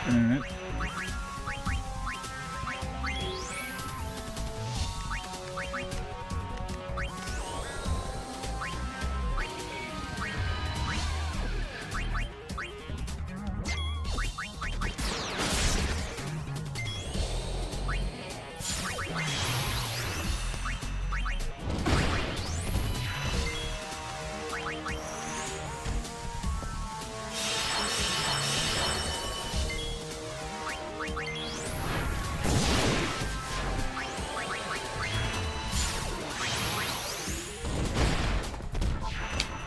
Internet.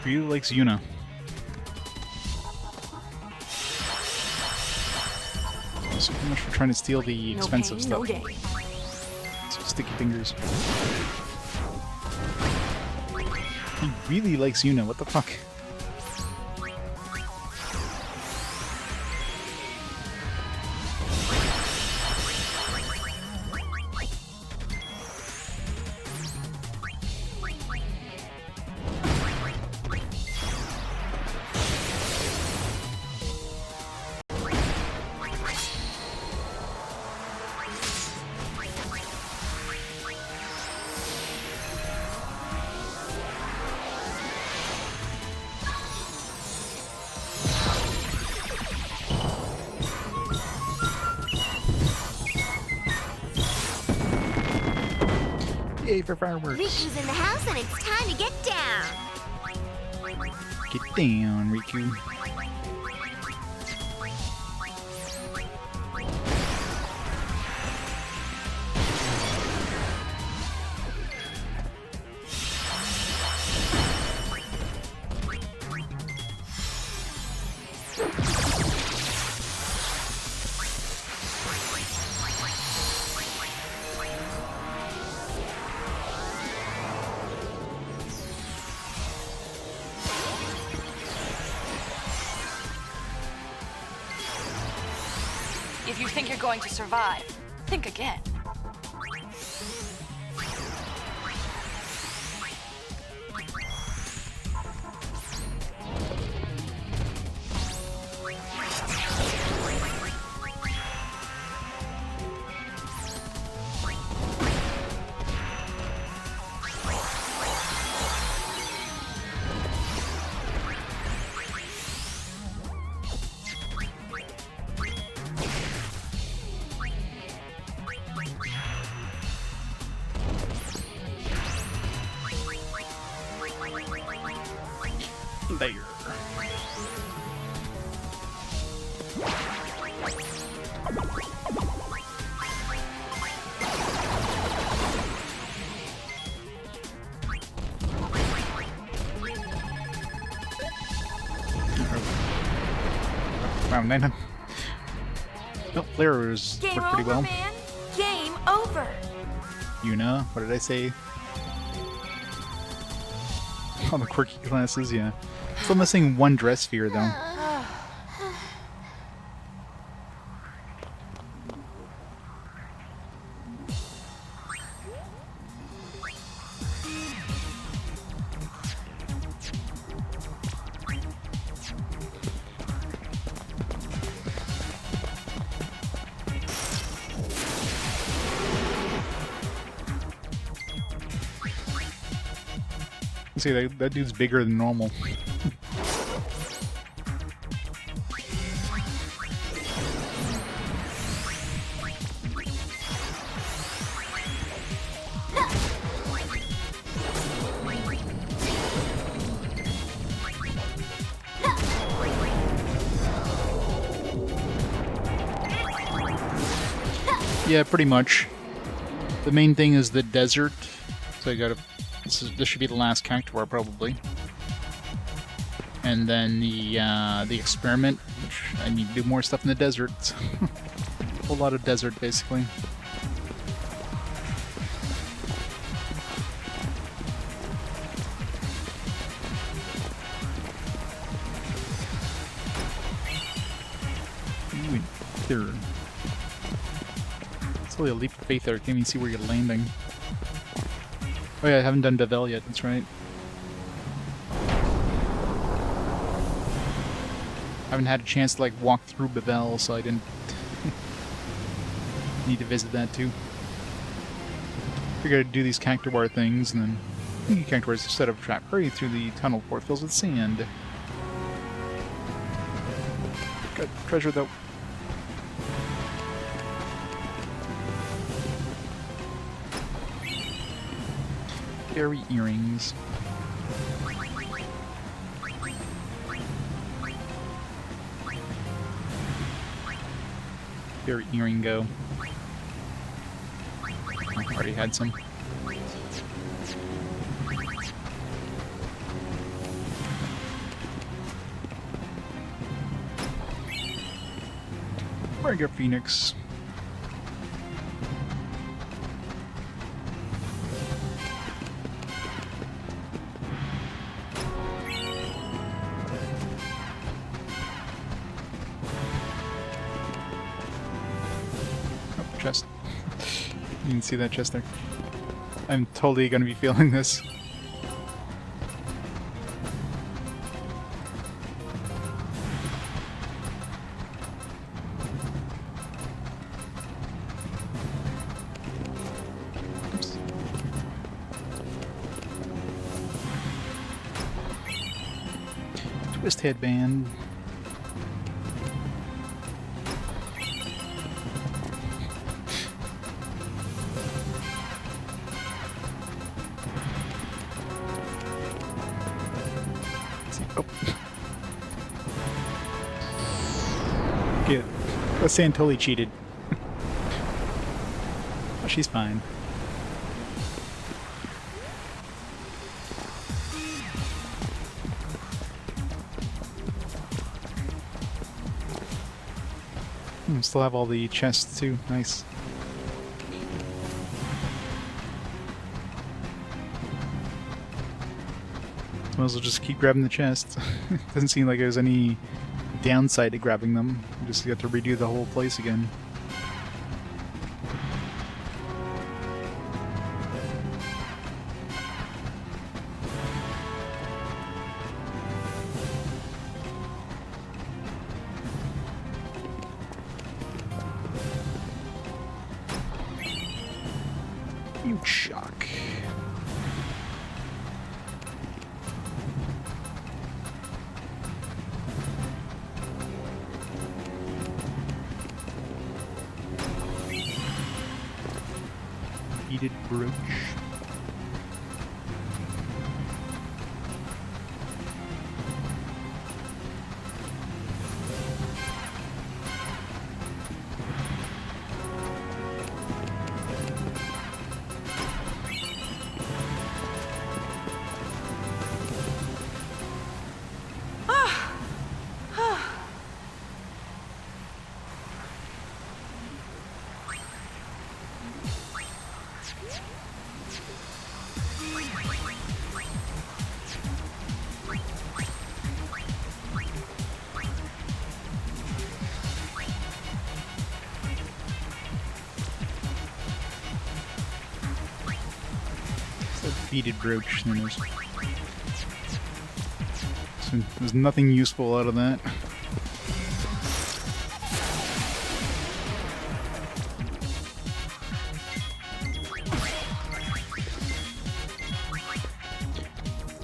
Really likes Yuna. So much for trying to steal the expensive stuff. So sticky fingers. He really likes Yuna. What the fuck? Yay for fireworks. Riku's in the house and it's time to get down. Get down, Rikku. If you think you're going to survive, think again. There. Wow, 900. Nope, flares work pretty well. Man. Game over. Yuna, what did I say? All the quirky classes, yeah. Still missing one dress sphere though. See, that dude's bigger than normal. Yeah, pretty much. The main thing is the desert, so I gotta. This should be the last cactuar probably, and then the experiment, which I need to do more stuff in the desert. A whole lot of desert basically. Ooh, there. It's only a leap of faith there. I can't even see where you're landing. Oh yeah, I haven't done Bevel yet, that's right. I haven't had a chance to like walk through Bevel, so I didn't need to visit that too. Figured I'd do these cactuar things, and then cactuars set up a trap. Hurry through the tunnel before it fills with sand. Got treasure though. Fairy earrings. Fairy earring go. I already had some. Burger Phoenix. Oh, chest. You can see that chest there. I'm totally gonna be feeling this. Oops. Twist headband. Oh. Good. That sand totally cheated. Oh, she's fine. Still have all the chests too. Nice. Might as well just keep grabbing the chests. Doesn't seem like there's any downside to grabbing them. You just got to redo the whole place again. Huge shock. Beaded brooch. Beaded brooch. There it is. So there's nothing useful out of that.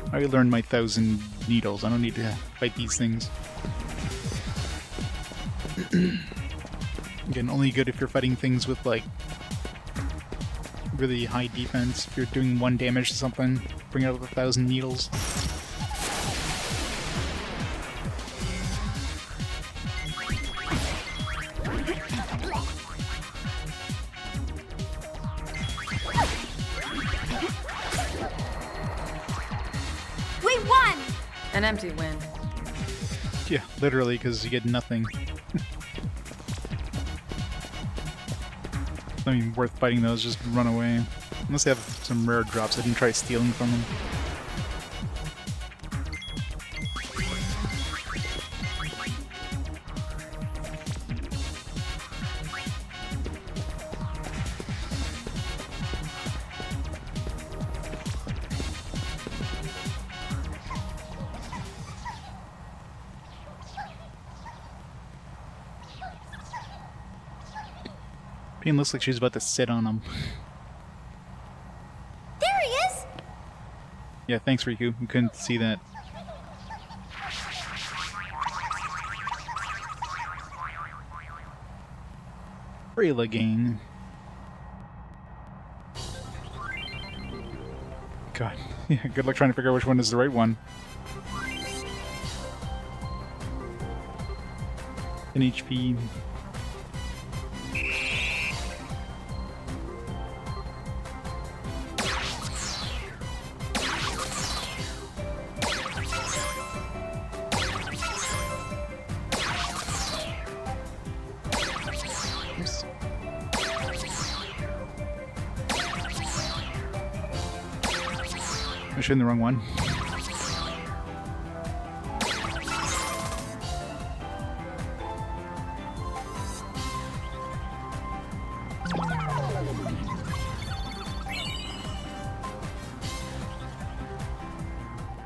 I already learned my 1,000 needles. I don't need to fight these things. Again, only good if you're fighting things with like really high defense. If you're doing 1 damage to something, bring out 1,000 needles. We won! An empty win. Yeah, literally, because you get nothing. Not even worth fighting those, just run away. Unless they have some rare drops, I didn't try stealing from them. Paine looks like she's about to sit on him. There he is! Yeah, thanks, Rikku. You couldn't see that. Game. God. Yeah, good luck trying to figure out which one is the right one. An HP. Oops. I'm shooting the wrong one.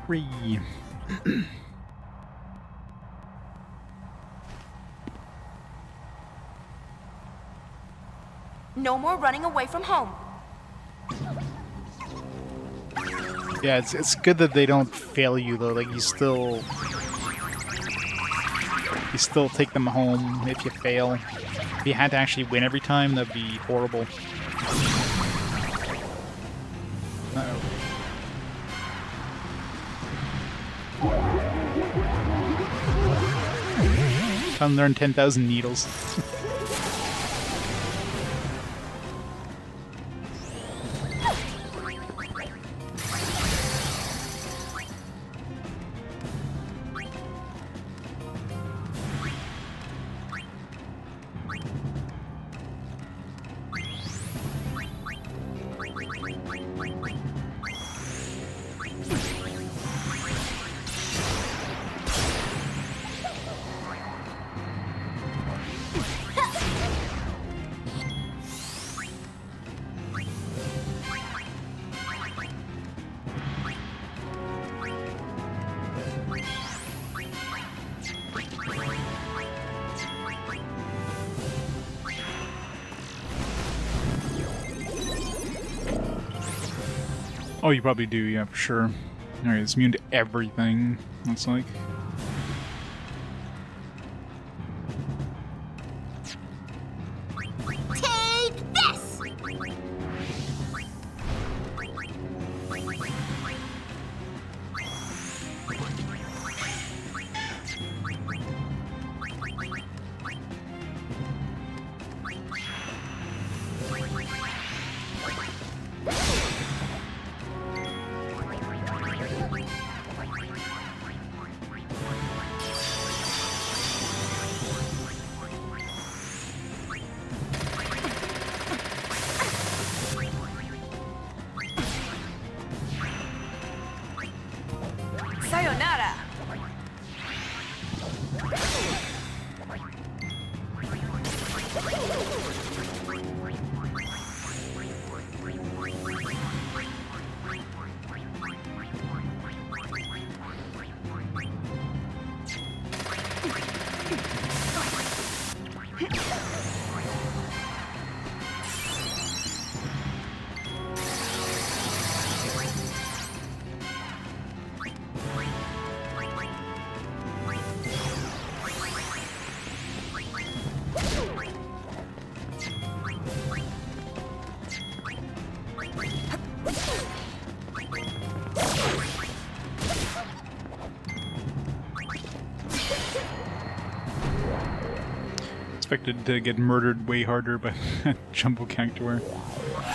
Three. No more running away from home. Yeah, it's good that they don't fail you though. Like you still take them home if you fail. If you had to actually win every time, that'd be horrible. Uh-oh. Time to learn 10,000 needles. Oh, you probably do, yeah, for sure. Alright, it's immune to everything, looks like. Take this! Sayonara! Expected to get murdered way harder by Jumbo Cactuar.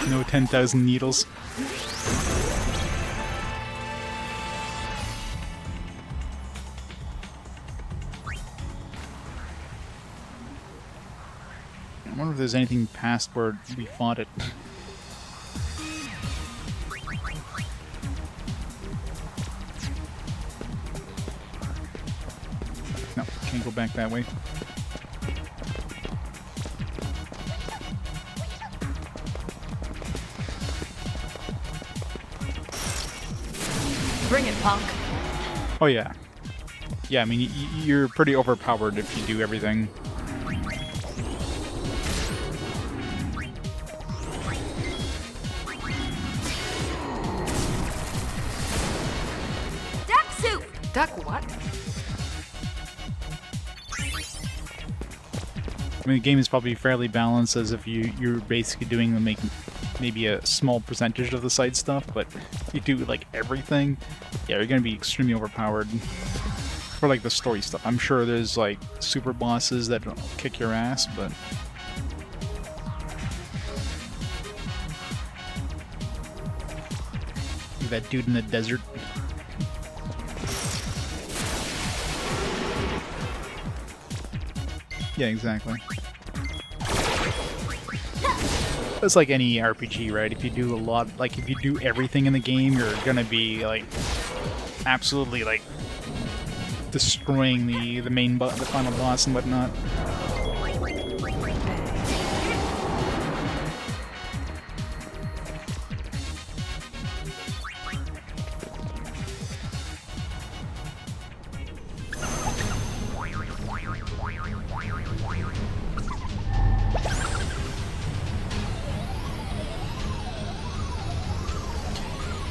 No 10,000 needles. I wonder if there's anything past where we fought it. No, can't go back that way. Bring it, punk. Oh yeah. Yeah, I mean, you're pretty overpowered if you do everything. Duck what? I mean, the game is probably fairly balanced, as if you're basically doing maybe a small percentage of the side stuff, but if you do like everything, yeah, you're gonna be extremely overpowered for like the story stuff. I'm sure there's like super bosses that kick your ass, but like that dude in the desert. Yeah, exactly. It's like any RPG, right? If you do a lot, like if you do everything in the game, you're gonna be like absolutely like destroying the final boss and whatnot.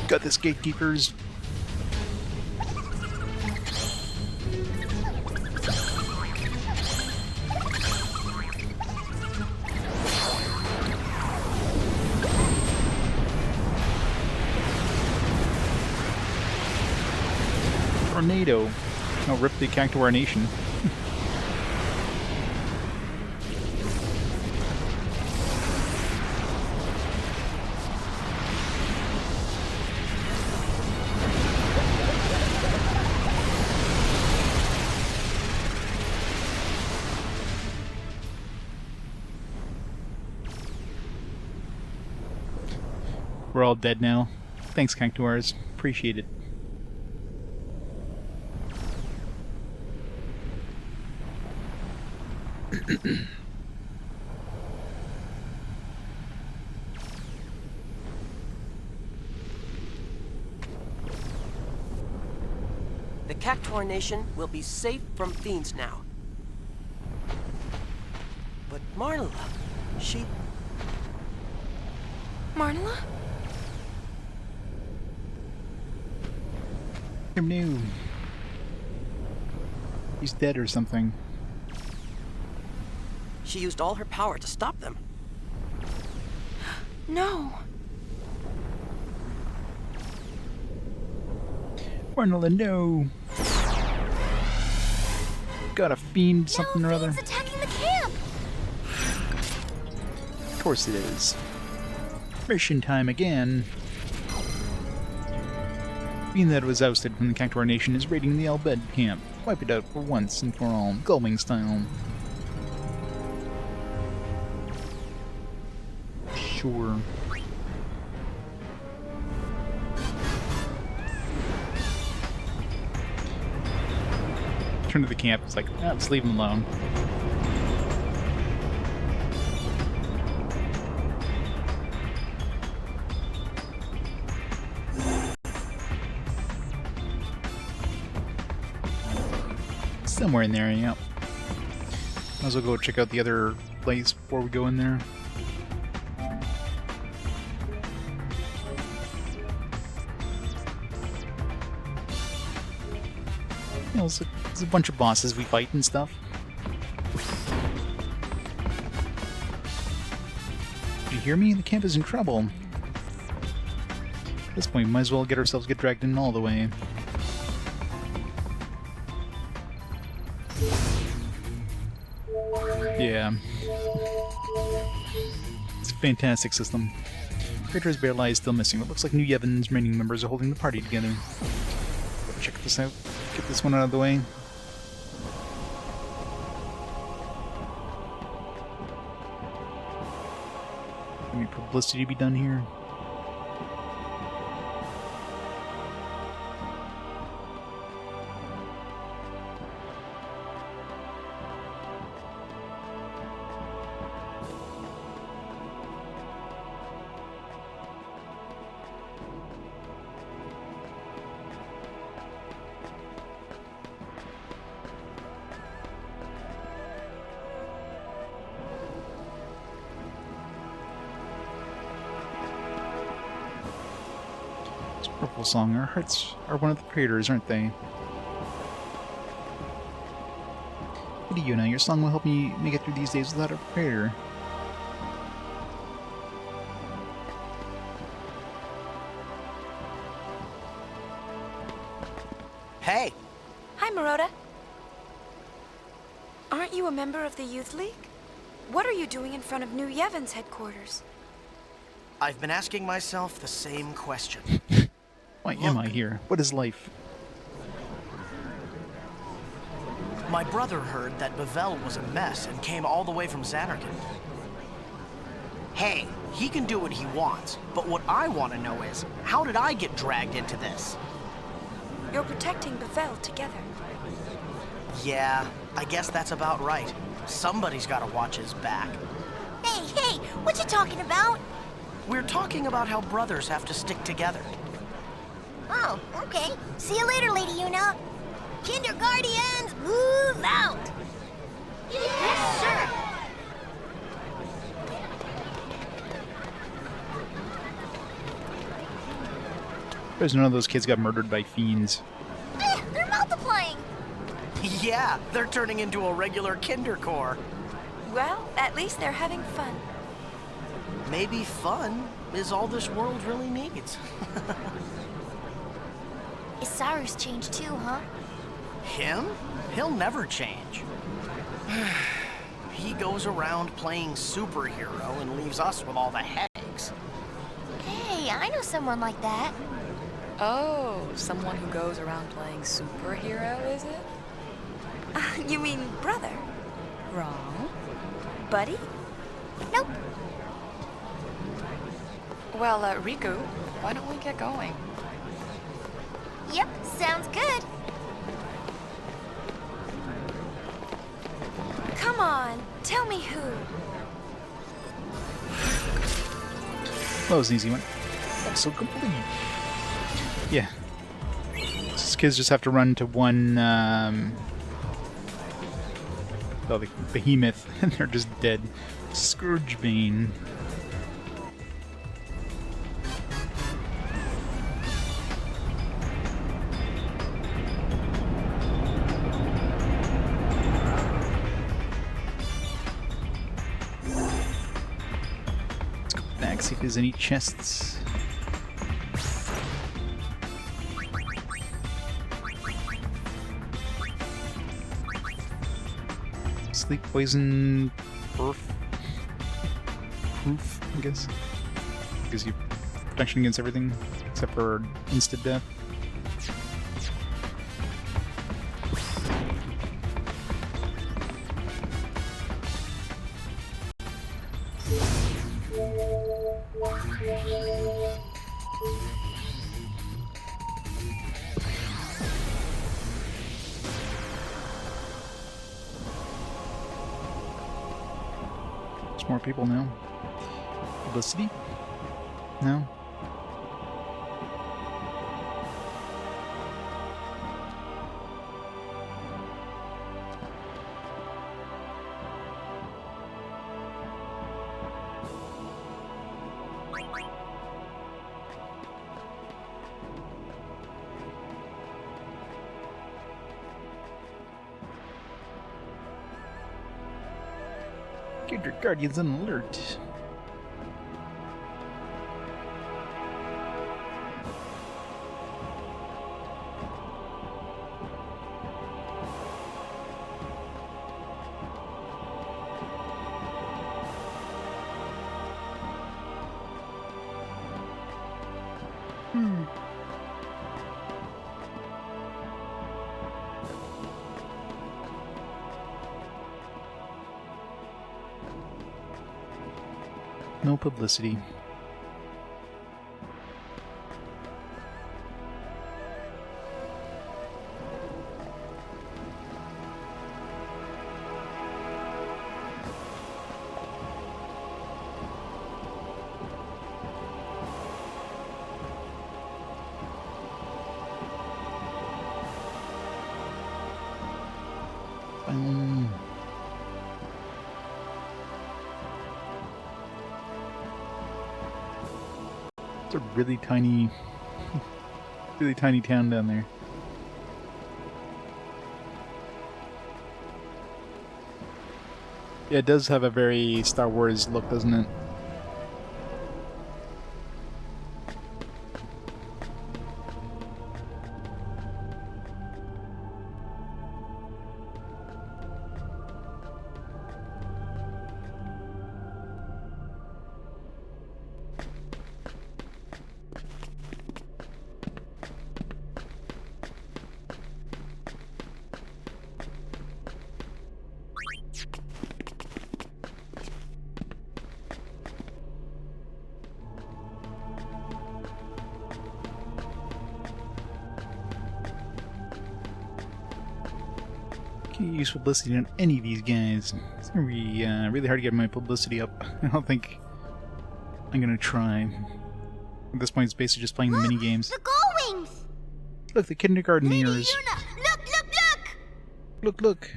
Got this, gatekeepers. Tornado. I'll rip the Cactuar Nation. We're all dead now. Thanks, Cactuars. Appreciate it. The Cactuar Nation will be safe from fiends now. But Marla, she... Marla? No. He's dead or something. She used all her power to stop them. No. Marla, no. Got a fiend something or other. It's attacking the camp. Of course it is. Mission time again. Being that it was ousted from the Cactuar Nation is raiding the Albed camp. Wipe it out for once and for all, Gullwing style. Sure. Turn to the camp, it's like, ah, let's leave him alone. Somewhere in there, yeah. Might as well go check out the other place before we go in there. You know, there's a bunch of bosses we fight and stuff. Do you hear me? The camp is in trouble. At this point, we might as well get dragged in all the way. Yeah. It's a fantastic system. Crater's Bear Lie is still missing. It looks like New Yevon's remaining members are holding the party together. Check this out. Get this one out of the way. Any publicity to be done here? Purple song. Our hearts are one of the creators, aren't they? Publicity, Yuna. Your song will help me make it through these days without a prayer. Hey! Hi, Maroda. Aren't you a member of the Youth League? What are you doing in front of New Yevon's headquarters? I've been asking myself the same question. Why am I here? What is life? My brother heard that Bavel was a mess and came all the way from Xanarkand. Hey, he can do what he wants, but what I want to know is, how did I get dragged into this? You're protecting Bavel together. Yeah, I guess that's about right. Somebody's got to watch his back. Hey, what you talking about? We're talking about how brothers have to stick together. Oh, okay. See you later, Lady Yuna. Kindergardians, move out! Yes, sir! There's none of those kids got murdered by fiends. They're multiplying! Yeah, they're turning into a regular kindercore. Well, at least they're having fun. Maybe fun is all this world really needs. Issaru's changed too, huh? Him? He'll never change. He goes around playing superhero and leaves us with all the headaches. Hey, I know someone like that. Oh, someone who goes around playing superhero, is it? You mean brother? Wrong. Buddy? Nope. Well, Rikku, why don't we get going? Yep, sounds good. Come on, tell me who. That was an easy one. Also complete. Yeah. These kids just have to run to one, the behemoth, and they're just dead. Scourgebane. Let's go back, see if there's any chests. Sleep poison proof, I guess. Gives you protection against everything except for instant death. More people now. Publicity? No. Get your guardians on alert. No publicity. It's a really tiny town down there. Yeah, it does have a very Star Wars look, doesn't it? Can't use publicity on any of these guys. It's gonna be really hard to get my publicity up. I don't think I'm gonna try. At this point, it's basically just playing the mini games. The Gullwings! Look, the kindergartners. Yuna! Look, look, look! Look, look.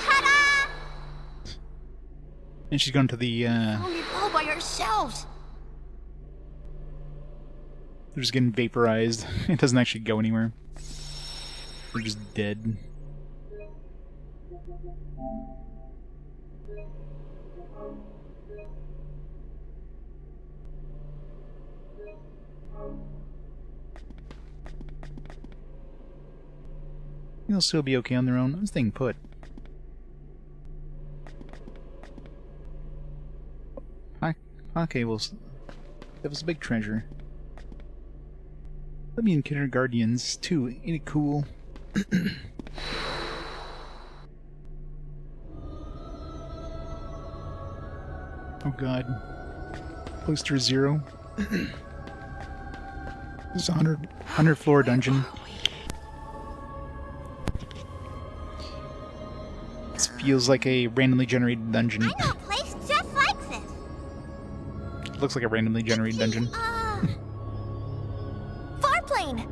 Ta-da! And she's gone to the. Oh, you're all by yourselves. They're just getting vaporized. It doesn't actually go anywhere. They're just dead. They'll still be okay on their own. I'm staying put. Okay, well, that was a big treasure. Let me in Kindergartens too. Ain't it cool? Oh god. Poster 0. This is a 100 floor dungeon. This feels like a randomly generated dungeon. I know a place just like this. It looks like a randomly generated dungeon. Farplane!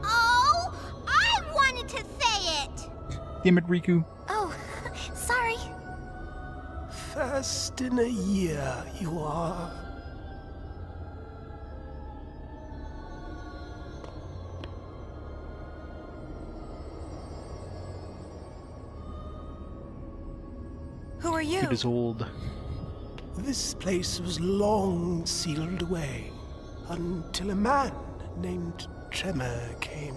Oh, I wanted to say it! Damn it, Rikku. Oh, sorry. First in a year, you are. Who are you? It is old. This place was long sealed away until a man named Tremor came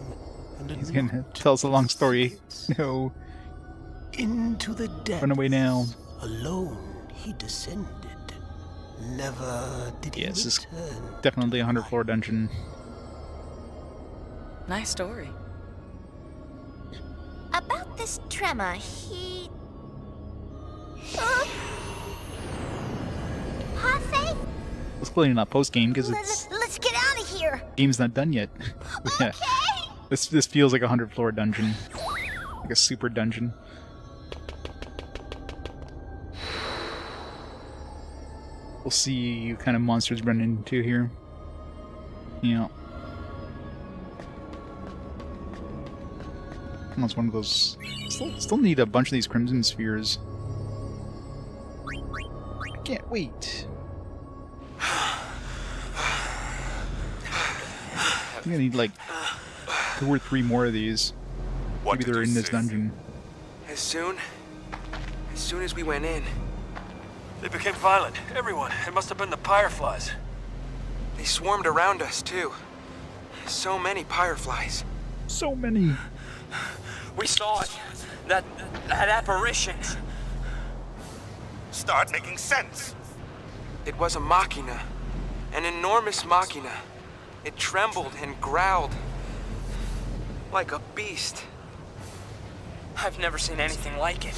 and He's gonna tell us a long story. No. Into the depths. Run away now. Alone he descended. Never did he This is return. definitely a 100 floor dungeon. Nice story. About this Tremor, he... Hasse? It's clearly not post game because it's Let's get out of here. game's not done yet. Yeah. This feels like a 100 floor dungeon, like a super dungeon. We'll see what kind of monsters run into here. Yeah. Almost one of those. Still need a bunch of these crimson spheres. I can't wait. I'm gonna need like 2 or 3 more of these. Maybe they're in this dungeon. As soon as we went in, they became violent. Everyone. It must have been the Fireflies. They swarmed around us, too. So many Fireflies. So many. We saw it. That apparition. Start making sense. It was a machina. An enormous machina. It trembled and growled. Like a beast. I've never seen anything like it.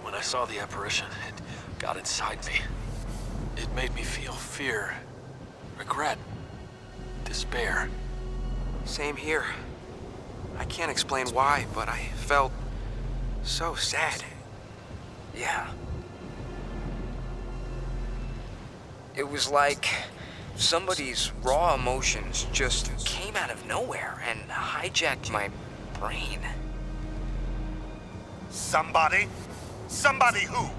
When I saw the apparition, it got inside me. It made me feel fear, regret, despair. Same here. I can't explain why, but I felt so sad. Yeah. It was like somebody's raw emotions just came out of nowhere and hijacked my brain. Somebody? Somebody who?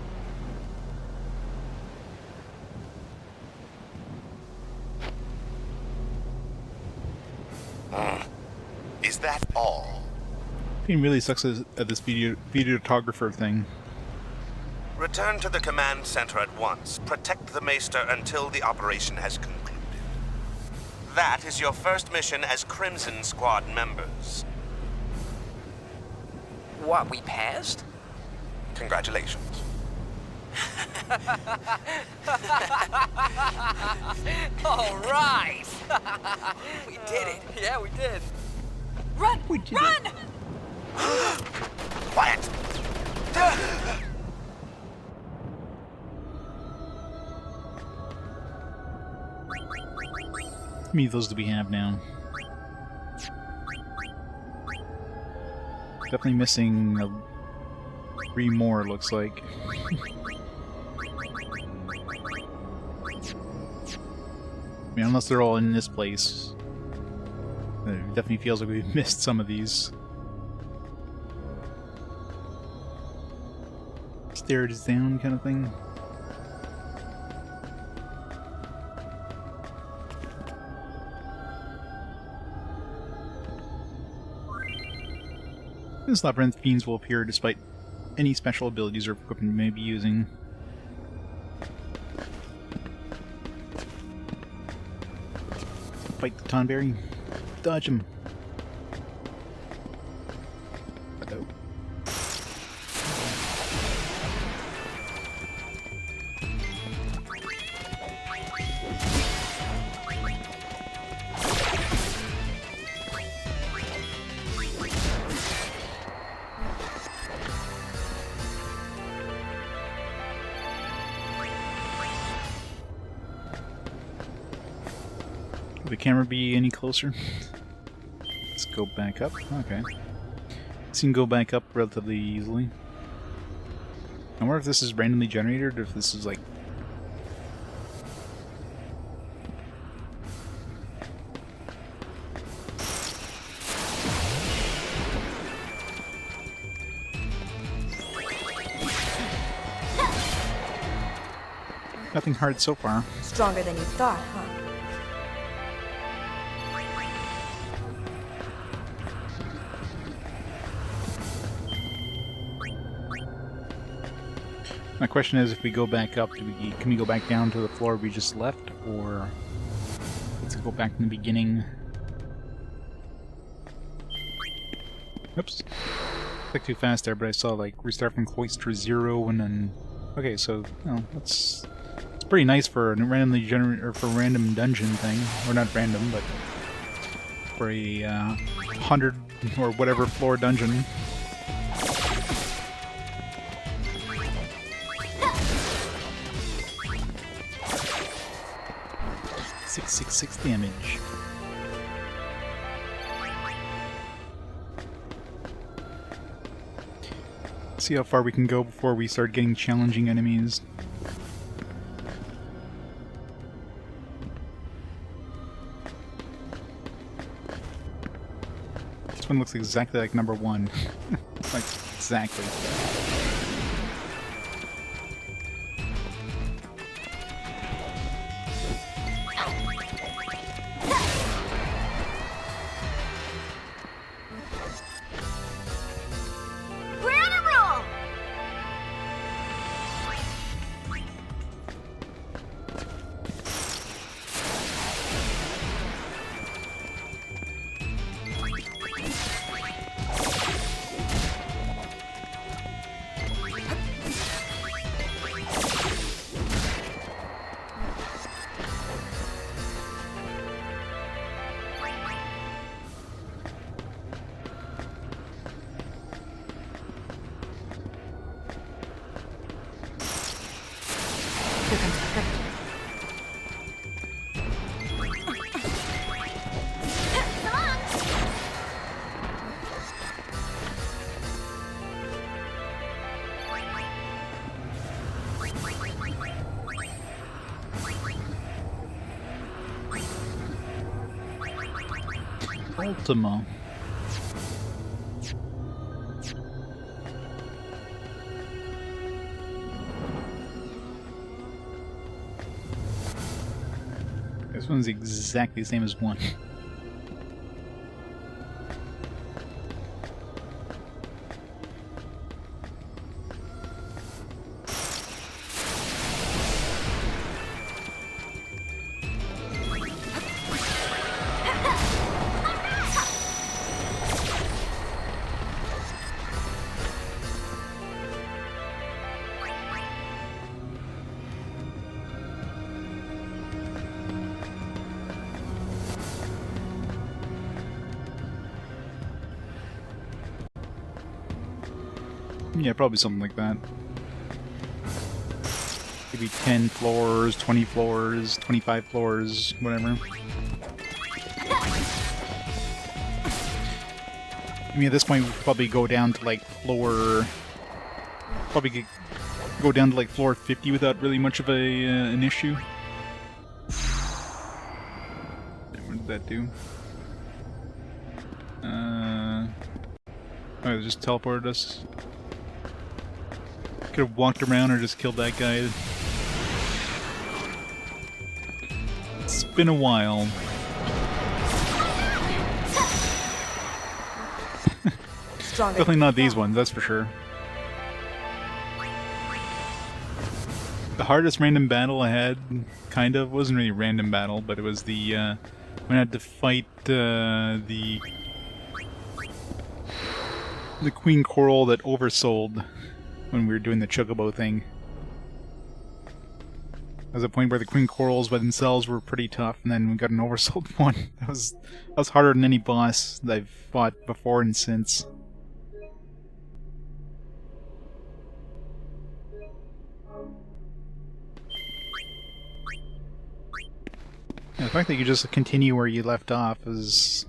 Is that all? Paine really sucks at this videographer thing. Return to the command center at once. Protect the Maester until the operation has concluded. That is your first mission as Crimson Squad members. What, we passed? Congratulations. All right! We did it. Yeah, we did. Run! Run! Quiet! How many of those do we have now? Definitely missing 3 more, looks like. I mean, unless they're all in this place. It definitely feels like we've missed some of these. Stairs down kind of thing. This labyrinth fiends will appear despite any special abilities or equipment you may be using. Fight the Tonberry. Dodge him. Uh-oh. Will the camera be any closer? Let's go back up. Okay. So you can go back up relatively easily. I wonder if this is randomly generated or if this is like... Nothing hard so far. Stronger than you thought, huh? My question is, if we go back up, can we go back down to the floor we just left, or let's go back in the beginning? Oops. Clicked too fast there, but I saw like restart from Cloister 0 and then... Okay, so that's it's pretty nice for a randomly or for a random dungeon thing, or not random, but for a 100 or whatever floor dungeon. 666 damage. See how far we can go before we start getting challenging enemies. This one looks exactly like number 1. Like, exactly. Ultima. This one's exactly the same as 1. Yeah, probably something like that. Maybe 10 floors, 20 floors, 25 floors, whatever. I mean, at this point, we could probably go down to like floor... Probably go down to like floor 50 without really much of an issue. What did that do? Oh, it just teleported us. Could have walked around or just killed that guy. It's been a while. Definitely not these ones, that's for sure. The hardest random battle I had, kind of, wasn't really a random battle, but it was the, when I had to fight, the queen coral that oversold when we were doing the chocobo thing. There was a point where the queen corals by themselves were pretty tough, and then we got an oversold one. That was harder than any boss that I've fought before and since. Yeah, the fact that you just continue where you left off is...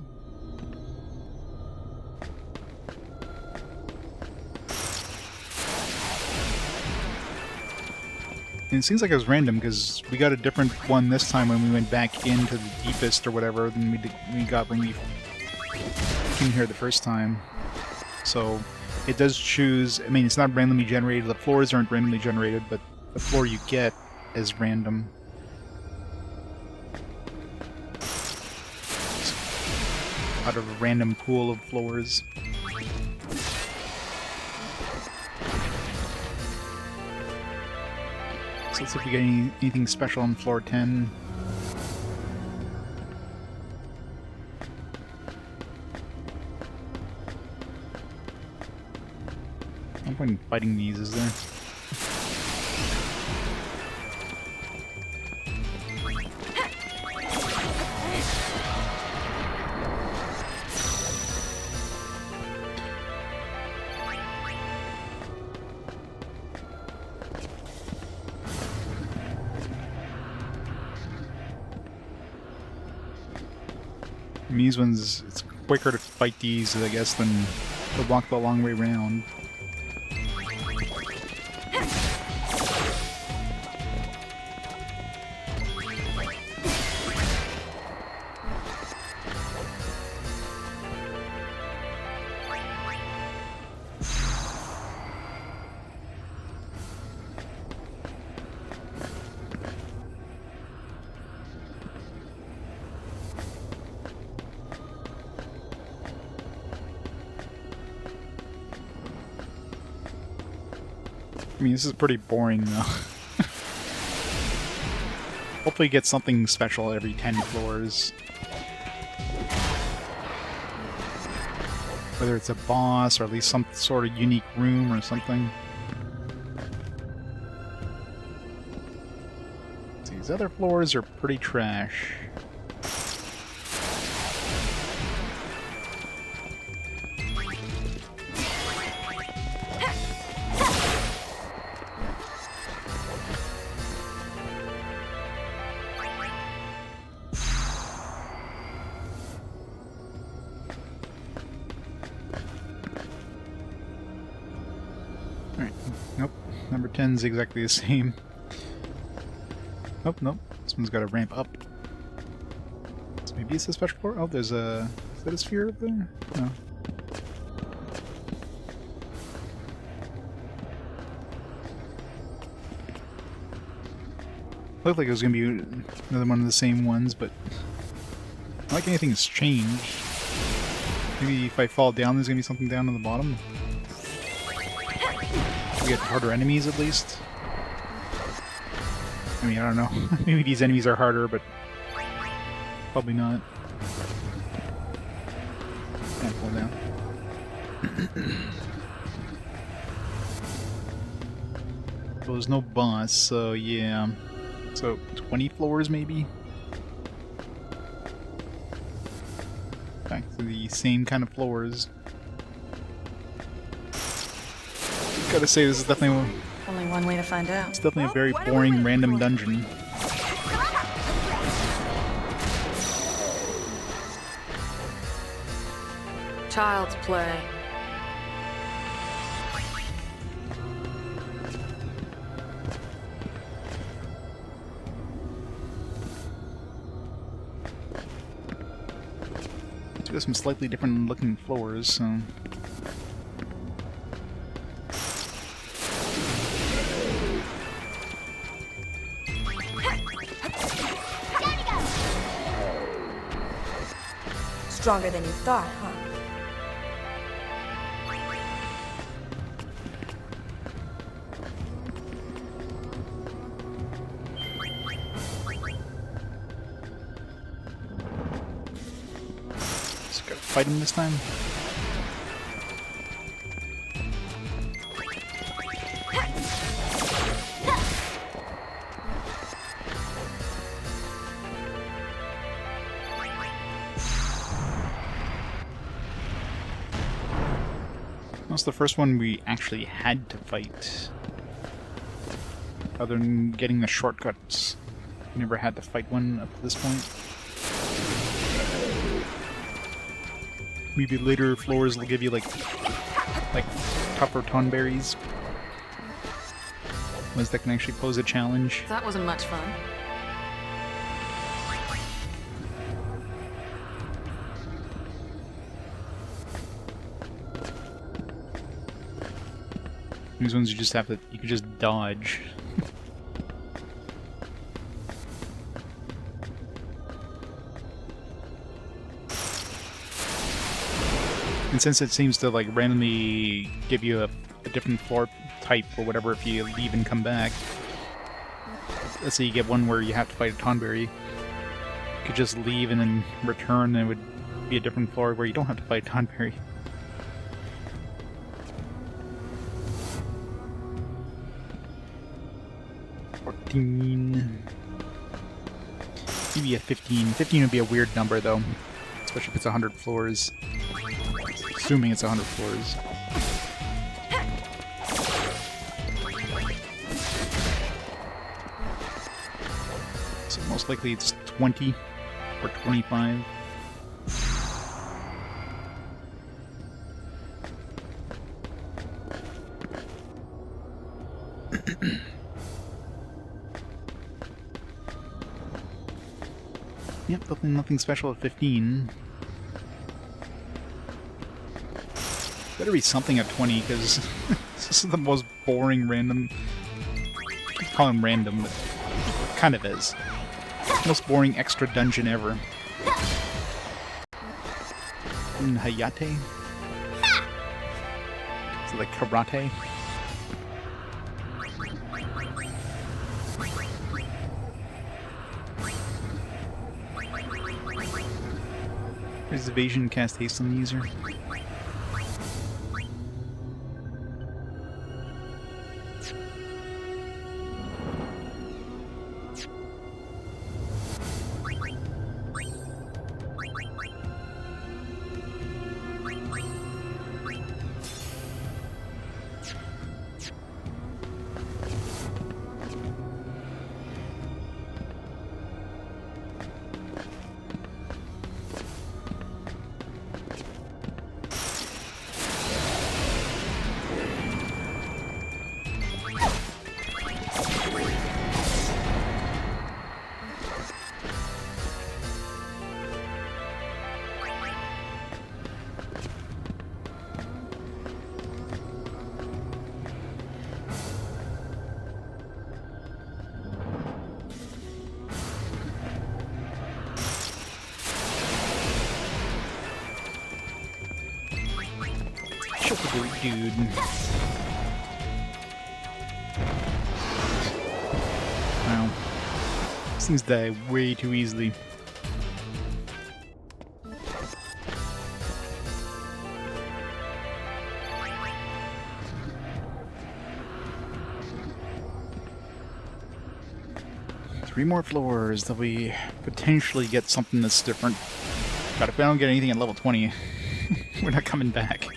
And it seems like it was random, because we got a different one this time when we went back into the deepest or whatever than we got when we came here the first time. So it does choose... I mean, it's not randomly generated, the floors aren't randomly generated, but the floor you get is random. Out of a random pool of floors. So let's see if we get anything special on floor 10. No point in fighting these, is there? These ones, it's quicker to fight these, I guess, than to walk the long way around. I mean, this is pretty boring, though. Hopefully get something special every 10 floors. Whether it's a boss, or at least some sort of unique room or something. These other floors are pretty trash. Nope. Number 10's exactly the same. Oh, nope. This one's got to ramp up. So maybe it's a special floor? Oh, there's a... Is that a sphere up there? No. Looked like it was going to be another one of the same ones, but... Not like anything has changed. Maybe if I fall down, there's going to be something down on the bottom. We get harder enemies, at least. I mean, I don't know. Maybe these enemies are harder, but probably not. Can't fall down. Well, there's no boss, so yeah. So, 20 floors, maybe? Back to the same kind of floors. Gotta say, this is definitely Only one way to find out. it's definitely a very boring random dungeon. Child's play. It's got some slightly different looking floors, so. Stronger than you thought, huh? Just gotta fight him this time. That's the first one we actually had to fight. Other than getting the shortcuts. We never had to fight one up to this point. Maybe later floors will give you like tougher tonberries. Ones that can actually pose a challenge. That wasn't much fun. These ones you just have to, you can just dodge. And since it seems to like randomly give you a different floor type or whatever if you leave and come back. Let's say you get one where you have to fight a tonberry. You could just leave and then return and it would be a different floor where you don't have to fight a tonberry. Maybe a 15. 15 would be a weird number though, especially if it's 100 floors. Assuming it's 100 floors. So most likely it's 20 or 25. Yep, nothing special at 15. Better be something at 20, because this is the most boring random... I keep calling him random, but it kind of is. Most boring extra dungeon ever. Hayate? Is it like karate? There's evasion, cast haste on the user. Dude. Wow. These things die way too easily. Three more floors that we potentially get something that's different. God, if we don't get anything at level 20, we're not coming back.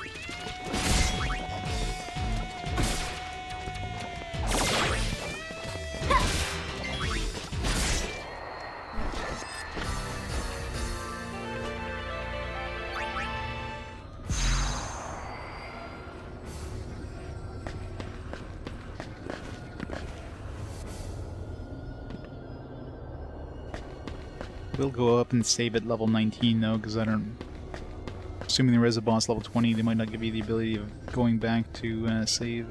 We'll go up and save at level 19 though, because I don't... Assuming there is a boss level 20, they might not give you the ability of going back to save.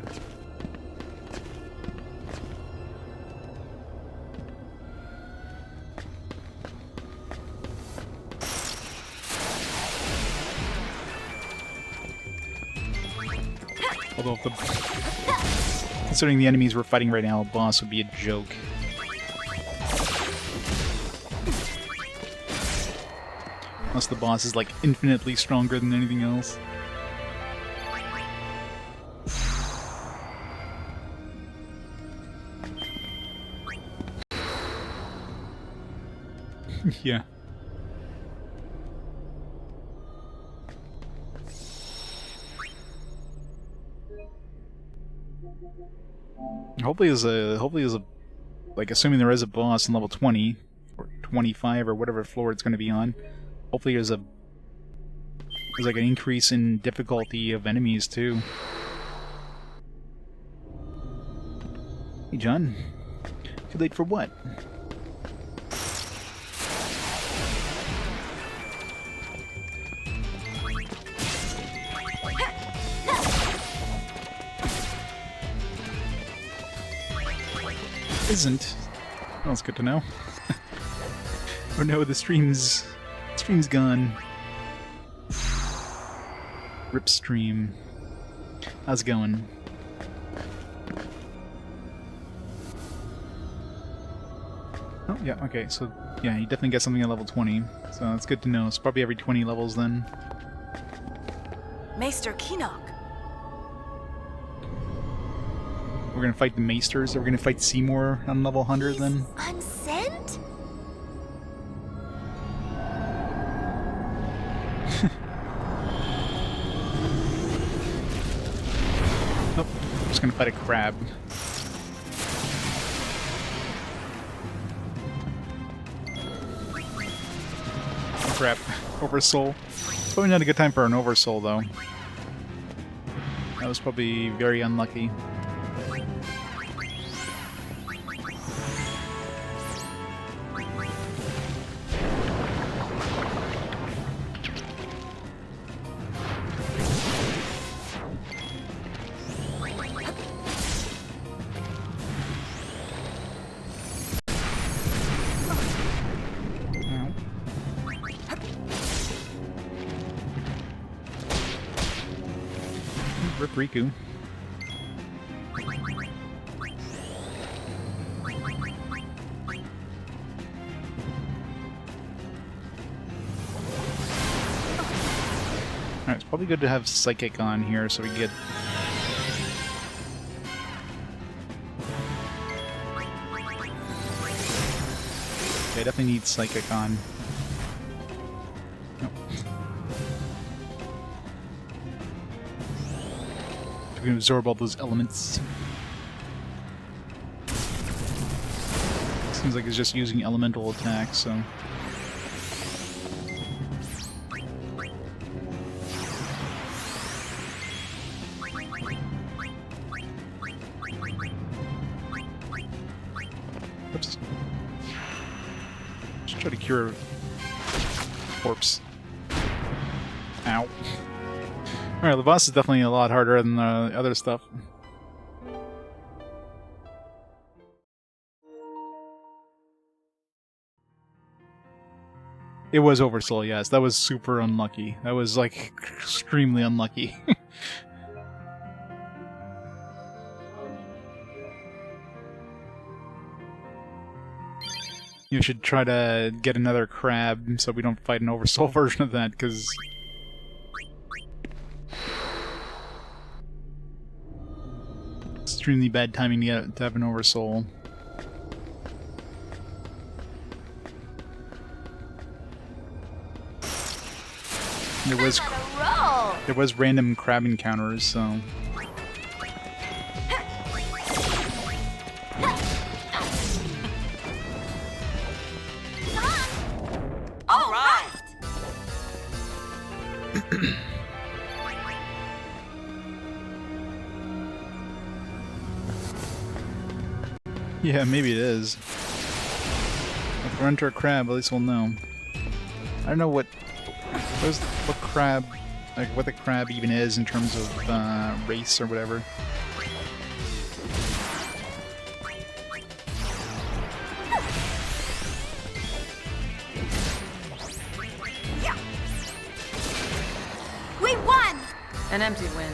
Although, if the, considering the enemies we're fighting right now, a boss would be a joke. Unless the boss is like infinitely stronger than anything else. Yeah. Hopefully there's a like, assuming there is a boss in level 20 or 25 or whatever floor it's going to be on. Hopefully there's like an increase in difficulty of enemies too. Hey John, too late for what? Isn't. Well, that's good to know. Oh no, the stream's gone. Rip stream. How's it going? Oh yeah, okay, so yeah, you definitely get something at level 20. So that's good to know. It's probably every 20 levels then. Maester Kinok. We're gonna fight the Maesters, or we're gonna fight Seymour on level 100 then? Unsent? Nope, I'm just gonna fight a crab. Crap, Oversoul. It's probably not a good time for an Oversoul though. That was probably very unlucky. Rip Rikku. Alright, it's probably good to have Psychic on here so we get... Okay, I definitely need Psychic on. Nope. We can absorb all those elements. Seems like it's just using elemental attacks, so... Oops. Just try to cure corpse. Ow. Alright, the boss is definitely a lot harder than the other stuff. It was Oversoul, yes. That was super unlucky. That was, like, extremely unlucky. You should try to get another crab so we don't fight an Oversoul version of that, because... extremely bad timing to have an Oversoul. There was random crab encounters, so... All right. Yeah, maybe it is. run into a crab, at least we'll know. I don't know what crab, like what the crab even is in terms of race or whatever. We won! An empty win.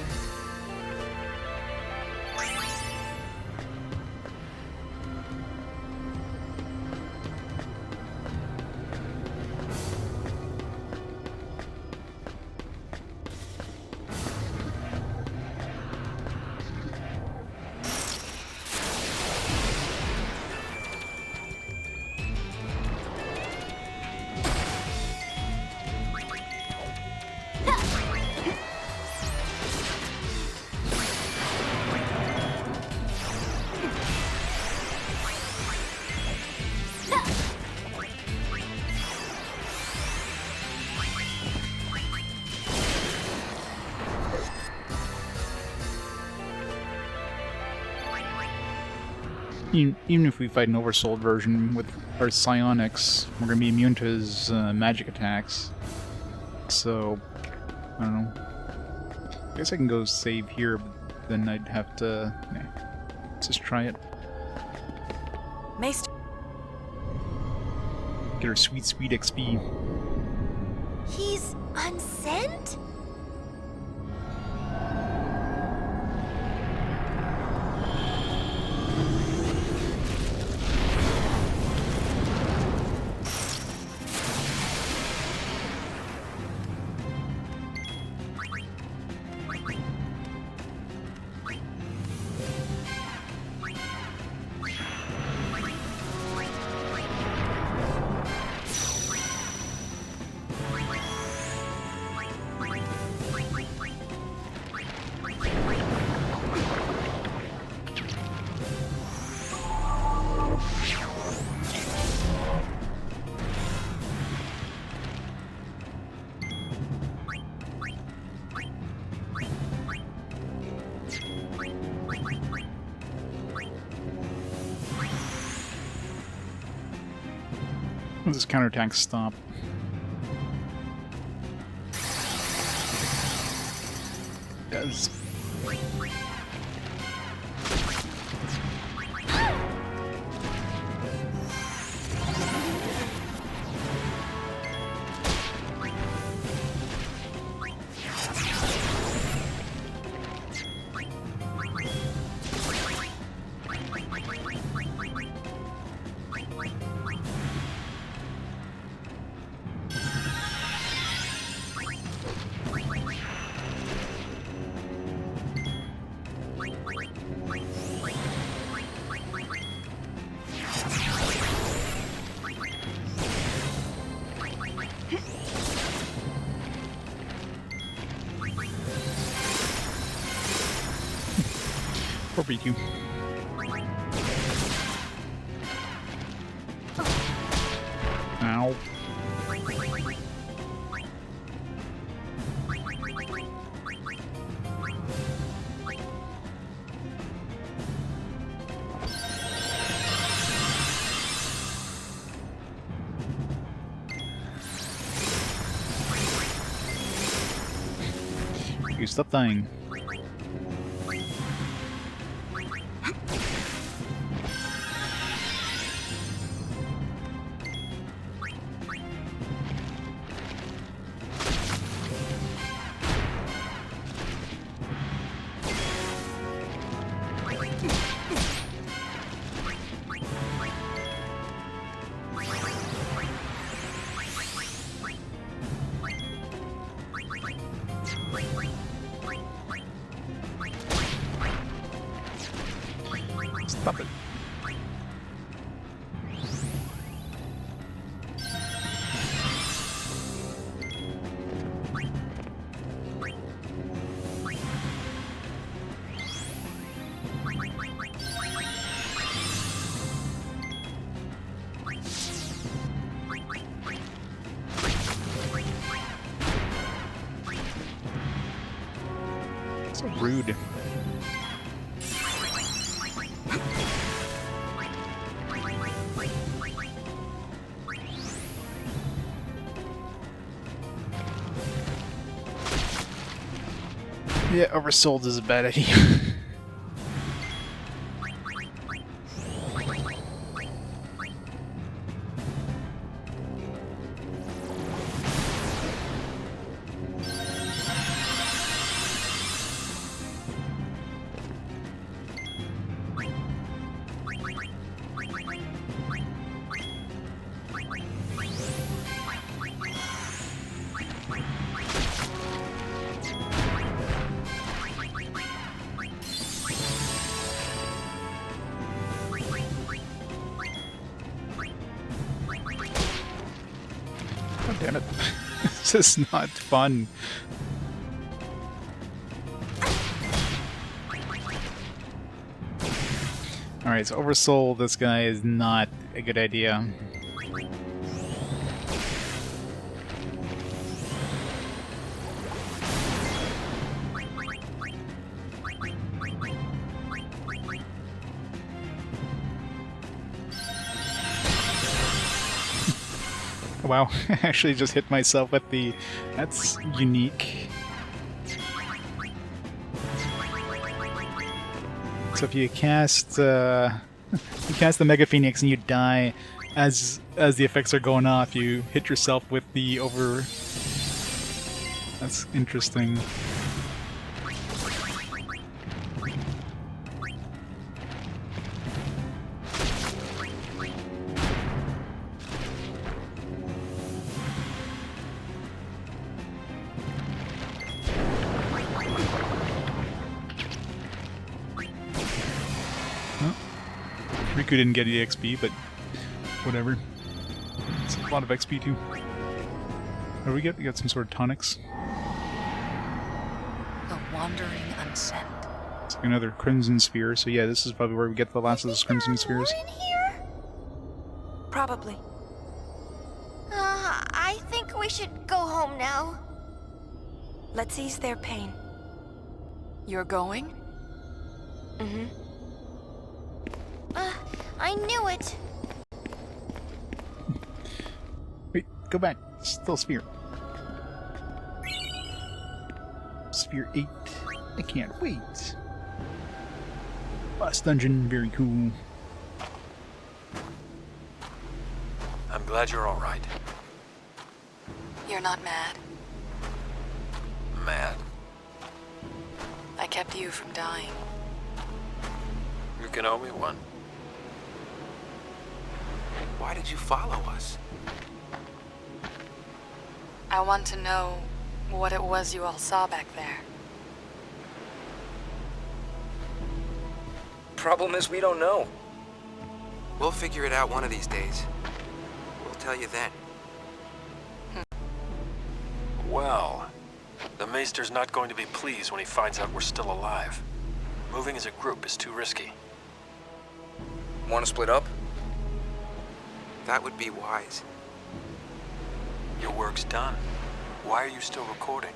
Even if we fight an oversold version with our psionics, we're gonna be immune to his magic attacks. So, I don't know. I guess I can go save here, but then I'd have to... Nah, let's just try it. Maester. Get our sweet, sweet XP. He's unsent? When does counterattack stop? Does. Or Rikku. Ow. You stop dying. Stop it. So rude. Yeah, oversold is a bad idea. God damn it. This is not fun. Alright, so oversoul this guy is not a good idea. Wow, I actually just hit myself with the... That's unique. So if you cast the Mega Phoenix and you die as the effects are going off, you hit yourself with the over... That's interesting. Rikku didn't get any XP, but whatever. It's a lot of XP too. What do we get? We got some sort of tonics. The Wandering Unsent. It's like another Crimson Sphere, so yeah, this is probably where we get the last of those Crimson Spheres. Probably. I think we should go home now. Let's ease their pain. You're going? Mm-hmm. I knew it. Wait, go back. Still Sphere. Sphere 8. I can't wait. Last dungeon, very cool. I'm glad you're all right. You're not mad. Mad? I kept you from dying. You can owe me one. Why did you follow us? I want to know what it was you all saw back there. Problem is, we don't know. We'll figure it out one of these days. We'll tell you then. Well, the Maester's not going to be pleased when he finds out we're still alive. Moving as a group is too risky. Want to split up? That would be wise. Your work's done. Why are you still recording?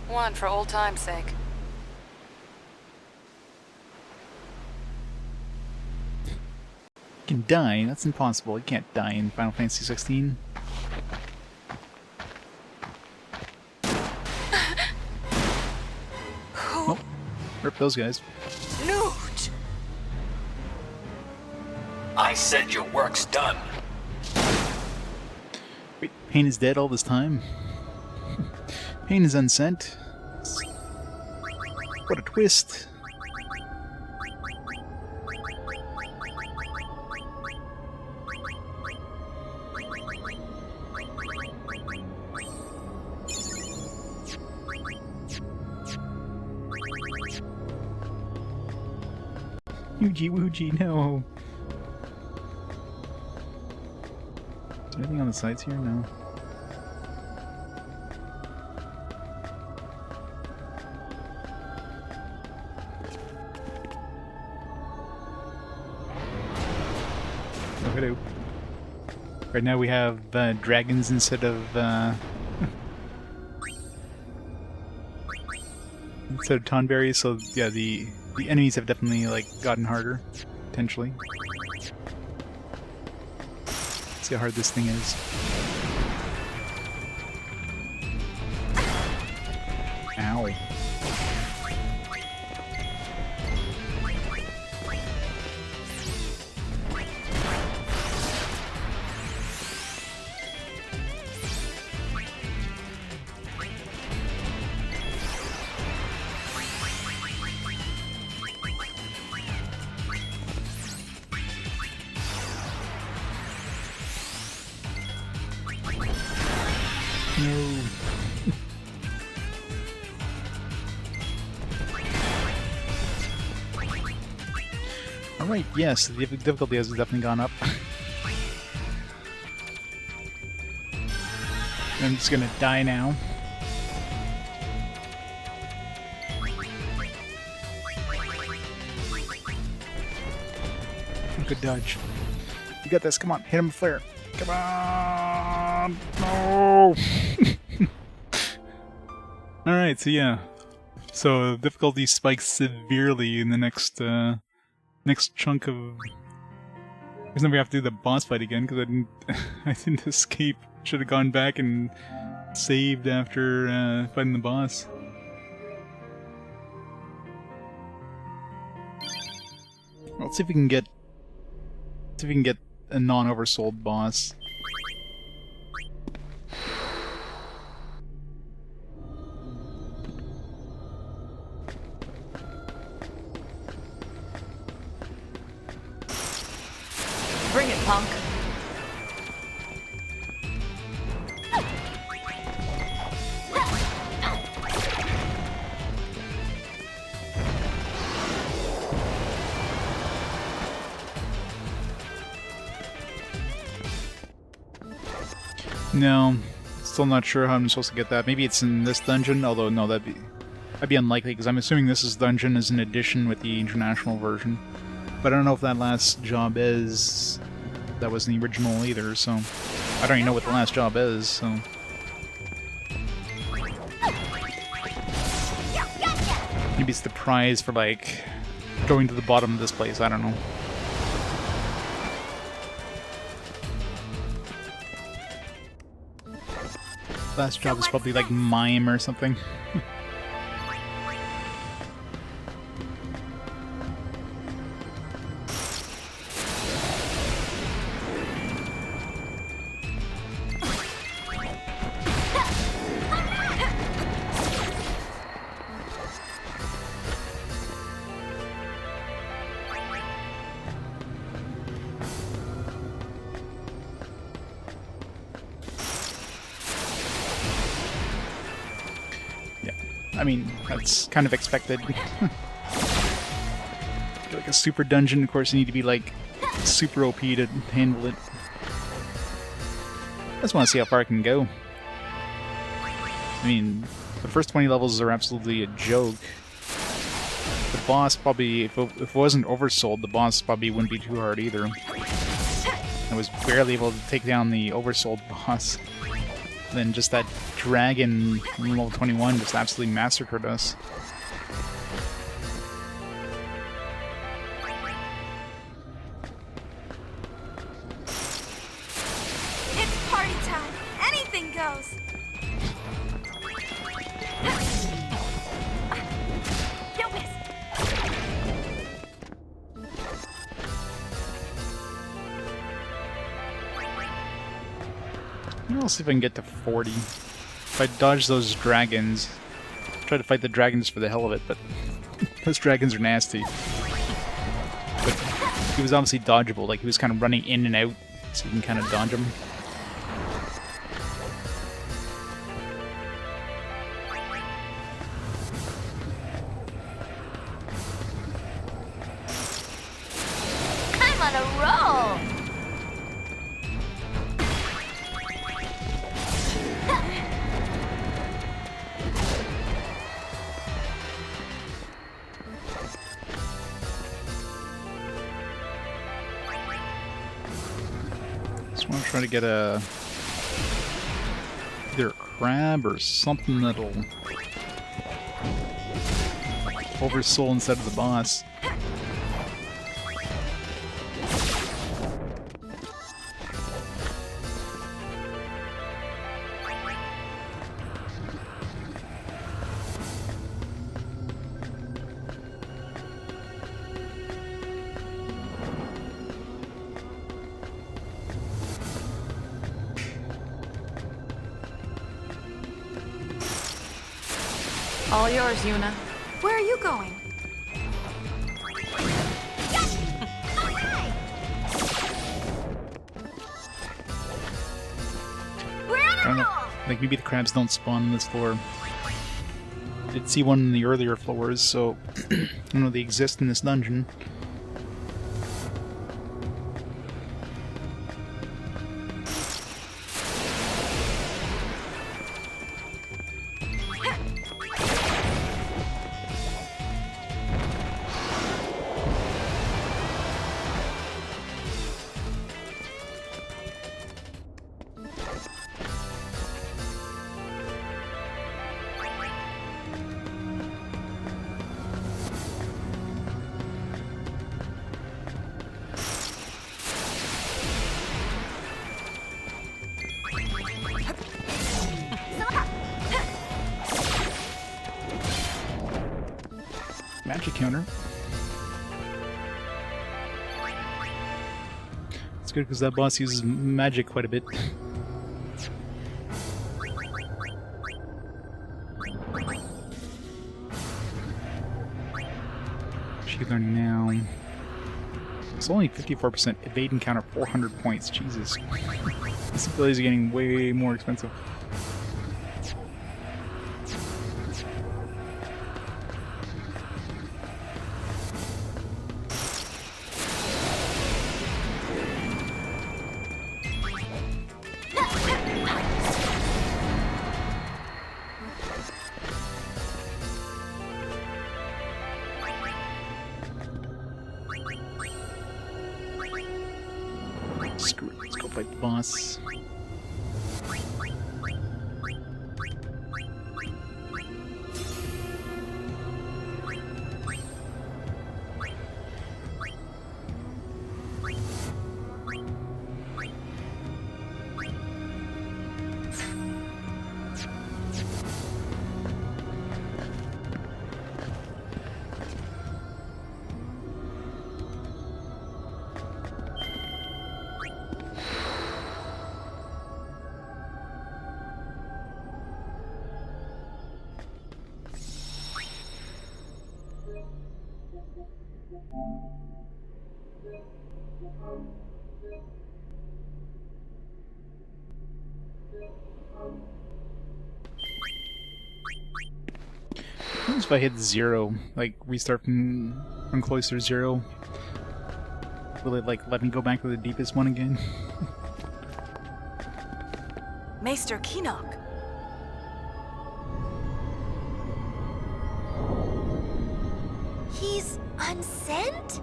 One for old time's sake. You can die? That's impossible. You can't die in Final Fantasy 16. Nope. Rip those guys. Newt! I said your work's done. Wait, Paine is dead all this time? Paine is unsent? What a twist. Woogie woogie, no. Is there anything on the sides here? No. Oh, hello. Right now we have dragons instead of Tonberries, so yeah, the enemies have definitely like gotten harder, potentially. Let's see how hard this thing is. No. Alright, yes, the difficulty has definitely gone up. I'm just gonna die now. Good dodge. You got this, come on, hit him with flare. Come on! No! Alright, so yeah. So difficulty spikes severely in the next chunk of... Because then we have to do the boss fight again, because I didn't escape. Should have gone back and saved after fighting the boss. Well, let's see if we can get a non-oversold boss. Bring it, punk. No, still not sure how I'm supposed to get that. Maybe it's in this dungeon, although no, that'd be unlikely because I'm assuming this dungeon is an addition with the international version. But I don't know if that last job is that was in the original either, so I don't even know what the last job is, so maybe it's the prize for like going to the bottom of this place, I don't know. Last job is probably like mime or something. I mean, that's kind of expected. Like a super dungeon, of course you need to be like super OP to handle it. I just want to see how far I can go. I mean, the first 20 levels are absolutely a joke. The boss probably, if it wasn't oversold, the boss probably wouldn't be too hard either. I was barely able to take down the oversold boss. Then just that dragon from level 21 just absolutely massacred us. It's party time. Anything goes. Don't miss. I'll see if I can get to 40. If I dodge those dragons, try to fight the dragons for the hell of it, but those dragons are nasty. But he was obviously dodgeable, like he was kind of running in and out, so you can kind of dodge him. I'm on a roll! Just want to try to get either a crab or something that'll oversoul instead of the boss. All yours, Yuna. Where are you going? We're on a roll! Like, maybe the crabs don't spawn on this floor. I did see one in the earlier floors, so I don't know they exist in this dungeon. Magic counter. It's good because that boss uses magic quite a bit. She's learning now. It's only 54% evade encounter 400 points. Jesus. These abilities are getting way more expensive. Screw it, let's go fight the boss. What if I hit 0, like restart from cloister 0? Will it like let me go back to the deepest one again? Maester Kinok. He's unsent?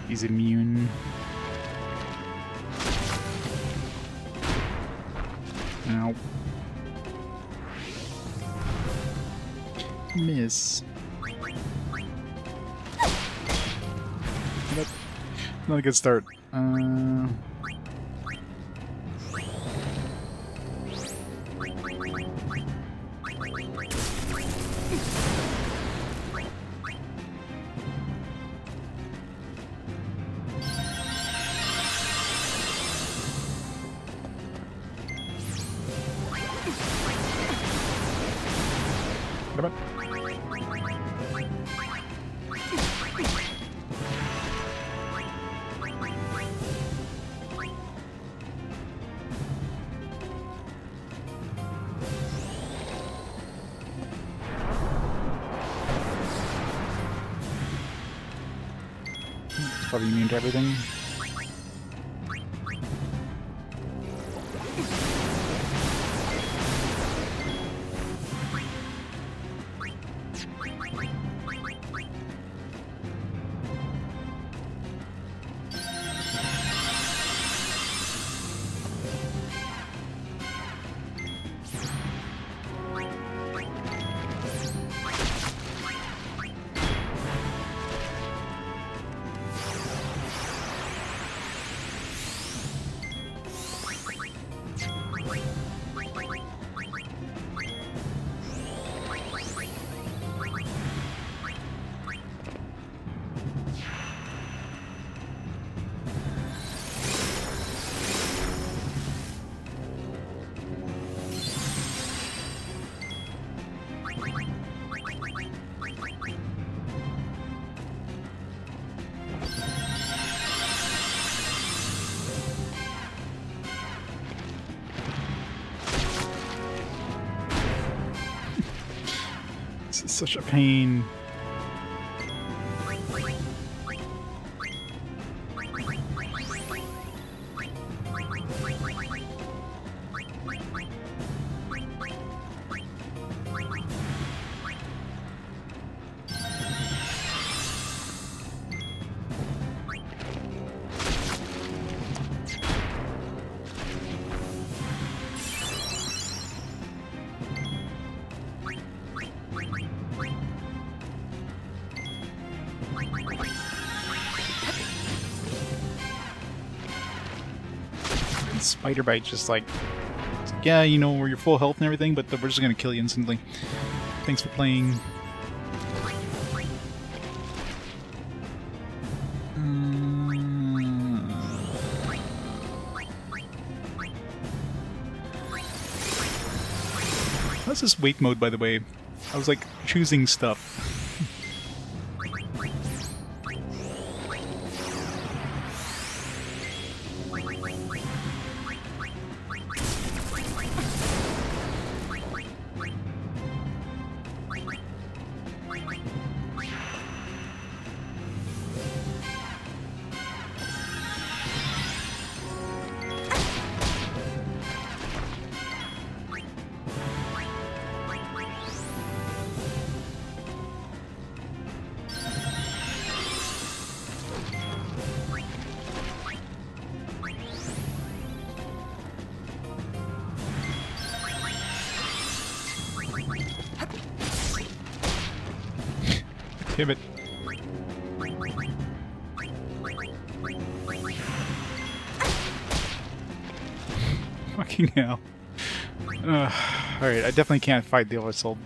He's immune. Ow. Miss. Nope. Not a good start. Probably immune to everything. This is such a pain. Spider bite just like, yeah, you know, you're full health and everything, but we're just gonna kill you instantly. Thanks for playing. How's this wait mode, by the way? I was like choosing stuff. Damn it. Fucking hell. Alright, I definitely can't fight the Oversoul.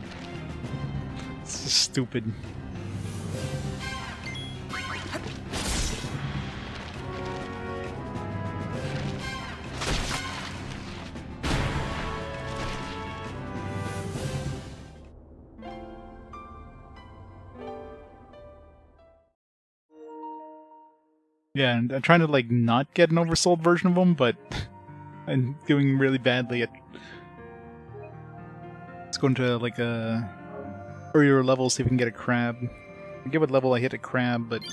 It's just stupid. Yeah, and I'm trying to like not get an oversold version of them, but I'm doing really badly at. Let's go into like a earlier level, see if we can get a crab. I forget what level I hit a crab, but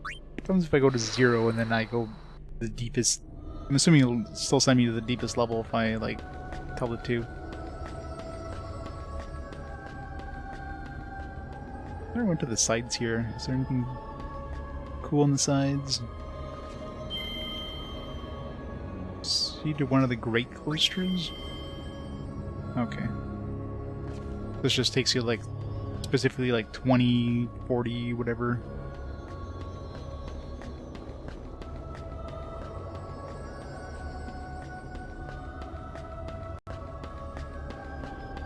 what happens if I go to 0 and then I go the deepest? I'm assuming it'll still send me to the deepest level if I like tell it to. I never went to the sides here. Is there anything cool on the sides? See to one of the great cloisters? Okay. This just takes you like, specifically like 20, 40, whatever.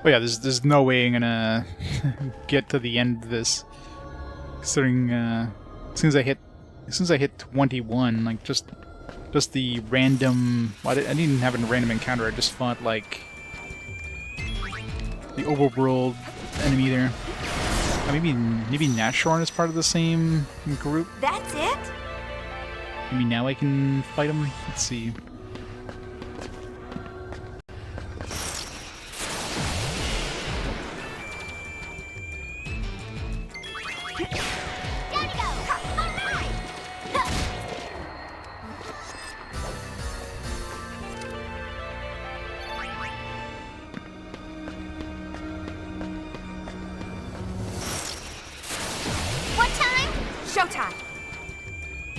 Oh yeah, there's no way I'm gonna get to the end of this. Considering as soon as I hit 21, like just the random. Well, I didn't even have a random encounter. I just fought like the overworld enemy there. Maybe Natshorn is part of the same group. That's it? Maybe now I can fight him. Let's see.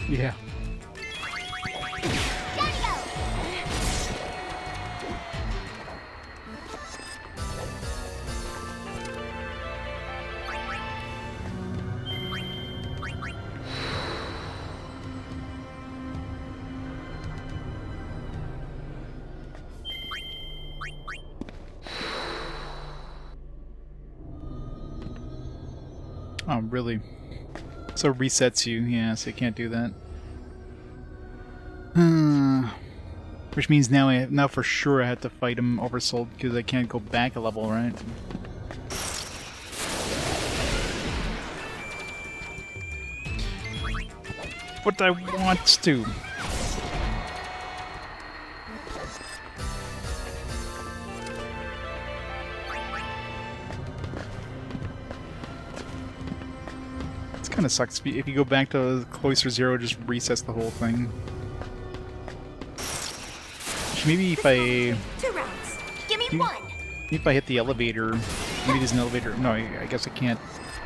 Yeah. Oh, really? So it resets you, yeah, so you can't do that. Which means now for sure I have to fight him oversold because I can't go back a level, right? What I want to. Kind of sucks. If you go back to Cloister Zero, it just resets the whole thing. Maybe if I... 2 rounds. Give me 1. Maybe if I hit the elevator... Maybe there's an elevator... No, I guess I can't.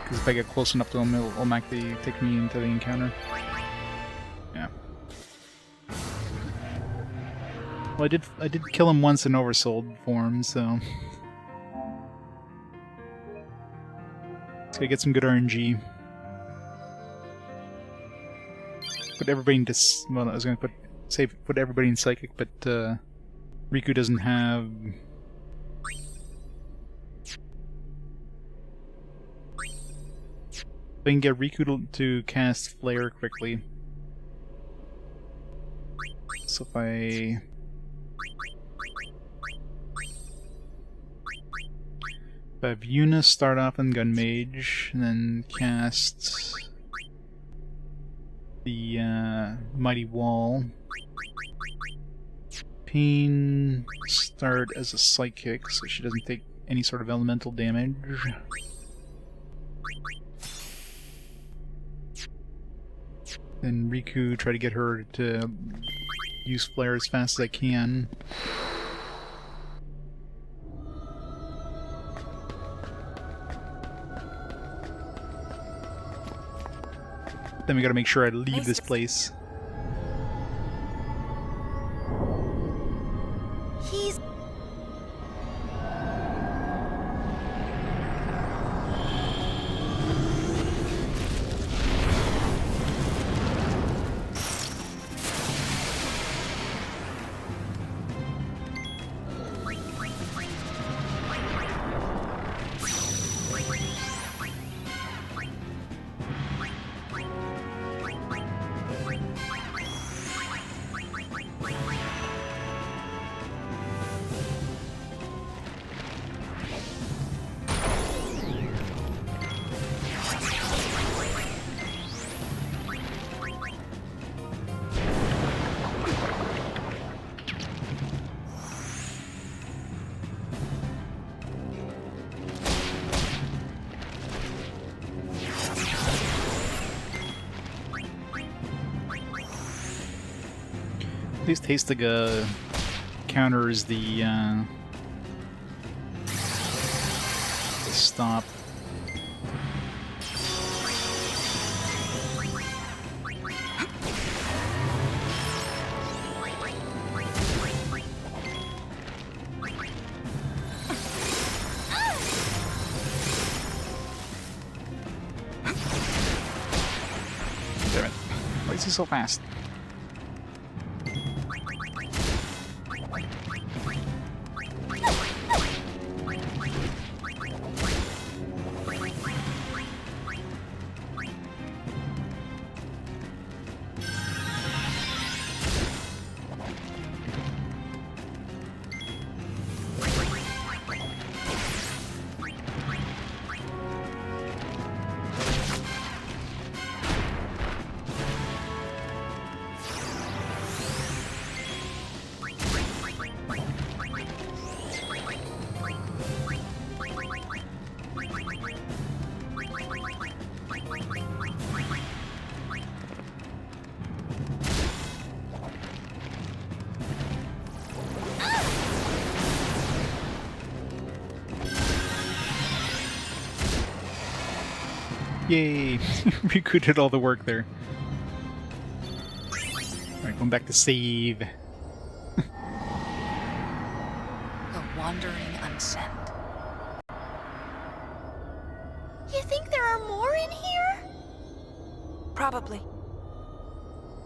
Because if I get close enough to him, it'll automatically take me into the encounter. Yeah. Well, I did kill him once in oversold form, so... So I get some good RNG. Put everybody in well, I was going to put everybody in psychic, but Rikku doesn't have. I can get Rikku to cast Flare quickly. So if I have Yuna start off in Gun Mage, and then cast the Mighty Wall. Paine start as a psychic, so she doesn't take any sort of elemental damage. Then Rikku, try to get her to use Flare as fast as I can. Then we gotta make sure I leave this place. He's... At least Tastiga counters the stop. Damn it. Why is he so fast? Yay! Rikku did all the work there. Going back to save. The Wandering Unsent. You think there are more in here? Probably.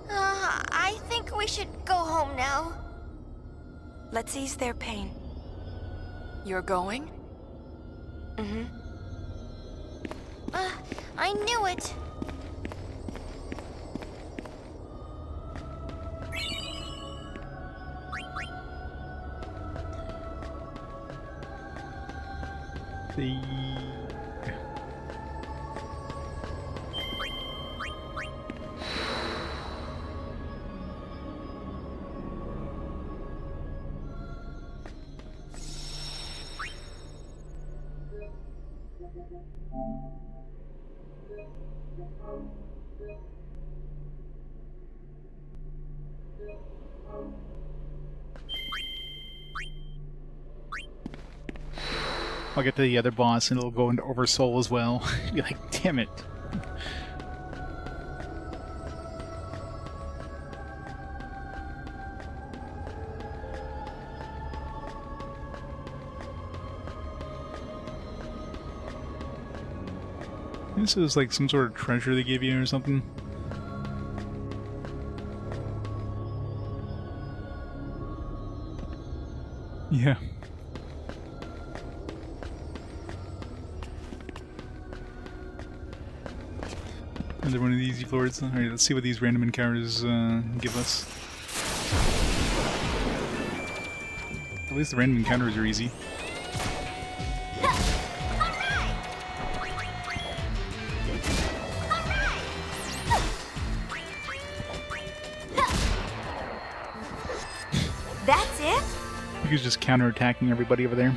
I think we should go home now. Let's ease their pain. You're going? Mm-hmm. I knew it. I'll get to the other boss and it'll go into Oversoul as well. Be like, damn it. This is like some sort of treasure they give you or something. Yeah. Another one of the easy floors. Alright, let's see what these random encounters give us. At least the random encounters are easy. That's it? He's just counterattacking everybody over there.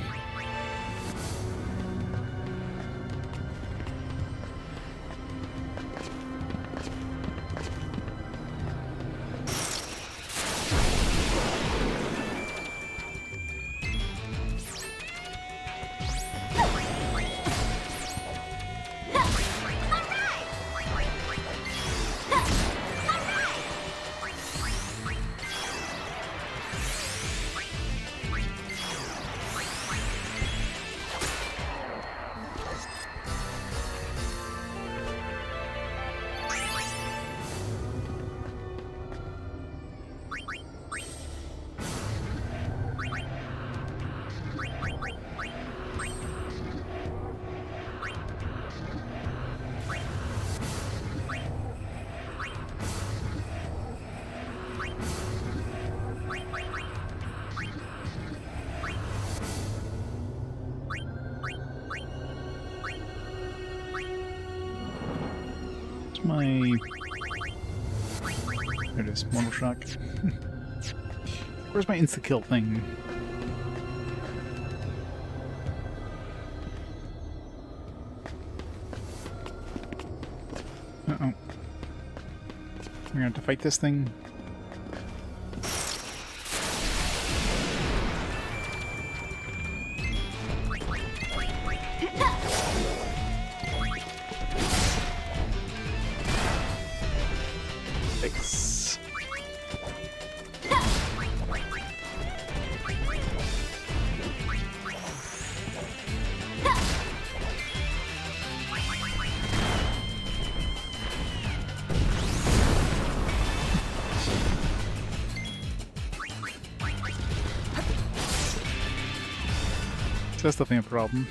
My... There it is, Mortal Shock. Where's my insta-kill thing? Uh-oh. We're gonna have to fight this thing. That's definitely a problem.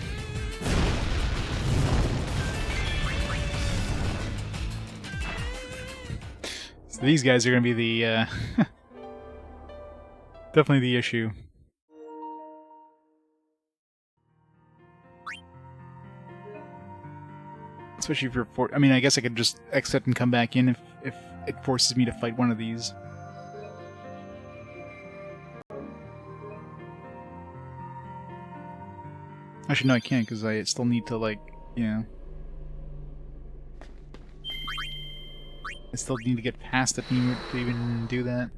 So these guys are going to be the, definitely the issue. Especially if you're I mean, I guess I could just exit and come back in if it forces me to fight one of these. Actually, no, I can't, because I still need to, like, yeah. I still need to get past it to even do that.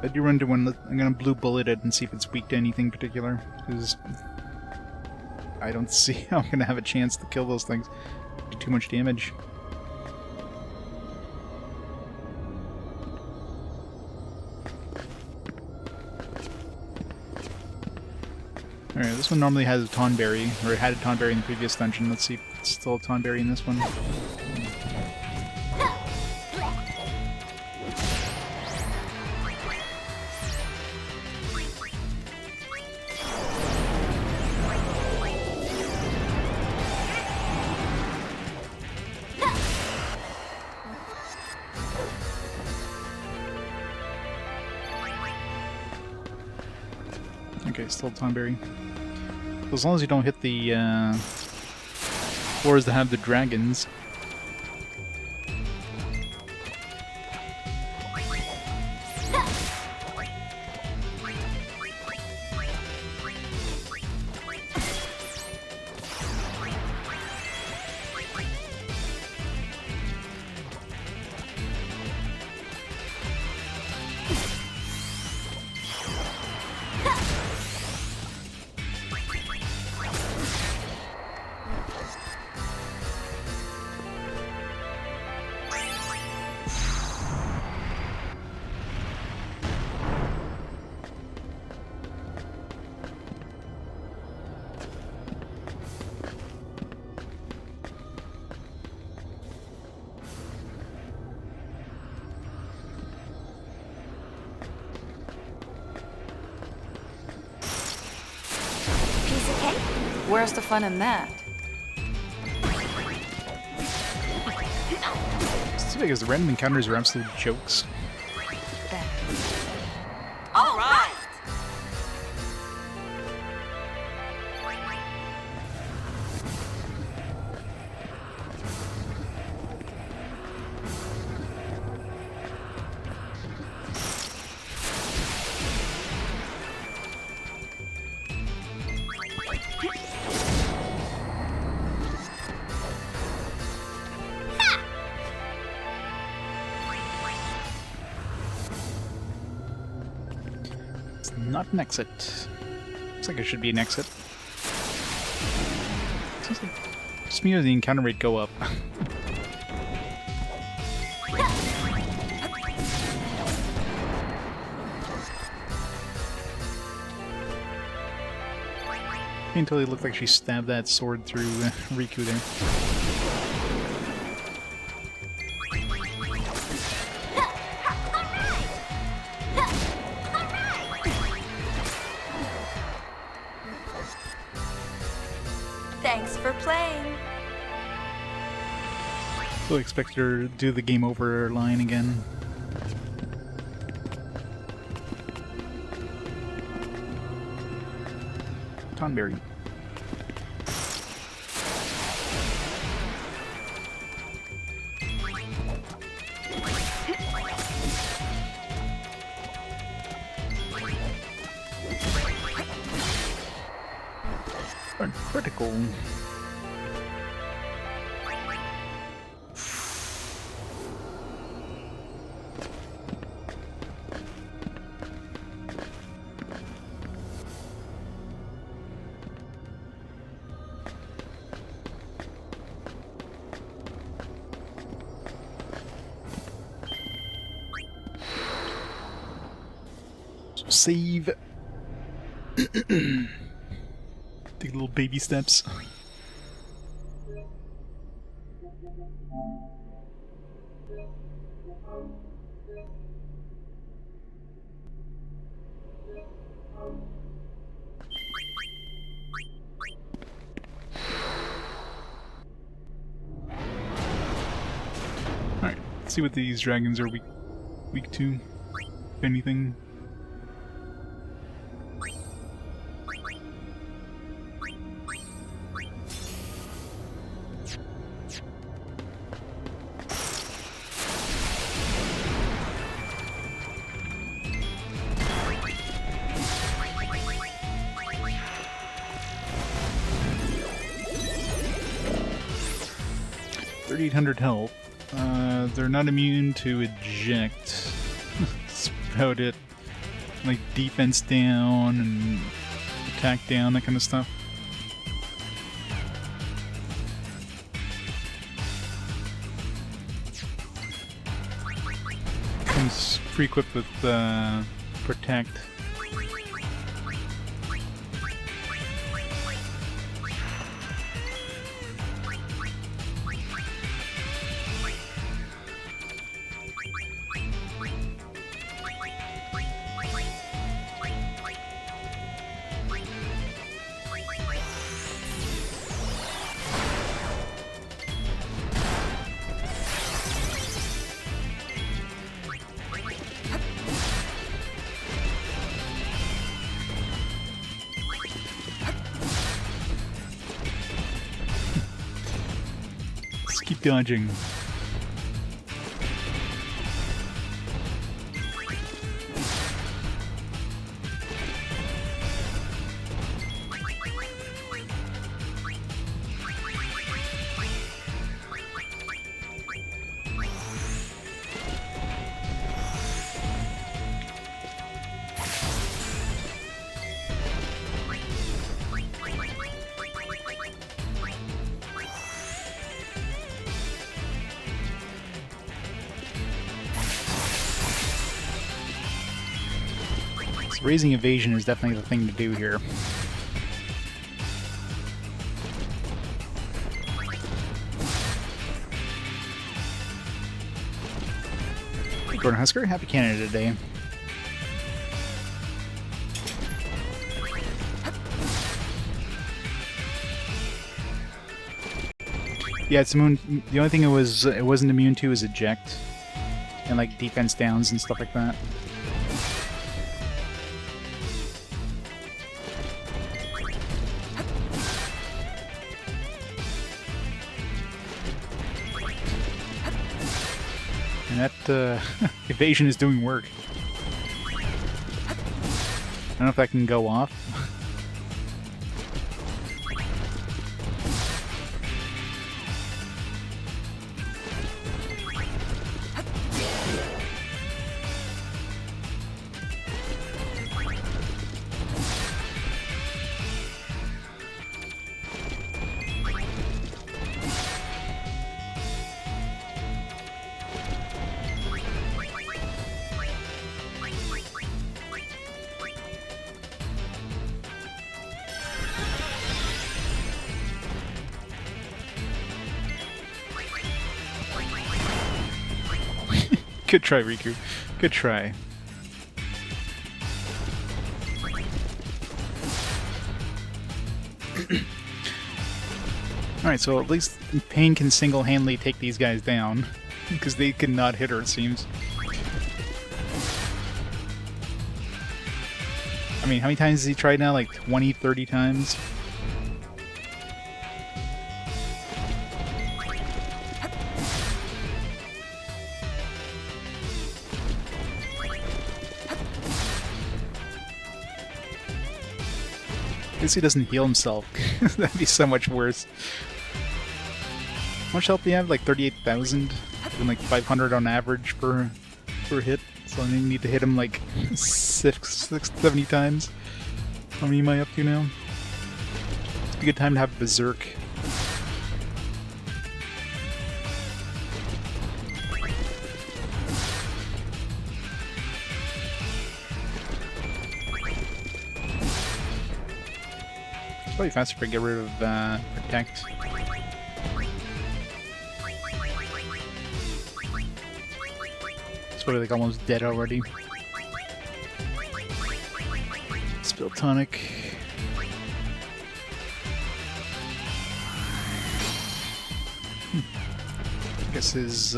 I do run to one. I'm gonna blue bullet it and see if it's weak to anything particular, because I don't see how I'm gonna have a chance to kill those things. Do too much damage. Alright, this one normally has a Tonberry, or it had a Tonberry in the previous dungeon. Let's see if it's still a Tonberry in this one. Okay, still Tonberry. As long as you don't hit the floors that have the dragons. Where's the fun in that? It's too big as the random encounters are absolute jokes. All right. Not an exit. Looks like it should be an exit. Seems like just me or the encounter rate go up. Paine totally looked like she stabbed that sword through Rikku there. Thanks for playing. So expect her to do the game over line again. Tonberry. Critical. Save. Take little baby steps. Alright, let's see what these dragons are weak to, if anything. .800 health. They're not immune to eject. That's about it. Like defense down and attack down, that kind of stuff. Comes pre-equipped with protect. Keep dodging. Raising evasion is definitely the thing to do here. Hey, Gordon Husker, happy Canada Day. Yeah, it's immune. The only thing it wasn't immune to is eject and like defense downs and stuff like that. And that evasion is doing work. I don't know if that can go off. Good try, Rikku. Good try. Alright, so at least Paine can single-handedly take these guys down, because they cannot hit her, it seems. I mean, how many times has he tried now? Like 20, 30 times? At least he doesn't heal himself. That'd be so much worse. How much health do you have? Like 38,000? And like 500 on average per hit. So I need to hit him like 70 times. How many am I up to now? It's a good time to have Berserk. It's probably faster if I get rid of Protect. It's probably like almost dead already. Spill Tonic. I guess his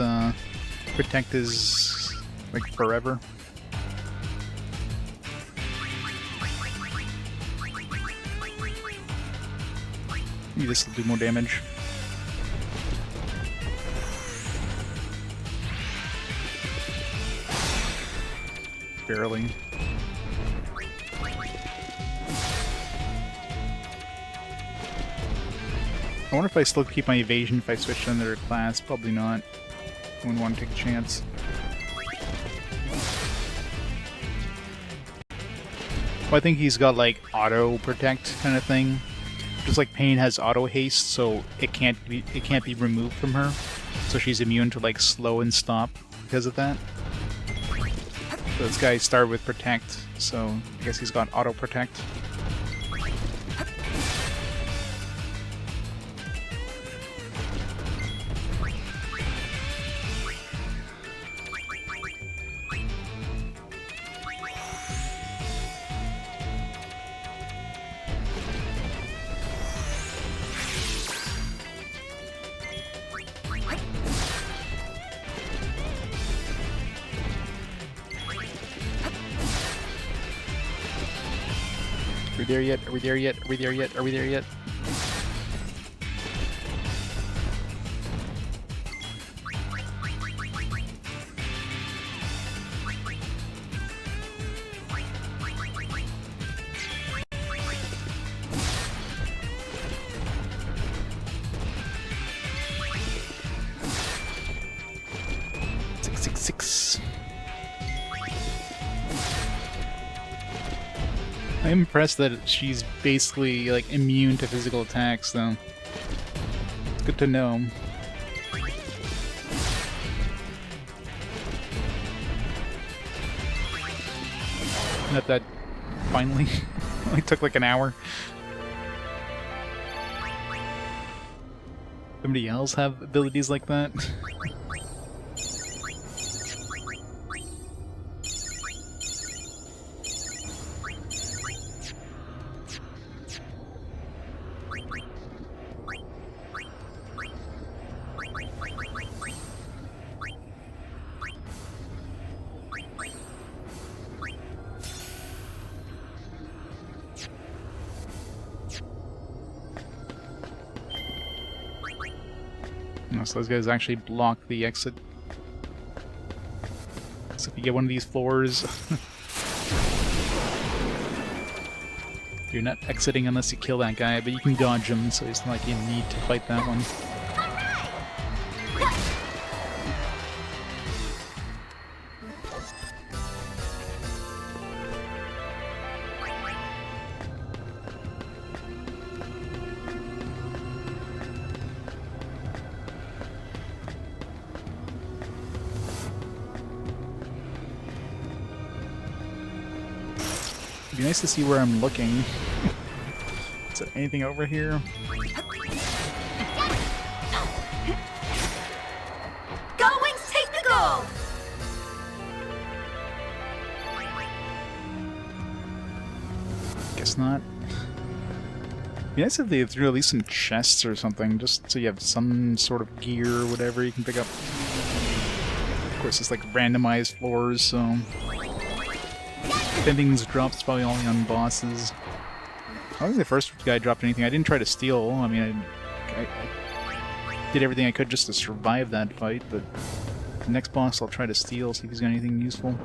Protect is like forever. Maybe this will do more damage. Barely. I wonder if I still keep my evasion if I switch to another class. Probably not. I wouldn't want to take a chance. Well, I think he's got like auto protect kind of thing. Just like Paine has auto haste, so it can't be removed from her. So she's immune to like slow and stop because of that. So this guy started with protect, so I guess he's got auto protect. Are we there yet? Are we there yet? Are we there yet? Are we there yet? X. I'm impressed that she's basically like immune to physical attacks, though. It's good to know. Not that finally only took like an hour. Somebody else have abilities like that? So those guys actually block the exit. So if you get one of these floors, you're not exiting unless you kill that guy, but you can dodge him, so it's not like you need to fight that one. It'd be nice to see where I'm looking. Is there anything over here? Gullwings, take the gold! Guess not. It'd be nice if they threw at least some chests or something, just so you have some sort of gear or whatever you can pick up. Of course, it's like randomized floors, so if anything's dropped, it's probably only on bosses. I don't think the first guy dropped anything. I didn't try to steal. I mean, I did everything I could just to survive that fight, but the next boss I'll try to steal, see if he's got anything useful.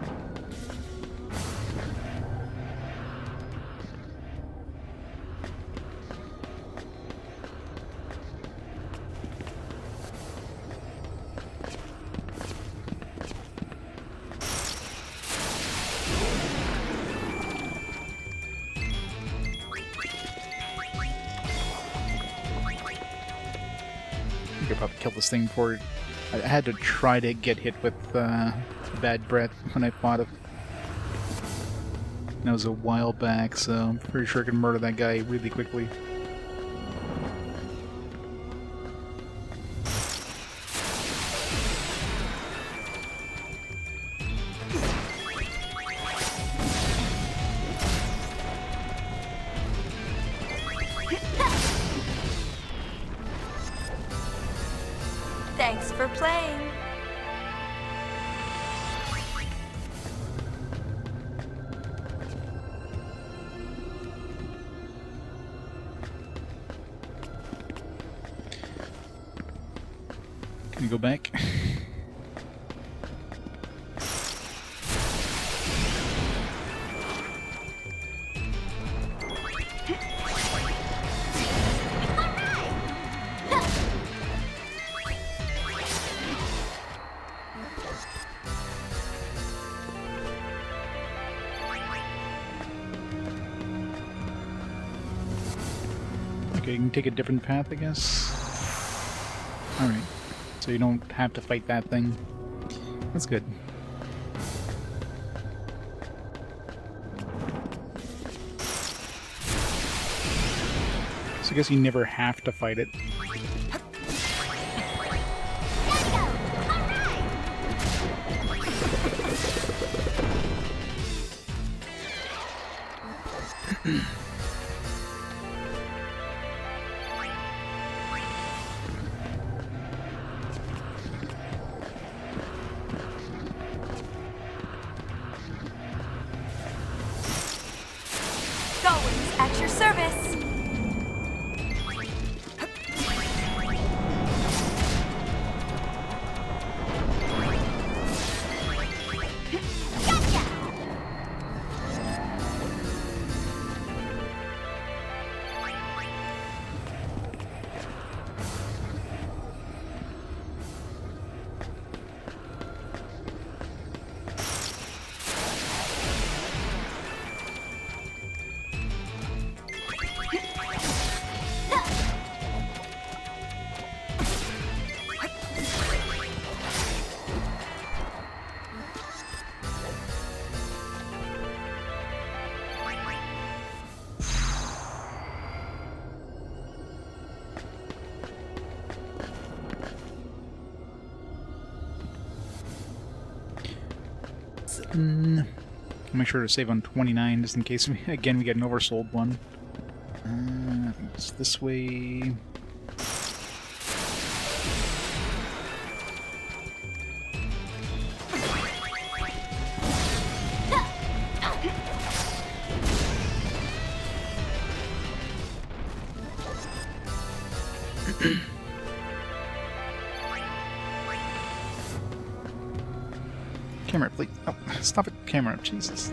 I could probably kill this thing before I had to try to get hit with bad breath when I fought it. That was a while back, so I'm pretty sure I can murder that guy really quickly. Thanks for playing. Can you go back? Okay, you can take a different path, I guess. Alright. So you don't have to fight that thing. That's good. So I guess you never have to fight it. Gullwings at your service. button. I'll make sure to save on 29 just in case we get an oversold one. I think it's this way. Camera, please. Oh, stop it, camera. Jesus.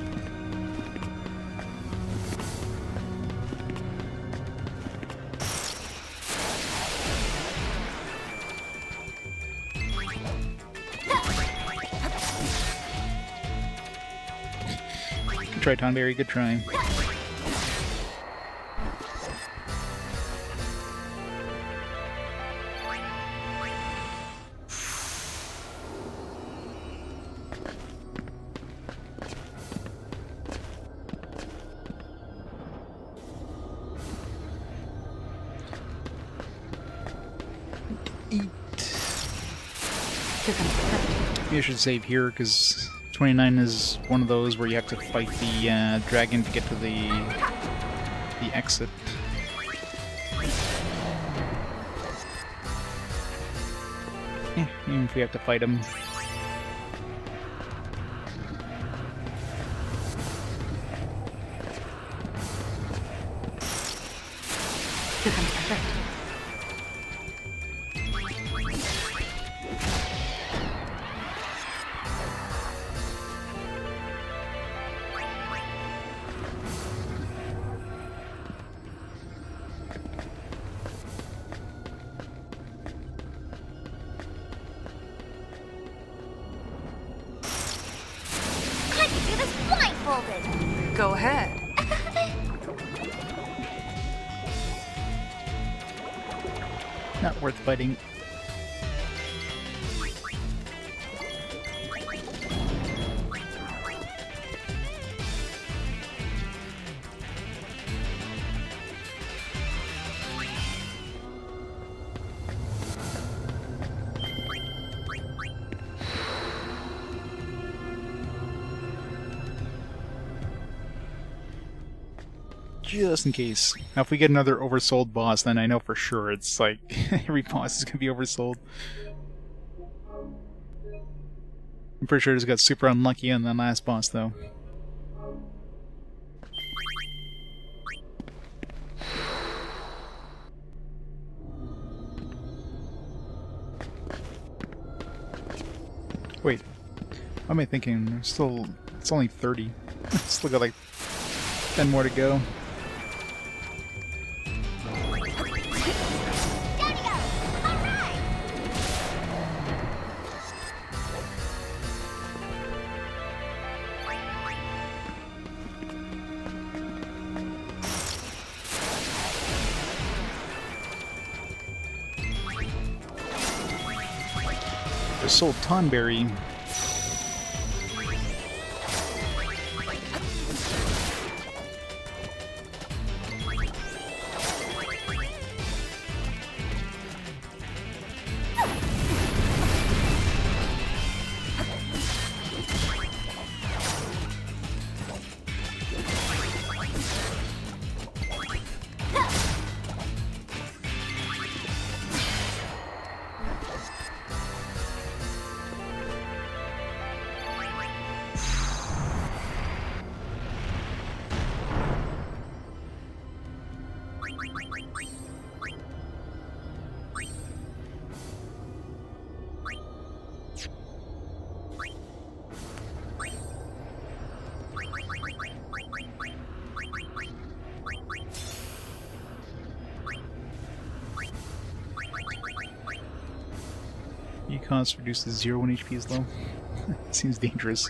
Good try, Tonberry. Good try. Maybe I should save here, because 29 is one of those where you have to fight the dragon to get to the exit. Yeah, even if we have to fight him. Go ahead. Not worth fighting. Just in case. Now, if we get another oversold boss, then I know for sure it's like every boss is gonna be oversold. I'm pretty sure I just got super unlucky on that last boss, though. Wait, what am I thinking? There's still, it's only 30. Still got like 10 more to go. Just sold Tonberry. Cost reduced to 0 when HP is low. Seems dangerous.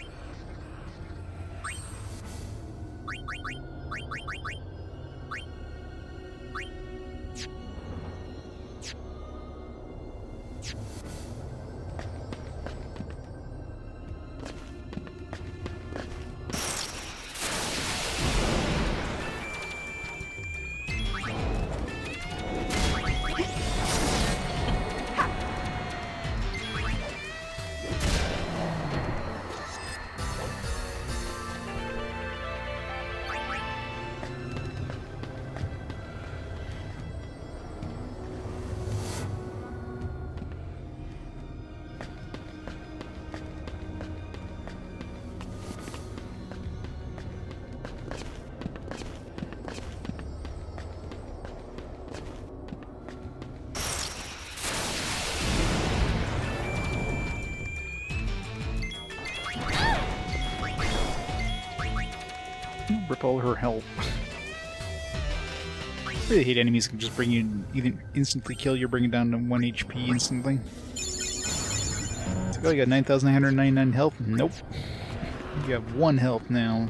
Rip all her health. I really hate enemies that can just bring you, either instantly kill you or bring you down to 1 HP instantly. It's like, oh, you got 9,999 health? Nope. You have 1 health now.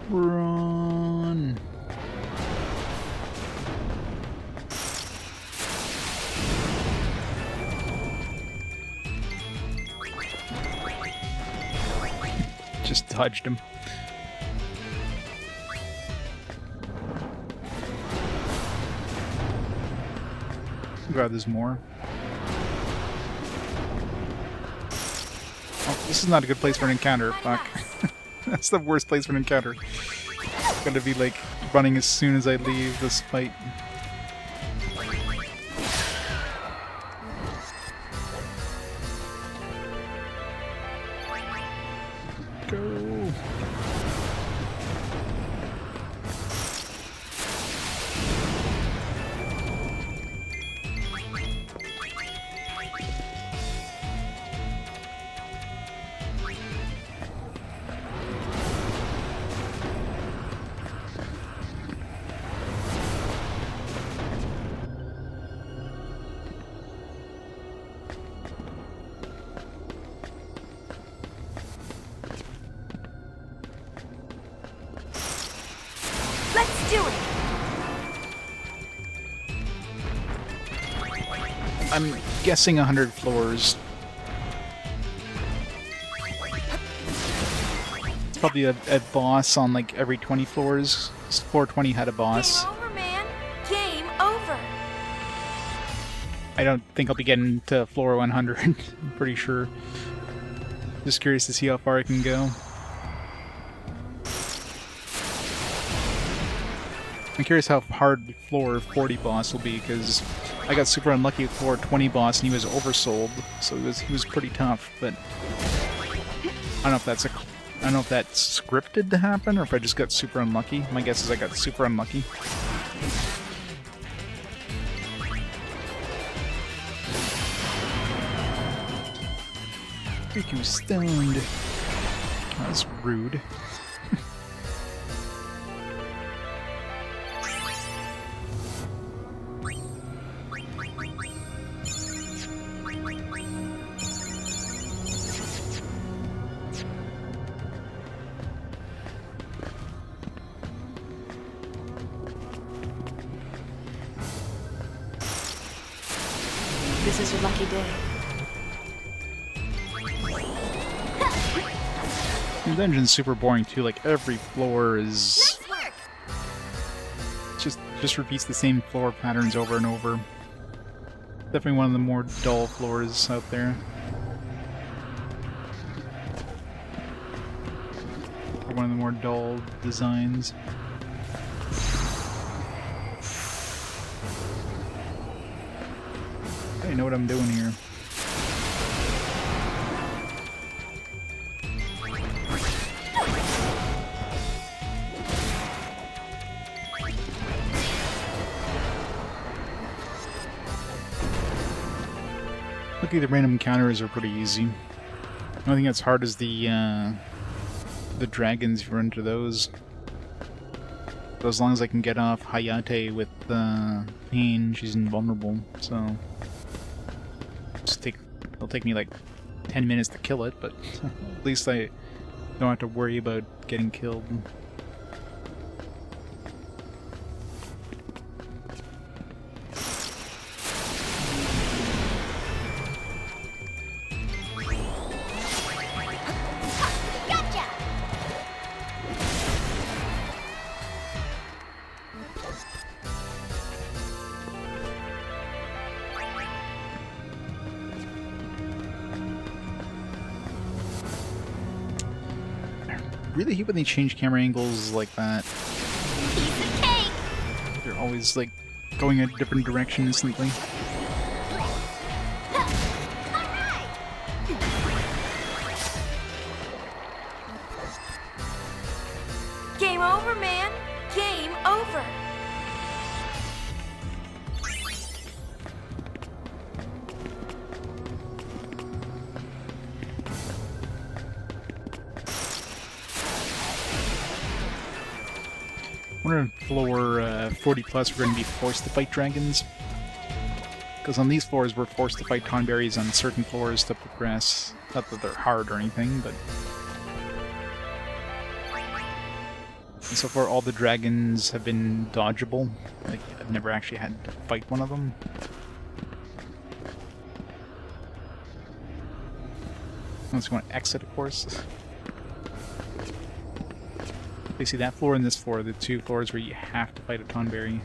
Run. Just dodged him. God, there's more. Oh, this is not a good place for an encounter. Fuck. That's the worst place for an encounter. Gotta be like running as soon as I leave this fight. Go. Let's do it! I'm guessing 100 floors. It's probably a boss on like every 20 floors. Floor 20 had a boss. Game over, man. Game over. I don't think I'll be getting to floor 100. I'm pretty sure. Just curious to see how far I can go. I'm curious how hard floor 40 boss will be, because I got super unlucky with floor 20 boss and he was oversold, so he was pretty tough. But I don't know if that's scripted to happen or if I just got super unlucky. My guess is I got super unlucky. Rikku stoned. That was rude. This is your lucky day. The dungeon's super boring too, like every floor is... just repeats the same floor patterns over and over. Definitely one of the more dull floors out there. Or one of the more dull designs. I know what I'm doing here. Luckily, the random encounters are pretty easy. The only thing that's hard is the dragons. If you run into those. But as long as I can get off Hayate with Paine, she's invulnerable. So it'll take me like 10 minutes to kill it, but at least I don't have to worry about getting killed. Really hate when they change camera angles like that. They're always like going a different direction instantly. Game over, man. Game over. I wonder if floor 40 plus we're going to be forced to fight dragons. Because on these floors we're forced to fight tonberries on certain floors to progress. Not that they're hard or anything, but... And so far all the dragons have been dodgeable. Like, I've never actually had to fight one of them. Unless you want to exit, of course. You see that floor and this floor, the two floors where you have to fight a tonberry.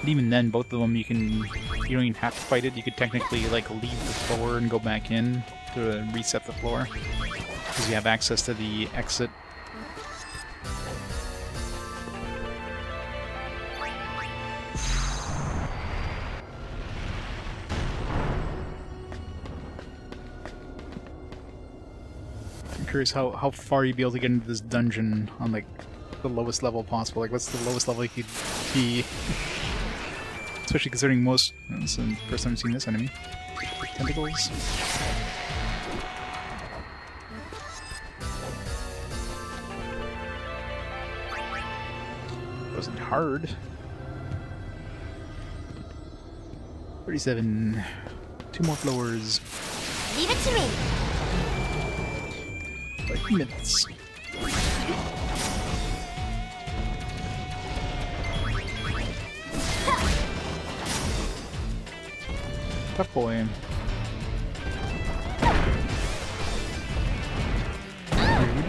And even then, both of them you don't even have to fight it. You could technically like leave the floor and go back in to reset the floor because you have access to the exit. Curious how far you'd be able to get into this dungeon on like the lowest level possible. Like, what's the lowest level you could be? Especially considering most. This is the first time I've seen this enemy. Tentacles. Wasn't hard. 37. 2 more floors. Leave it to me. Like minutes. Tough boy. Rude.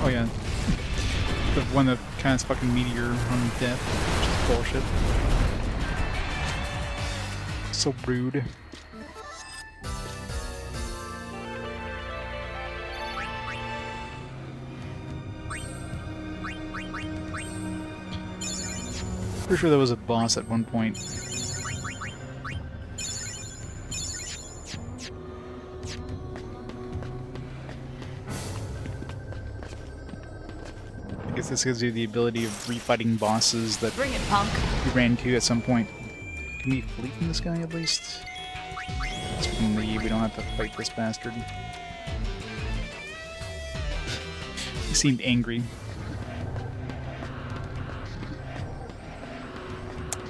Oh yeah. The one that casts fucking meteor on death, which is bullshit. So rude. Pretty sure there was a boss at one point. I guess this gives you the ability of refighting bosses that Bring it, punk. you ran into at some point. Can we flee from this guy at least? Let's fucking leave, we don't have to fight this bastard. He seemed angry.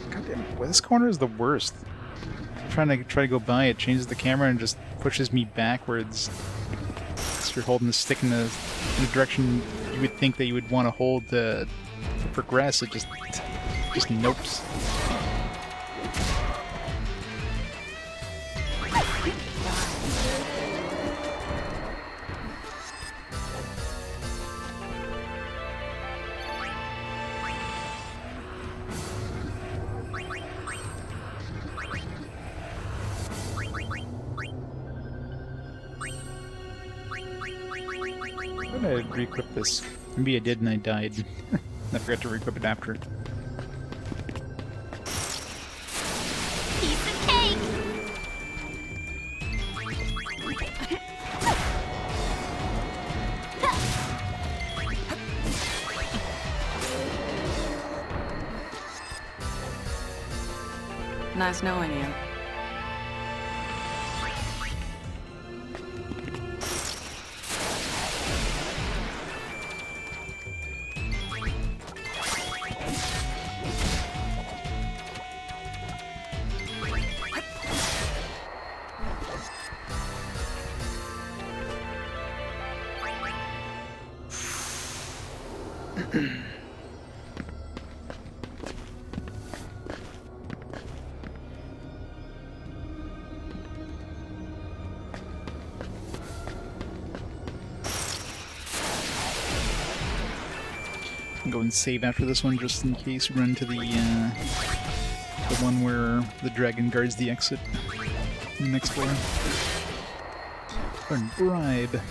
God damn it, well, this corner is the worst. I'm trying to go by, it changes the camera and just pushes me backwards. So you're holding the stick in the direction you would think that you would want to hold to progress. It just nopes. I'd re-equip this. Maybe I did and I died. I forgot to re-equip it after. Piece of cake! Nice knowing you. Go and save after this one, just in case we run into the one where the dragon guards the exit in the next floor. Or bribe.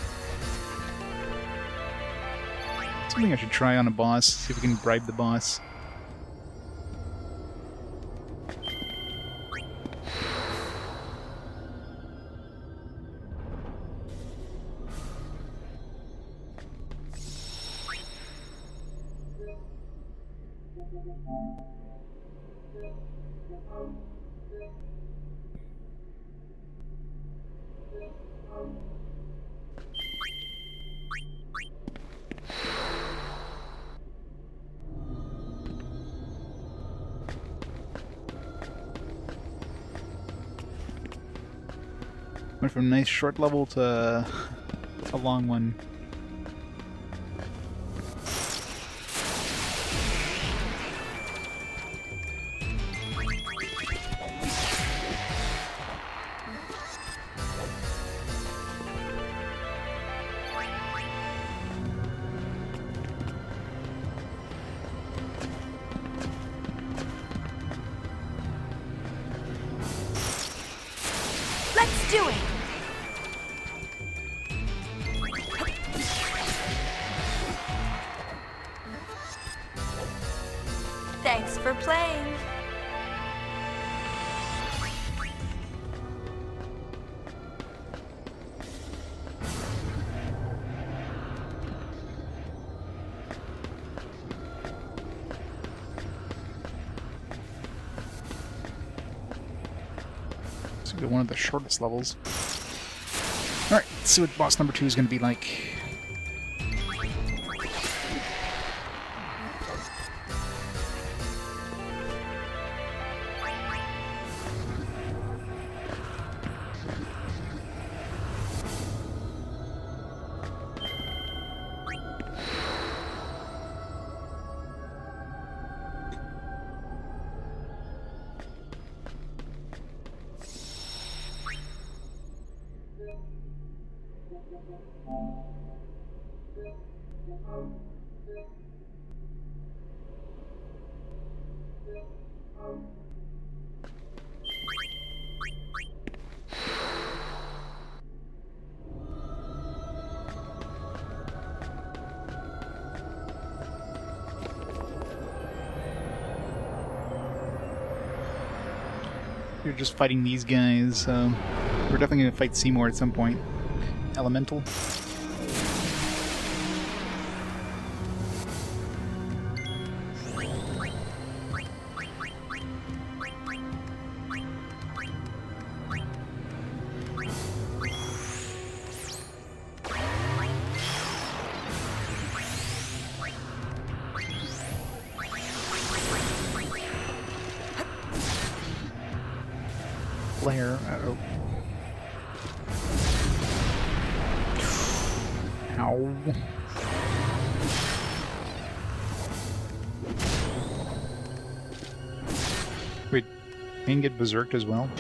Something I should try on a boss, see if we can bribe the boss. Went from a nice short level to a long one. Let's do it! Thanks for playing. This will be one of the shortest levels. Alright, let's see what boss number 2 is going to be like. You're just fighting these guys, so we're definitely going to fight Seymour at some point. Elemental. Flare. Uh-oh. Ow. Wait, Paine get berserked as well?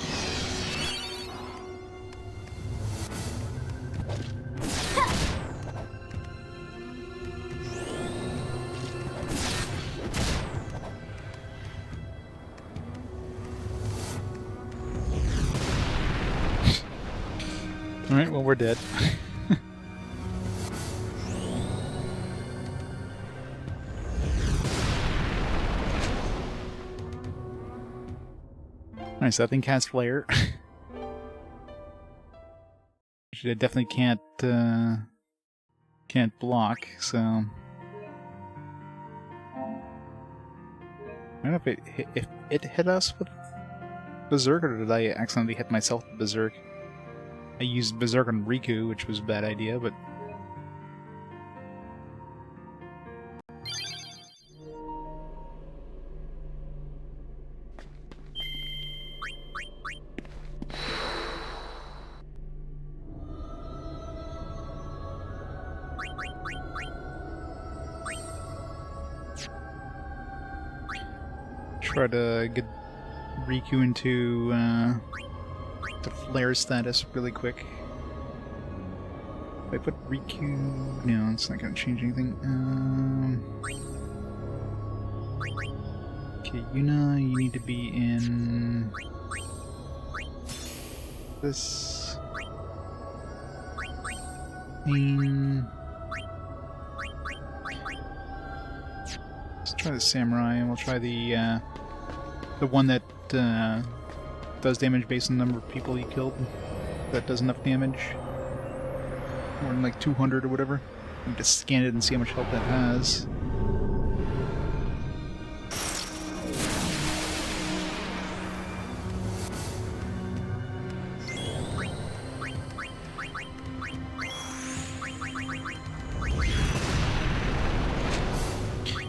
Alright, well we're dead. Alright, so that thing casts Flare. Which I definitely can't block, so... I don't know if it hit us with Berserk, or did I accidentally hit myself with Berserk? I used Berserk on Rikku, which was a bad idea, but... Try to get Rikku into the flare status really quick. If I put Rikku... No, it's not going to change anything. Okay, Yuna, you need to be in... this... Paine... Let's try the Samurai, and we'll try the one that does damage based on the number of people he killed. That does enough damage. More than like 200 or whatever. You just scan it and see how much health that has.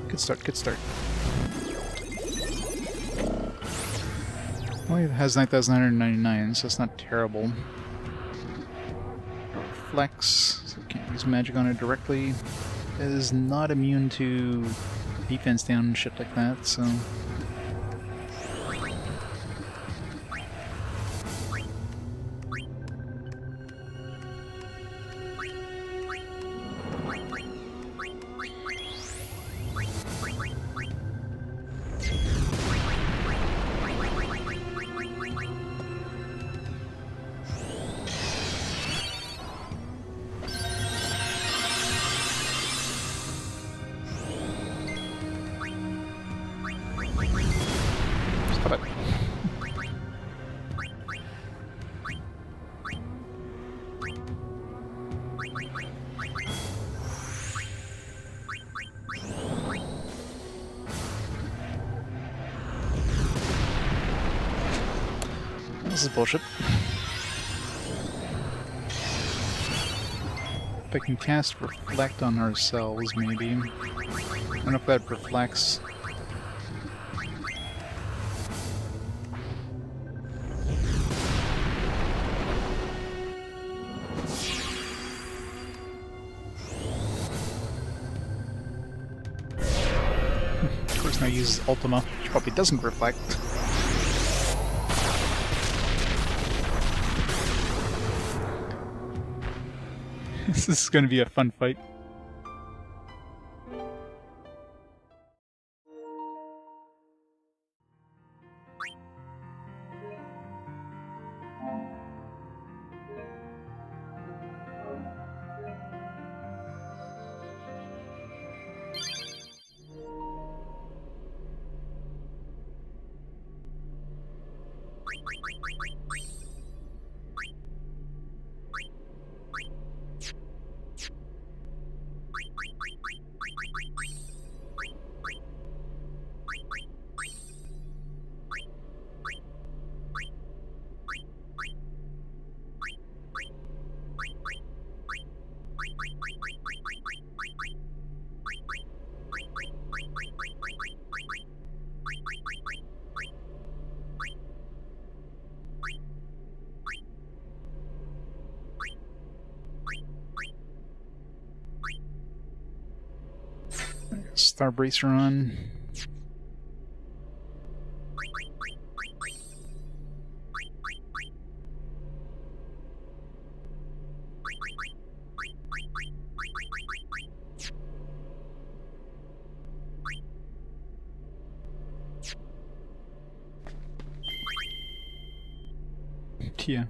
Good start, good start. Well, it has 9,999, so it's not terrible. Flex, so can't use magic on it directly. It is not immune to defense down and shit like that, so... Stop it. This is bullshit. If I can cast Reflect on ourselves, maybe. I don't know if that reflects. Of course, now uses Ultima, which probably doesn't reflect. This is going to be a fun fight. Star Bracer on. Yeah.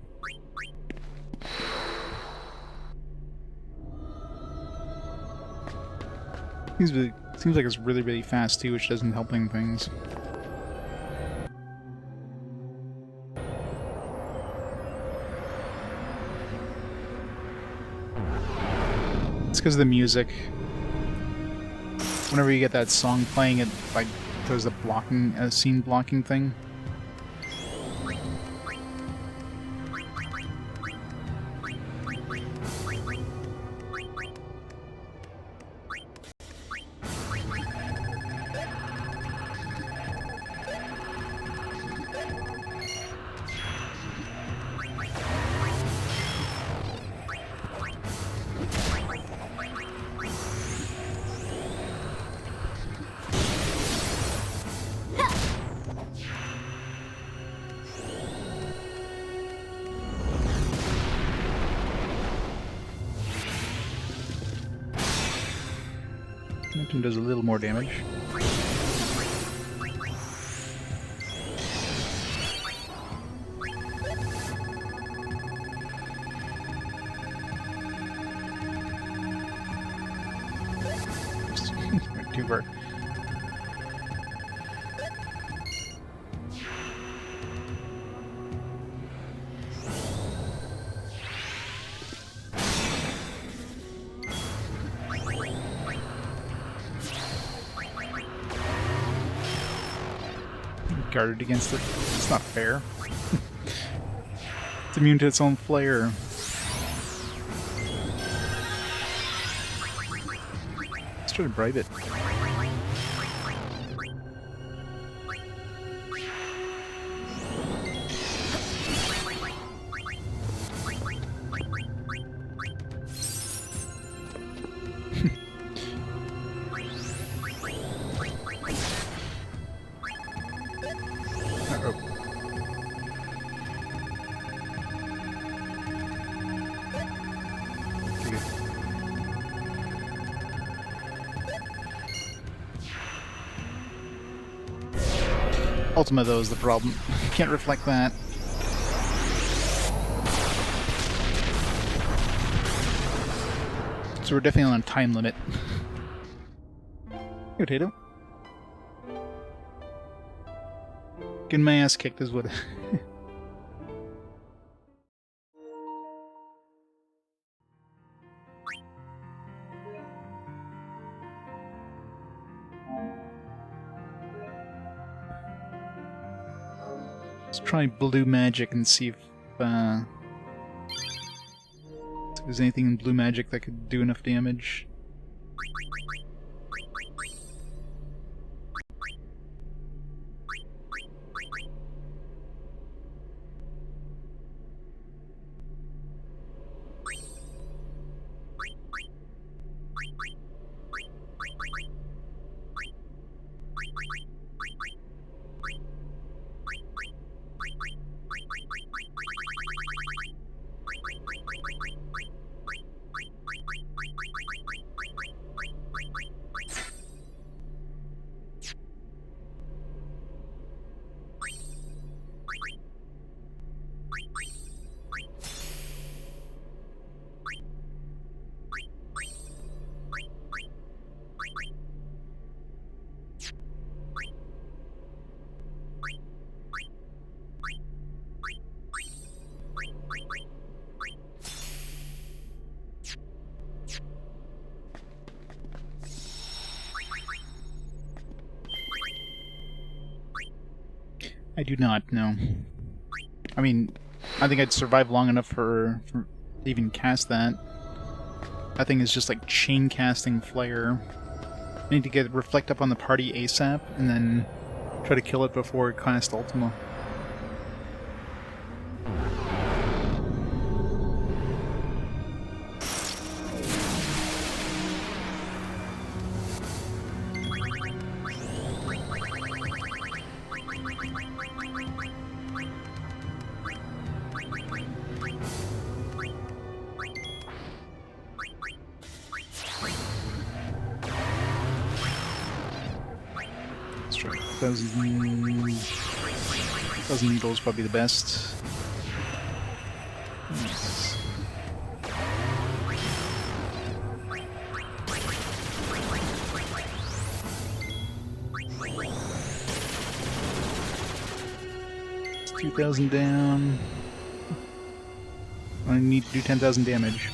Seems like it's really, really fast too, which doesn't help things. It's because of the music. Whenever you get that song playing, it like does the blocking, scene blocking thing. Momentum does a little more damage. Too far. Guarded against it. It's not fair. It's immune to its own flare. Let's try to bribe it. Ultima, though, is the problem. Can't reflect that. So we're definitely on a time limit. Hey, Potato. Getting my ass kicked is what... Let's try blue magic and see if there's anything in blue magic that could do enough damage. I do not know. I mean, I think I'd survive long enough for even cast that. That thing is just like chain casting flare. I need to get reflect up on the party ASAP and then try to kill it before it cast Ultima. Thousand needles probably the best. Nice. It's 2,000 down. I need to do 10,000 damage.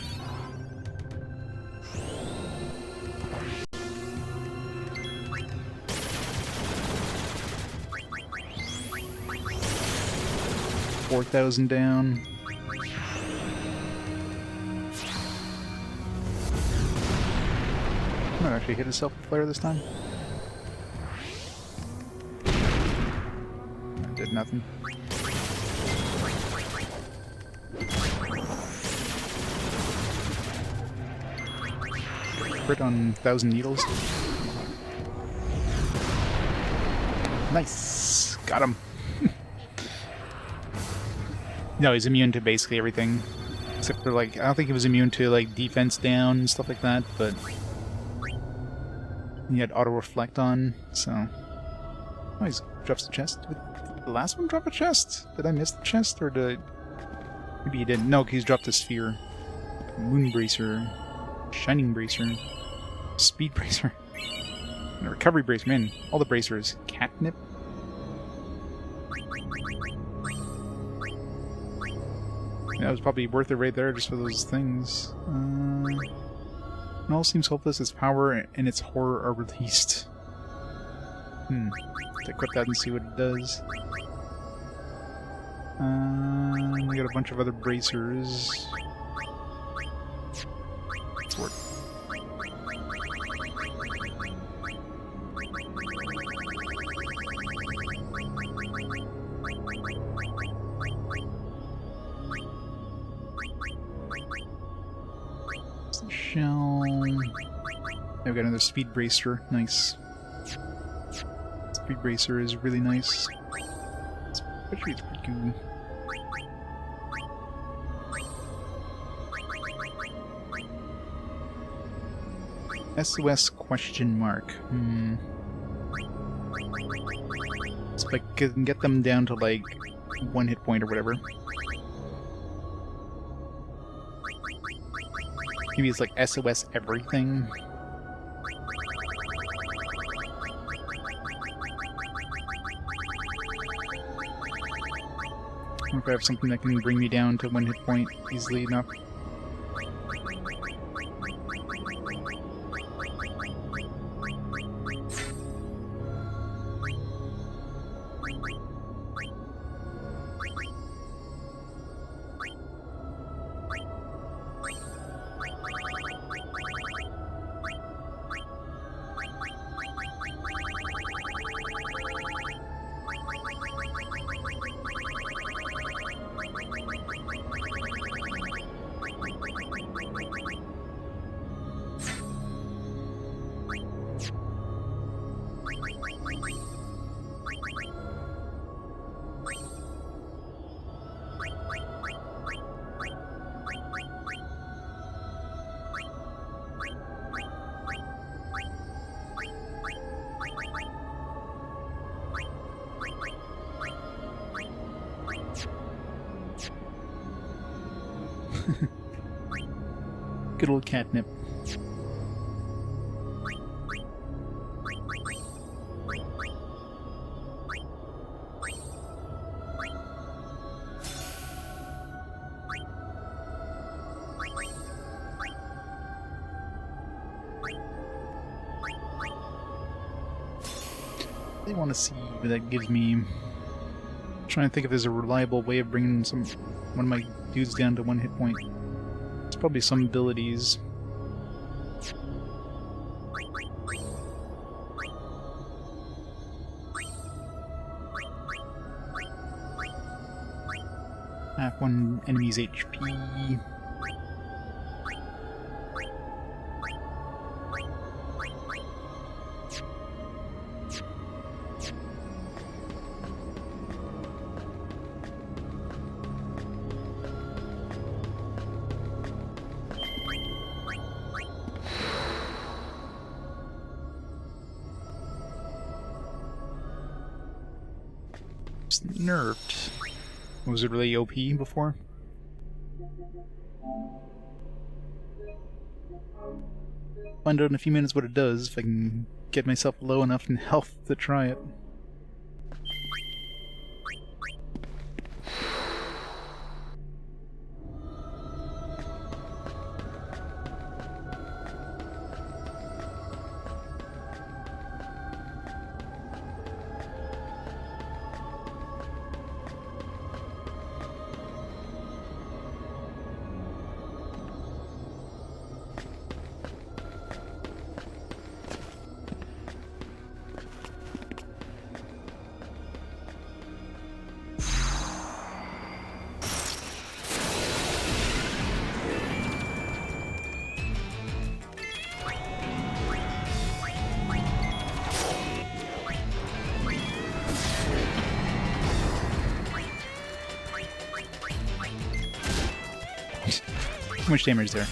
4,000 down. Might actually hit himself with flare this time. That did nothing. Crit on 1,000 needles. Nice! Got him! No, he's immune to basically everything. Except for, like, I don't think he was immune to, like, defense down and stuff like that, but... he had auto-reflect on, so... oh, he drops the chest. Did the last one drop a chest? Did I miss the chest, or did I... maybe he didn't. No, he's dropped a sphere. Moon Bracer. Shining Bracer. Speed Bracer. And a Recovery Bracer. Man, all the bracers. Catnip? Yeah, it was probably worth it right there just for those things. It all seems hopeless as power and its horror are released. Let's equip that and see what it does. We got a bunch of other bracers. Let's work. Shell. I've got another speed bracer. Nice. Speed bracer is really nice. Especially it's pretty cool. SOS question mark. So if I can get them down to like 1 hit point or whatever. Maybe it's like SOS everything. I wonder if I have something that can bring me down to 1 hit point easily enough. Good old catnip. I want to see what that gives me. I'm trying to think if there's a reliable way of bringing one of my dudes down to 1 hit point. It's probably some abilities. Half one enemy's HP. Nerfed. Was it really OP before? Find out in a few minutes what it does if I can get myself low enough in health to try it. Too much damage there.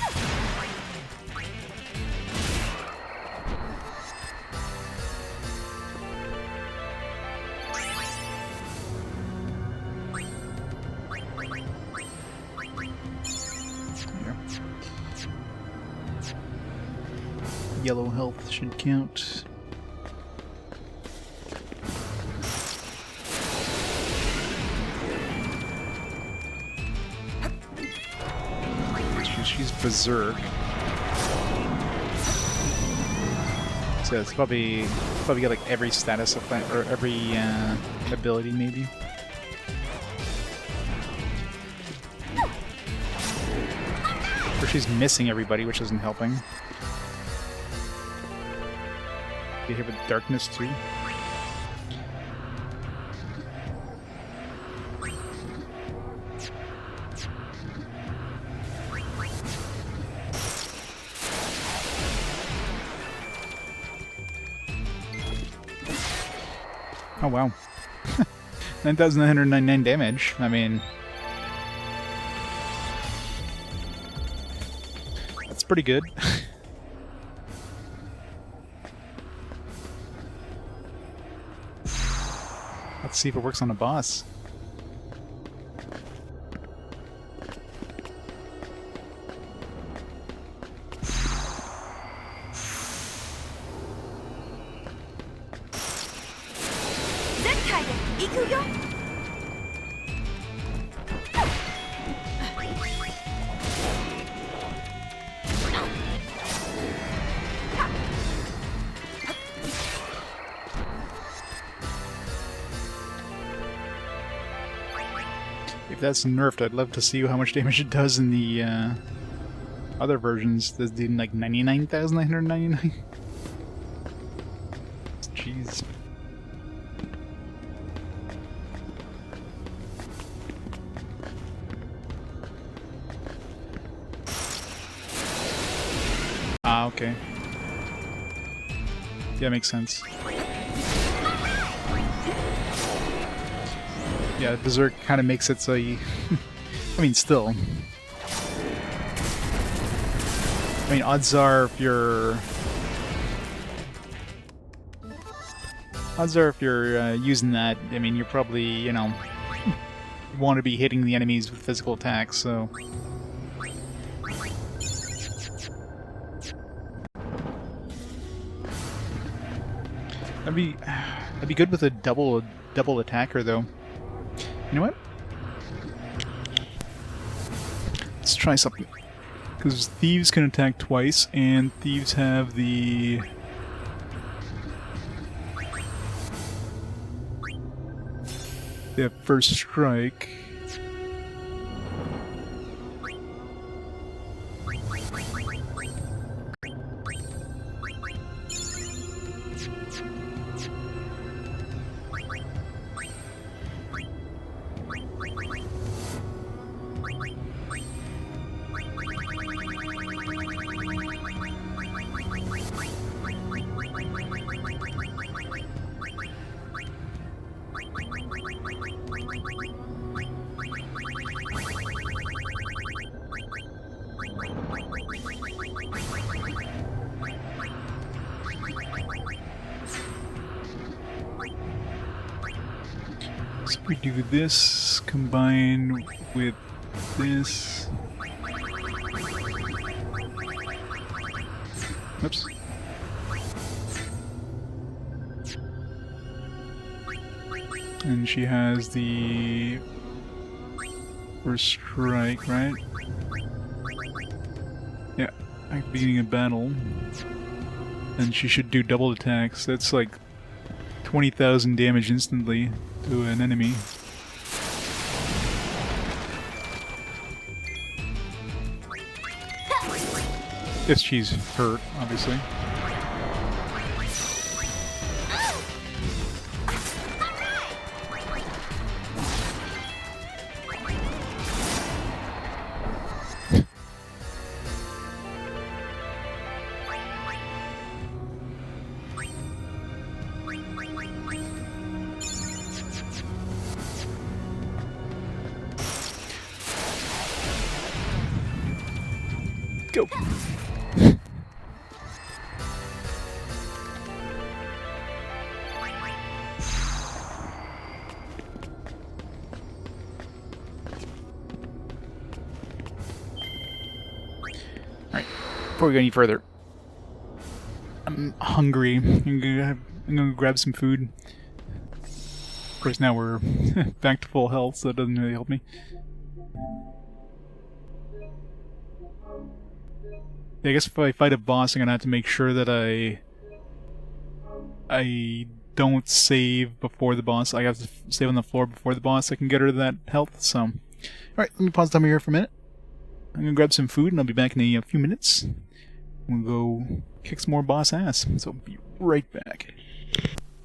Yellow health should count. She's berserk. So it's probably got like every status effect or every ability maybe. Or she's missing everybody, which isn't helping. You hit with darkness too. Oh wow. 9,999 damage. I mean, that's pretty good. Let's see if it works on a boss. If that's nerfed, I'd love to see how much damage it does in the other versions. Does it do like 99,999? Jeez. Ah, okay. Yeah, makes sense. Yeah, Berserk kind of makes it so you... I mean, still. I mean, odds are if you're... using that, I mean, you're probably, you know, want to be hitting the enemies with physical attacks, so... That'd be good with a double attacker, though. You know what? Let's try something. Because thieves can attack twice, and thieves have the... They have first strike. So we do this combined with this. Oops. And she has the first strike, right? Yeah, at the beginning of battle. And she should do double attacks. That's like 20,000 damage instantly to an enemy. If she's hurt, obviously. go. Alright, before we go any further, I'm hungry. I'm gonna grab some food. Of course, now we're back to full health, so it doesn't really help me. Yeah, I guess if I fight a boss, I'm gonna have to make sure that I don't save before the boss. I have to save on the floor before the boss. I can get rid of that health. So, all right, let me pause the timer here for a minute. I'm gonna grab some food, and I'll be back in a few minutes. We'll go kick some more boss ass. So, I'll be right back.